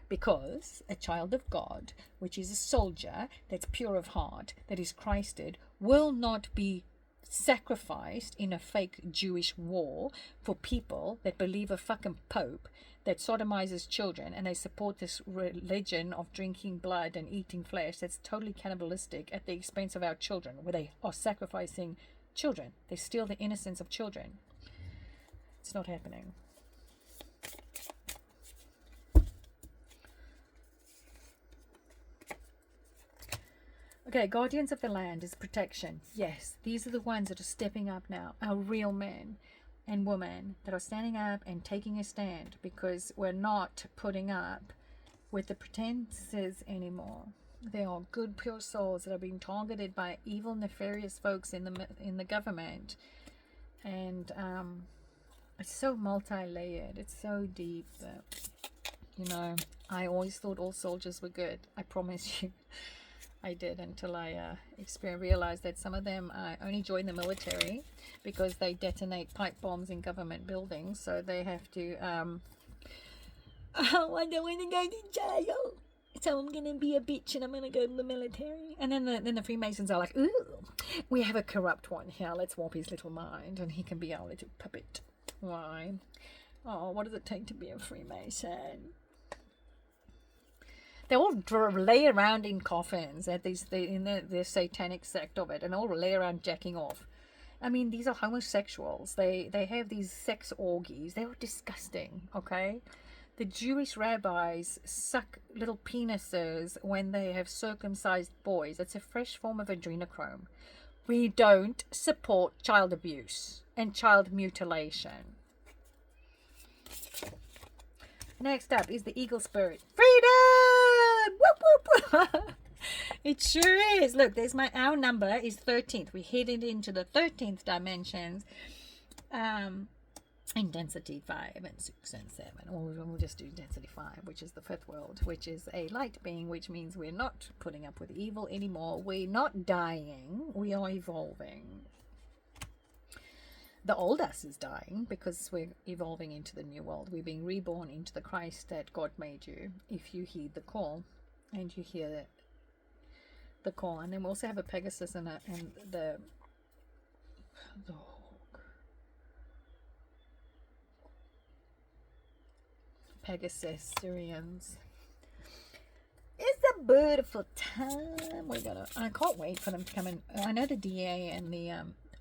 Because a child of God, which is a soldier that's pure of heart, that is Christed, will not be sacrificed in a fake Jewish war for people that believe a fucking pope that sodomizes children, and they support this religion of drinking blood and eating flesh that's totally cannibalistic at the expense of our children, where they are sacrificing children. They steal the innocence of children. It's not happening. Okay, guardians of the land is protection. Yes, these are the ones that are stepping up now. Our real men and women that are standing up and taking a stand, because we're not putting up with the pretenses anymore. They are good, pure souls that are being targeted by evil, nefarious folks in the government. And it's so multi-layered. It's so deep that, you know, I always thought all soldiers were good. I promise you. I did, until I realized that some of them only join the military because they detonate pipe bombs in government buildings, so they have to oh, I don't want to go to jail, so I'm gonna be a bitch and I'm gonna go to the military. And then the Freemasons are like, ooh, we have a corrupt one here, let's warp his little mind and he can be our little puppet. Why? Oh, what does it take to be a Freemason? They all lay around in coffins at in the satanic sect of it, and all lay around jacking off. I mean, these are homosexuals. They have these sex orgies. They are disgusting, okay? The Jewish rabbis suck little penises when they have circumcised boys. It's a fresh form of adrenochrome. We don't support child abuse and child mutilation. Next up is the eagle spirit. Freedom! Whoop, whoop. It sure is. Look, our number is 13th. We headed into the 13th dimensions. in density 5 and 6 and 7, or we'll just do density 5, which is the fifth world, which is a light being, which means we're not putting up with evil anymore. We're not dying, we are evolving. The old us is dying because we're evolving into the new world. We're being reborn into the Christ that God made you, if you heed the call and you hear the call. And then we also have a Pegasus and the Pegasus Syrians. It's a beautiful time. I can't wait for them to come in. I know the DA and the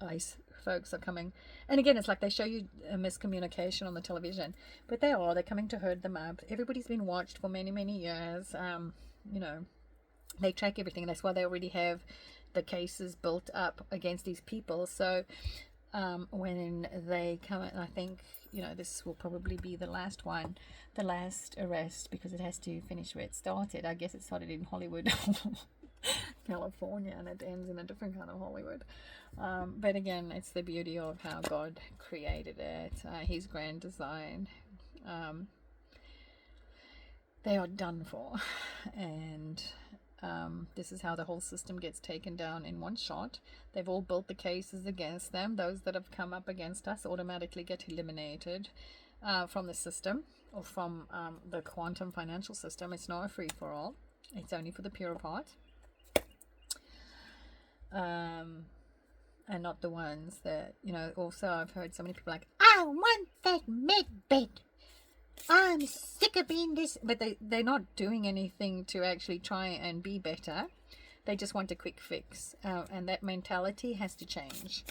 ICE folks are coming, and again, it's like they show you a miscommunication on the television, but they're coming to herd them up. Everybody's been watched for many years. You know, they track everything. That's why they already have the cases built up against these people. So when they come, I think, you know, this will probably be the last one, the last arrest, because it has to finish where it started. I guess it started in Hollywood, California, and it ends in a different kind of Hollywood. But again, it's the beauty of how God created it, his grand design. They are done for, and this is how the whole system gets taken down in one shot. They've all built the cases against them. Those that have come up against us automatically get eliminated from the system, or from the quantum financial system. It's not a free-for-all. It's only for the pure part. And not the ones that, you know, also I've heard so many people like, I want that med bed. I'm sick of being this. But they're not doing anything to actually try and be better. They just want a quick fix. And that mentality has to change.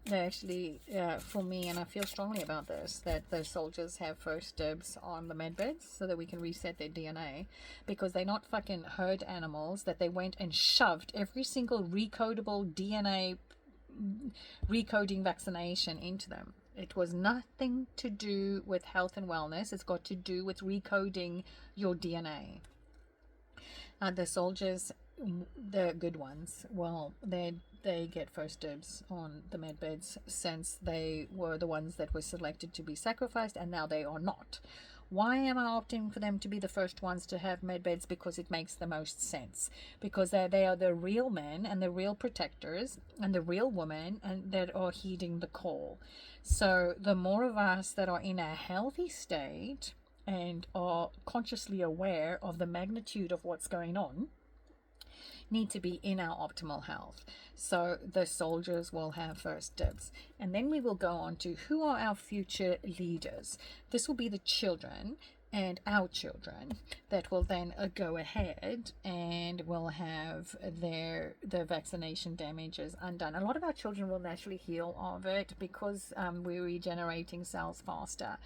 They actually, for me, and I feel strongly about this, that those soldiers have first dibs on the med beds so that we can reset their DNA, because they're not fucking herd animals that they went and shoved every single recodable DNA recoding vaccination into them. It was nothing to do with health and wellness. It's got to do with recoding your DNA. The soldiers, the good ones, well, they get first dibs on the med beds, since they were the ones that were selected to be sacrificed, and now they are not. Why am I opting for them to be the first ones to have med beds? Because it makes the most sense. Because they are the real men and the real protectors and the real women and that are heeding the call. So the more of us that are in a healthy state and are consciously aware of the magnitude of what's going on, need to be in our optimal health. So the soldiers will have first dibs. And then we will go on to who are our future leaders. This will be the children and our children that will then go ahead and will have the vaccination damages undone. A lot of our children will naturally heal of it because we're regenerating cells faster.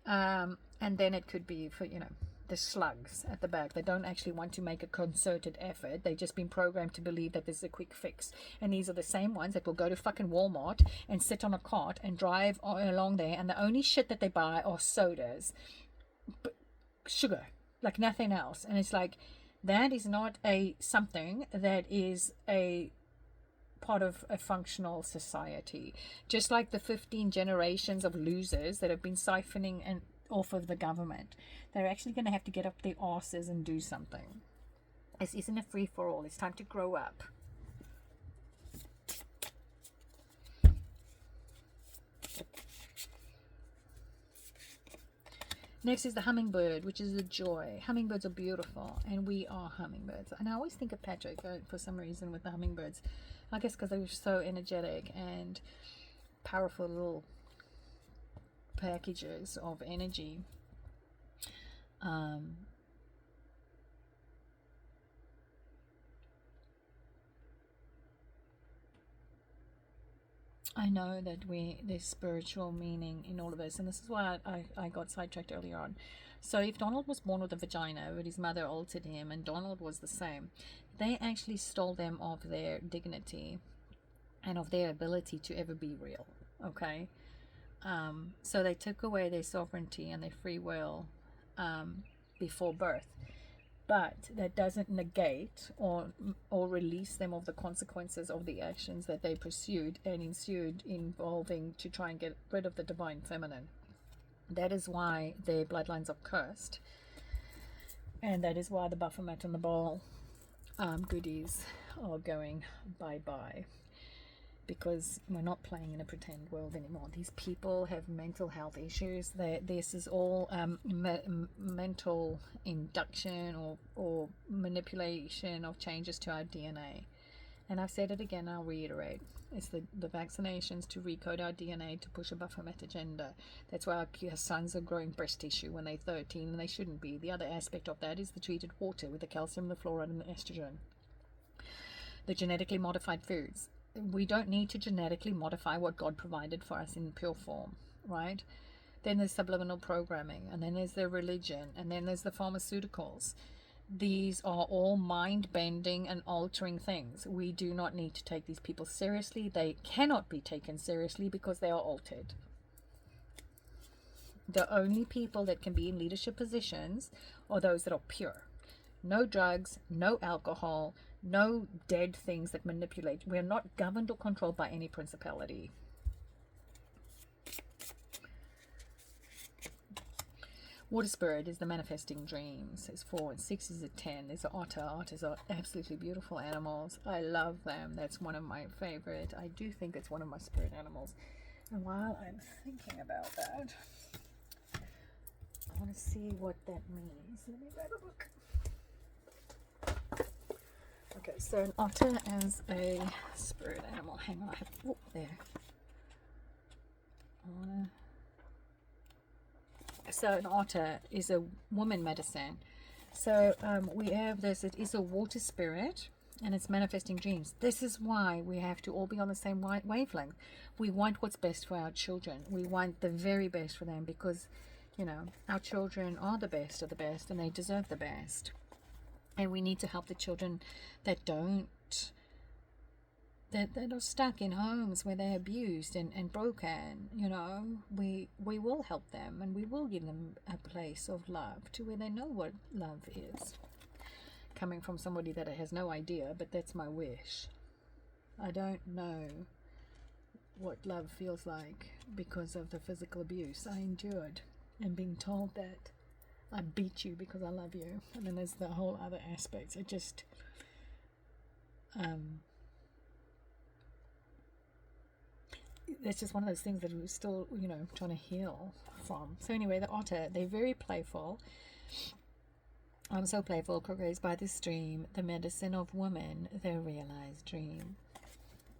And then it could be for, you know, the slugs at the back. They don't actually want to make a concerted effort. They've just been programmed to believe that this is a quick fix. And these are the same ones that will go to fucking Walmart and sit on a cart and drive along there, and the only shit that they buy are sodas, sugar, like nothing else. And it's like, that is not something that is a part of a functional society. Just like the 15 generations of losers that have been siphoning and off of the government, they're actually going to have to get up their asses and do something. This isn't a free-for-all. It's time to grow up. Next is the hummingbird, which is a joy. Hummingbirds are beautiful, and we are hummingbirds. And I always think of Patrick for some reason with the hummingbirds. I guess because they were so energetic and powerful little packages of energy. I know that there's spiritual meaning in all of this, and this is why I got sidetracked earlier on. So if Donald was born with a vagina, but his mother altered him, and Donald was the same, they actually stole them of their dignity and of their ability to ever be real. Okay? So they took away their sovereignty and their free will before birth. but that doesn't negate or release them of the consequences of the actions that they pursued and ensued, involving to try and get rid of the divine feminine. That is why their bloodlines are cursed, and that is why the Baphomet and the Baal goodies are going bye-bye, because we're not playing in a pretend world anymore. These people have mental health issues. This is all mental induction or manipulation of changes to our DNA. And I've said it again, I'll reiterate. It's the vaccinations to recode our DNA to push a Baphomet agenda. That's why our sons are growing breast tissue when they're 13, and they shouldn't be. The other aspect of that is the treated water with the calcium, the fluoride, and the estrogen. The genetically modified foods. We don't need to genetically modify what God provided for us in pure form, right? Then there's subliminal programming, and then there's the religion, and then there's the pharmaceuticals. These are all mind-bending and altering things. We do not need to take these people seriously. They cannot be taken seriously because they are altered. The only people that can be in leadership positions are those that are pure. No drugs, no alcohol, no dead things that manipulate. We are not governed or controlled by any principality. Water spirit is the manifesting dreams. It's 4 and 6 is a 10. There's an otter. Otters are absolutely beautiful animals. I love them. That's one of my favorite. I do think it's one of my spirit animals. And while I'm thinking about that, I want to see what that means. Let me grab a book. Okay, so an otter as a spirit animal. Hang on, I have, oh, there. So an otter is a woman medicine. So we have this, it is a water spirit, and it's manifesting dreams. This is why we have to all be on the same wavelength. We want what's best for our children. We want the very best for them, because, you know, our children are the best of the best, and they deserve the best. And we need to help the children that are stuck in homes where they're abused and broken. You know, we will help them, and we will give them a place of love to where they know what love is. Coming from somebody that has no idea, but that's my wish. I don't know what love feels like because of the physical abuse I endured, and being told that I beat you because I love you. And then there's the whole other aspects. It just it's just one of those things that we're still, you know, trying to heal from. So anyway, the otter, they're very playful. I'm so playful, co-raised by this dream, the medicine of woman, the realized dream.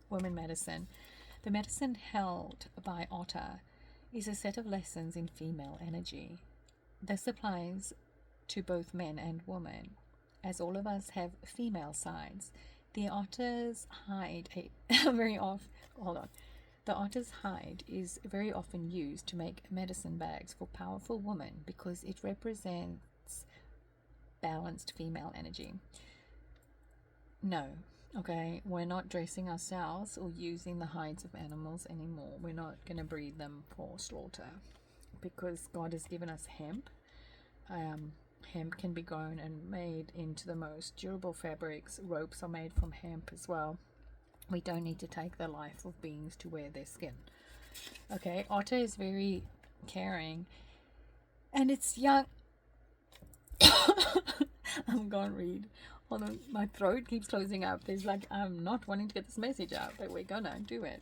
Woman medicine. The medicine held by otter is a set of lessons in female energy. This applies to both men and women, as all of us have female sides. The otter's hide The otter's hide is very often used to make medicine bags for powerful women because it represents balanced female energy. No, okay, we're not dressing ourselves or using the hides of animals anymore. We're not going to breed them for slaughter, because God has given us hemp. Hemp can be grown and made into the most durable fabrics. Ropes are made from hemp as well. We don't need to take the life of beings to wear their skin. Okay, otter is very caring, and it's young. I'm gonna read. Hold on, my throat keeps closing up. There's like, I'm not wanting to get this message out, but we're gonna do it.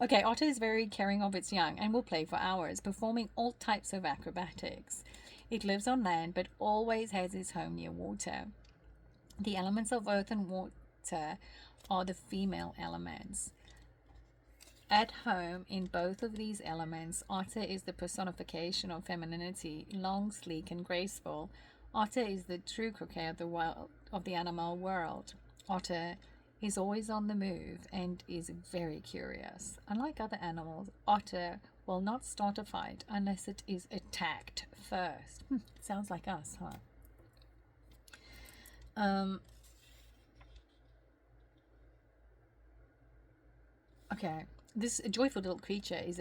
Okay, otter is very caring of its young and will play for hours, performing all types of acrobatics. It lives on land, but always has its home near water. The elements of earth and water are the female elements. At home in both of these elements, otter is the personification of femininity, long, sleek, and graceful. Otter is the true croquet of the animal world. Otter is always on the move and is very curious. Unlike other animals, otter will not start a fight unless it is attacked first. Sounds like us, huh? Okay, this joyful little creature is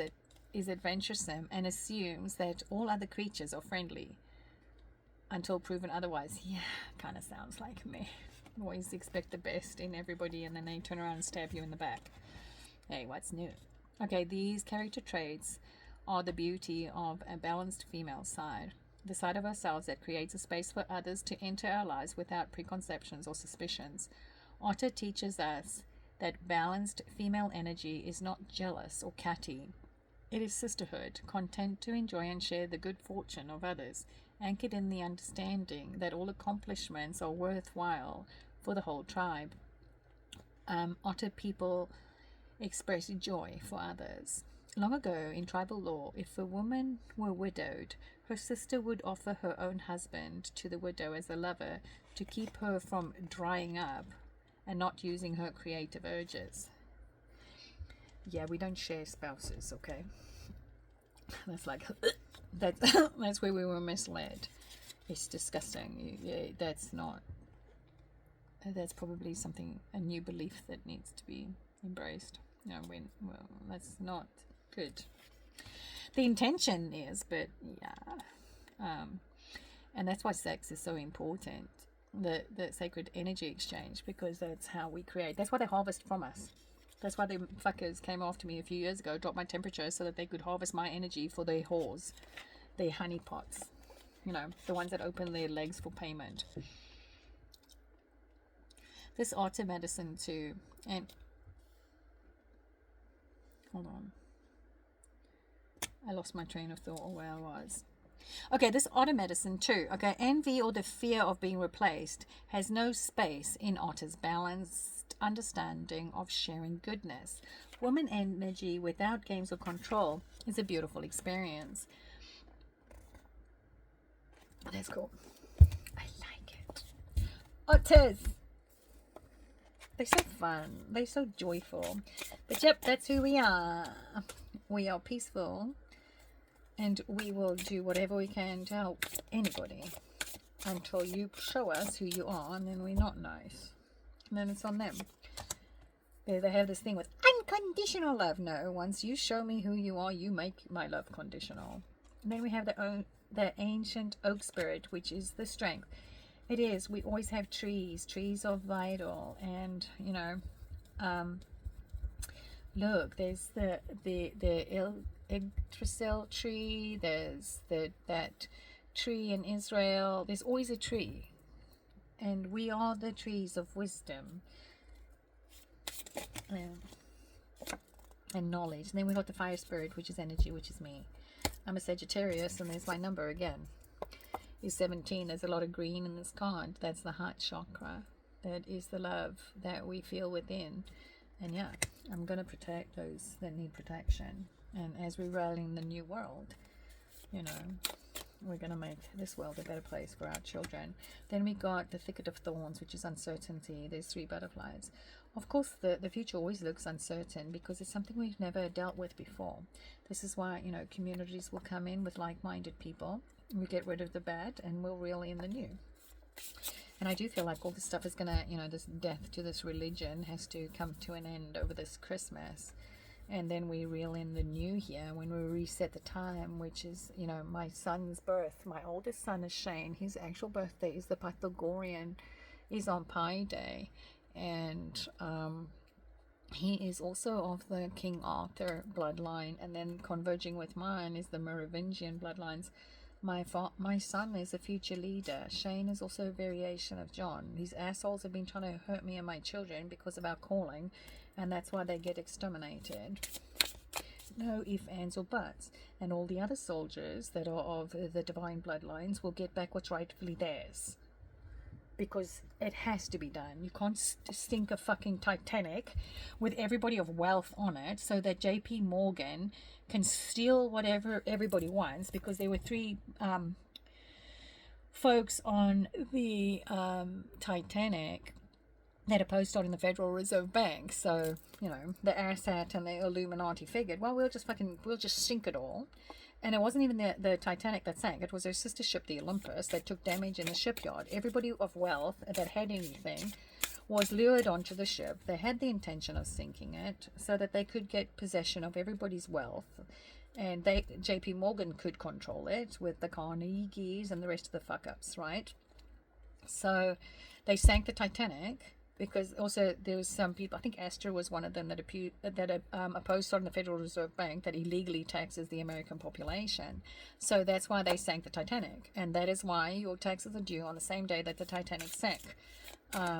adventuresome and assumes that all other creatures are friendly. until proven otherwise. Yeah, kind of sounds like me. Always expect the best in everybody and then they turn around and stab you in the back. Hey, what's new? Okay, these character traits are the beauty of a balanced female side. The side of ourselves that creates a space for others to enter our lives without preconceptions or suspicions. Otter teaches us that balanced female energy is not jealous or catty. It is sisterhood, content to enjoy and share the good fortune of others, anchored in the understanding that all accomplishments are worthwhile for the whole tribe. Otter people express joy for others. Long ago, in tribal law, if a woman were widowed, her sister would offer her own husband to the widow as a lover to keep her from drying up and not using her creative urges. Yeah, we don't share spouses, okay? That's like, that's where we were misled. It's disgusting. That's not, that's probably something, a new belief that needs to be embraced. Well, that's not good. The intention is, but yeah. And that's why sex is so important. The sacred energy exchange, because that's how we create. That's why they harvest from us. That's why the fuckers came after me a few years ago, dropped my temperature so that they could harvest my energy for their whores, their honeypots. The ones that open their legs for payment. This Otter medicine too, and hold on, I lost my train of thought or where I was. Okay, this Otter medicine too. Okay, envy or the fear of being replaced has no space in Otter's balanced understanding of sharing goodness. Woman energy without games or control is a beautiful experience. That's cool. I like it. Otters. They're so fun. They're so joyful. But yep, that's who we are. We are peaceful. And we will do whatever we can to help anybody until you show us who you are, and then we're not nice. And then it's on them. They have this thing with unconditional love. No, once you show me who you are, you make my love conditional. And then we have the ancient oak spirit, which is the strength. It is. We always have trees. Trees are vital. And, look, there's the Yggdrasil tree, there's that tree in Israel. There's always a tree, and we are the trees of wisdom and knowledge. And then we got the fire spirit, which is energy, which is me. I'm a Sagittarius, and there's my number again. Is 17. There's a lot of green in this card. That's the heart chakra. That is the love that we feel within. And yeah, I'm going to protect those that need protection. And as we roll in the new world, we're going to make this world a better place for our children. Then we got the thicket of thorns, which is uncertainty. There's 3 butterflies. Of course, the future always looks uncertain because it's something we've never dealt with before. This is why, communities will come in with like-minded people. We get rid of the bad and we'll reel in the new. And I do feel like all this stuff is going to, this death to this religion has to come to an end over this Christmas. And then we reel in the new here when we reset the time, which is, my son's birth. My oldest son is Shane. His actual birthday is the Pythagorean, is on Pi Day. And he is also of the King Arthur bloodline. And then converging with mine is the Merovingian bloodlines. My son is a future leader. Shane is also a variation of John. These assholes have been trying to hurt me and my children because of our calling. And that's why they get exterminated. No ifs, ands, or buts. And all the other soldiers that are of the divine bloodlines will get back what's rightfully theirs. Because it has to be done. You can't sink a fucking Titanic with everybody of wealth on it so that JP Morgan can steal whatever everybody wants. Because there were 3 folks on the Titanic that opposed starting the Federal Reserve Bank. So, the ASAT and the Illuminati figured, well, we'll just sink it all. And it wasn't even the Titanic that sank. It was their sister ship, the Olympus, that took damage in the shipyard. Everybody of wealth that had anything was lured onto the ship. They had the intention of sinking it so that they could get possession of everybody's wealth. And JP Morgan could control it with the Carnegies and the rest of the fuck ups, right? So they sank the Titanic because also there was some people, I think Astor was one of them, that opposed starting the Federal Reserve Bank that illegally taxes the American population. So that's why they sank the Titanic, and that is why your taxes are due on the same day that the Titanic sank.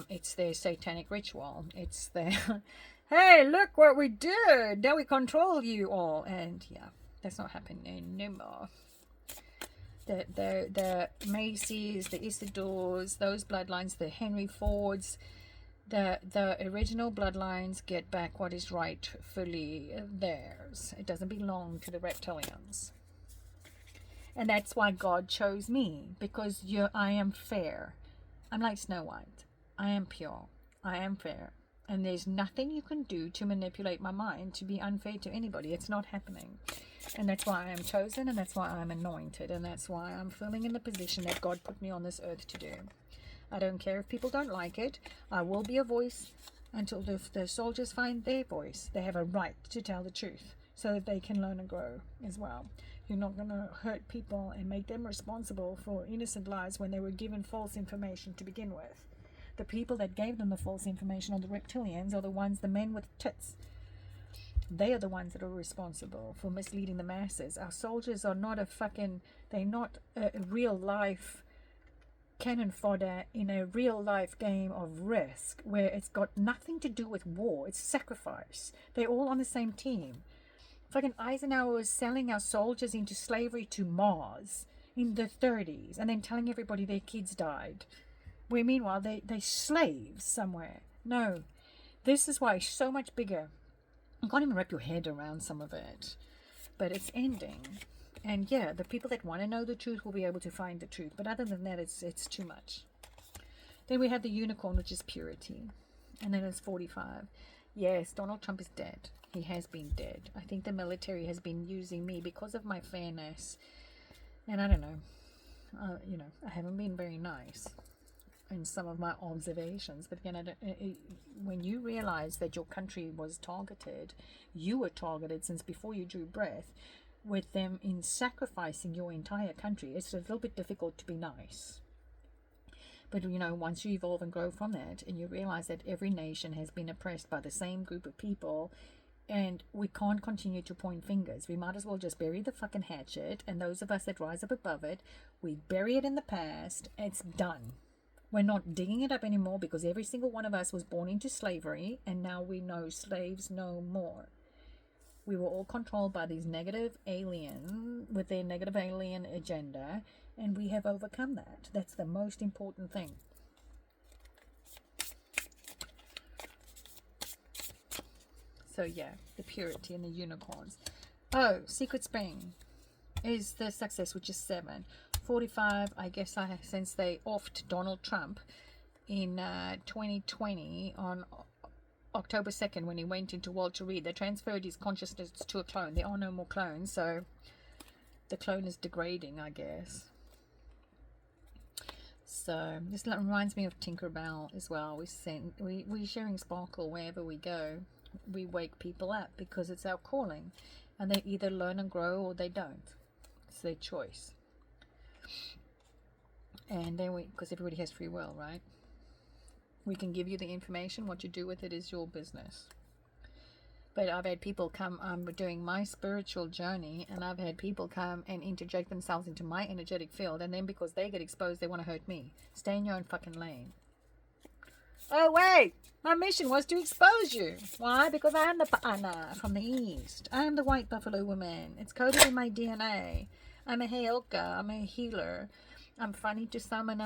It's their satanic ritual. It's their hey, look what we did, now we control you all. And yeah, that's not happening no more. The Macy's, the Isidores, those bloodlines, the Henry Fords, the original bloodlines get back what is rightfully theirs. It doesn't belong to the reptilians. And that's why God chose me, because I am fair. I'm like Snow White. I am pure. I am fair. And there's nothing you can do to manipulate my mind to be unfair to anybody. It's not happening. And that's why I am chosen, and that's why I'm anointed, and that's why I'm filling in the position that God put me on this earth to do. I don't care if people don't like it. I will be a voice until the soldiers find their voice. They have a right to tell the truth so that they can learn and grow as well. You're not going to hurt people and make them responsible for innocent lives when they were given false information to begin with. The people that gave them the false information are the reptilians, are the ones, the men with tits. They are the ones that are responsible for misleading the masses. Our soldiers are not they're not a real life cannon fodder in a real life game of Risk, where it's got nothing to do with war. It's sacrifice. They're all on the same team. Fucking Eisenhower was selling our soldiers into slavery to Mars in the 30s and then telling everybody their kids died. Where meanwhile they slaves somewhere. No. This is why it's so much bigger. You can't even wrap your head around some of it. But it's ending. And yeah, the people that want to know the truth will be able to find the truth. But other than that, it's too much. Then we have the unicorn, which is purity. And then it's 45. Yes, Donald Trump is dead. He has been dead. I think the military has been using me because of my fairness. And I don't know. I haven't been very nice in some of my observations. But again, when you realize that your country was targeted, you were targeted since before you drew breath, with them in sacrificing your entire country, it's a little bit difficult to be nice. But once you evolve and grow from that, and you realize that every nation has been oppressed by the same group of people, and we can't continue to point fingers. We might as well just bury the fucking hatchet, and those of us that rise up above it, we bury it in the past. It's done. We're not digging it up anymore, because every single one of us was born into slavery, and now we know slaves no more. We were all controlled by these negative aliens with their negative alien agenda, and we have overcome that. That's the most important thing. So yeah, the purity and the unicorns. Oh, Secret Spring is the success, which is 7. 45, I guess since they offed Donald Trump in 2020 on October 2nd, when he went into Walter Reed, they transferred his consciousness to a clone. There are no more clones, so the clone is degrading, I guess. So this reminds me of Tinkerbell as well. We're sharing sparkle wherever we go. We wake people up because it's our calling, and they either learn and grow or they don't. It's their choice. And then because everybody has free will, right? We can give you the information. What you do with it is your business. But I've had people come, I'm doing my spiritual journey, and I've had people come and interject themselves into my energetic field, and then because they get exposed, they want to hurt me. Stay in your own fucking lane. Oh, wait! My mission was to expose you. Why? Because I am the Pa'ana from the East. I am the white buffalo woman. It's coded in my DNA. I'm a Heoka. I'm a healer. I'm funny to some, and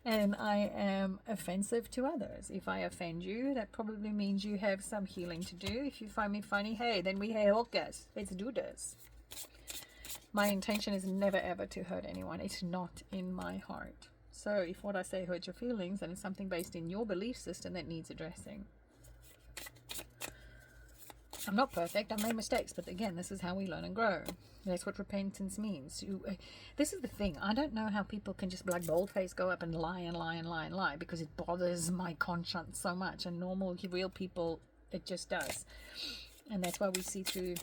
and I am offensive to others. If I offend you, that probably means you have some healing to do. If you find me funny, hey, then we Heokas. Let's do this. My intention is never ever to hurt anyone. It's not in my heart. So if what I say hurts your feelings, then it's something based in your belief system that needs addressing. I'm not perfect. I've made mistakes. But again, this is how we learn and grow. That's what repentance means. This is the thing. I don't know how people can just like boldface go up and lie and lie and lie and lie, because it bothers my conscience so much. And normal, real people, it just does. And that's why we see through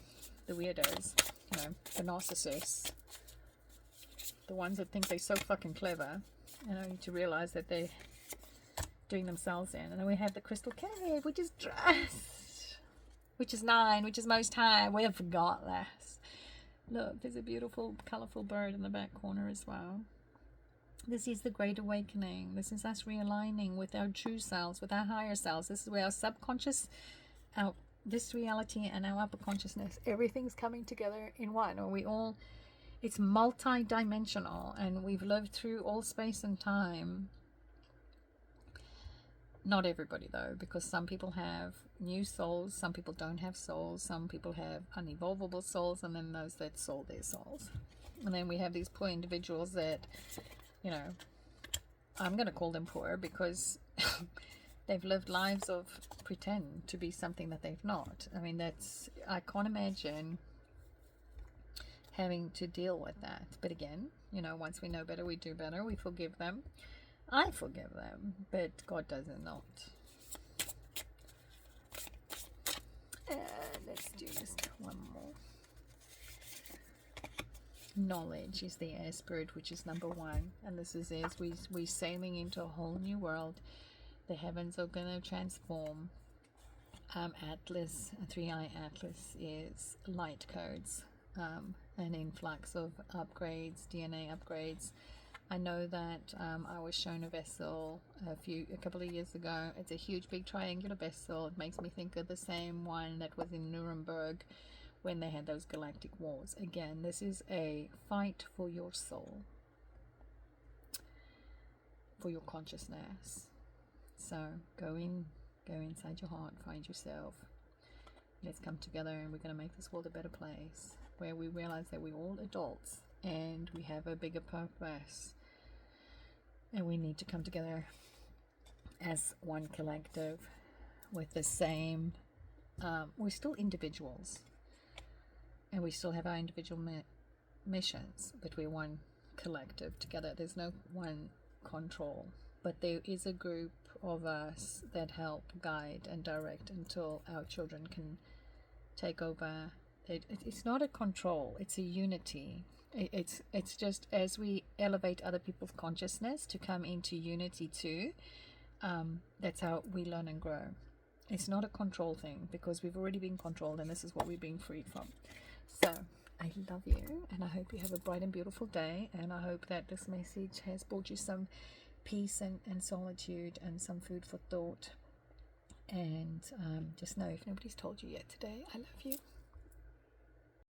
the weirdos, you know, the narcissists, the ones that think they're so fucking clever, and only to realize that they're doing themselves in. And then we have the crystal cave, which is dressed, which is 9, which is most high. We have forgot this. Look, there's a beautiful, colorful bird in the back corner as well. This is the Great Awakening. This is us realigning with our true selves, with our higher selves. This is where our subconscious, this reality and our upper consciousness, everything's coming together in one. Or we all, it's multi-dimensional, and we've lived through all space and time. Not everybody though, because some people have new souls, some people don't have souls, some people have unevolvable souls, and then those that sold their souls. And then we have these poor individuals that, you know, I'm going to call them poor because they've lived lives of pretend to be something that they've not. I mean, I can't imagine having to deal with that. But again, you know, once we know better, we do better. We forgive them. I forgive them, but God doesn't not. Let's do just one more. Knowledge is the air spirit, which is number 1, and this is as we're sailing into a whole new world. The heavens are going to transform. Atlas, 3i Atlas is light codes, an influx of upgrades, DNA upgrades. I know that I was shown a vessel a couple of years ago. It's a huge big triangular vessel. It makes me think of the same one that was in Nuremberg when they had those galactic wars. Again, this is a fight for your soul, for your consciousness. So go inside your heart, find yourself. Let's come together, and we're going to make this world a better place, where we realize that we're all adults and we have a bigger purpose, and we need to come together as one collective with the same we're still individuals, and we still have our individual missions, but we're one collective together. There's no one control, but there is a group of us that help guide and direct until our children can take over. It's not a control, it's a unity. It's just as we elevate other people's consciousness to come into unity too, that's how we learn and grow. It's not a control thing, because we've already been controlled, and this is what we're being freed from. So I love you, and I hope you have a bright and beautiful day, and I hope that this message has brought you some peace and solitude and some food for thought. And just know, if nobody's told you yet today, I love you.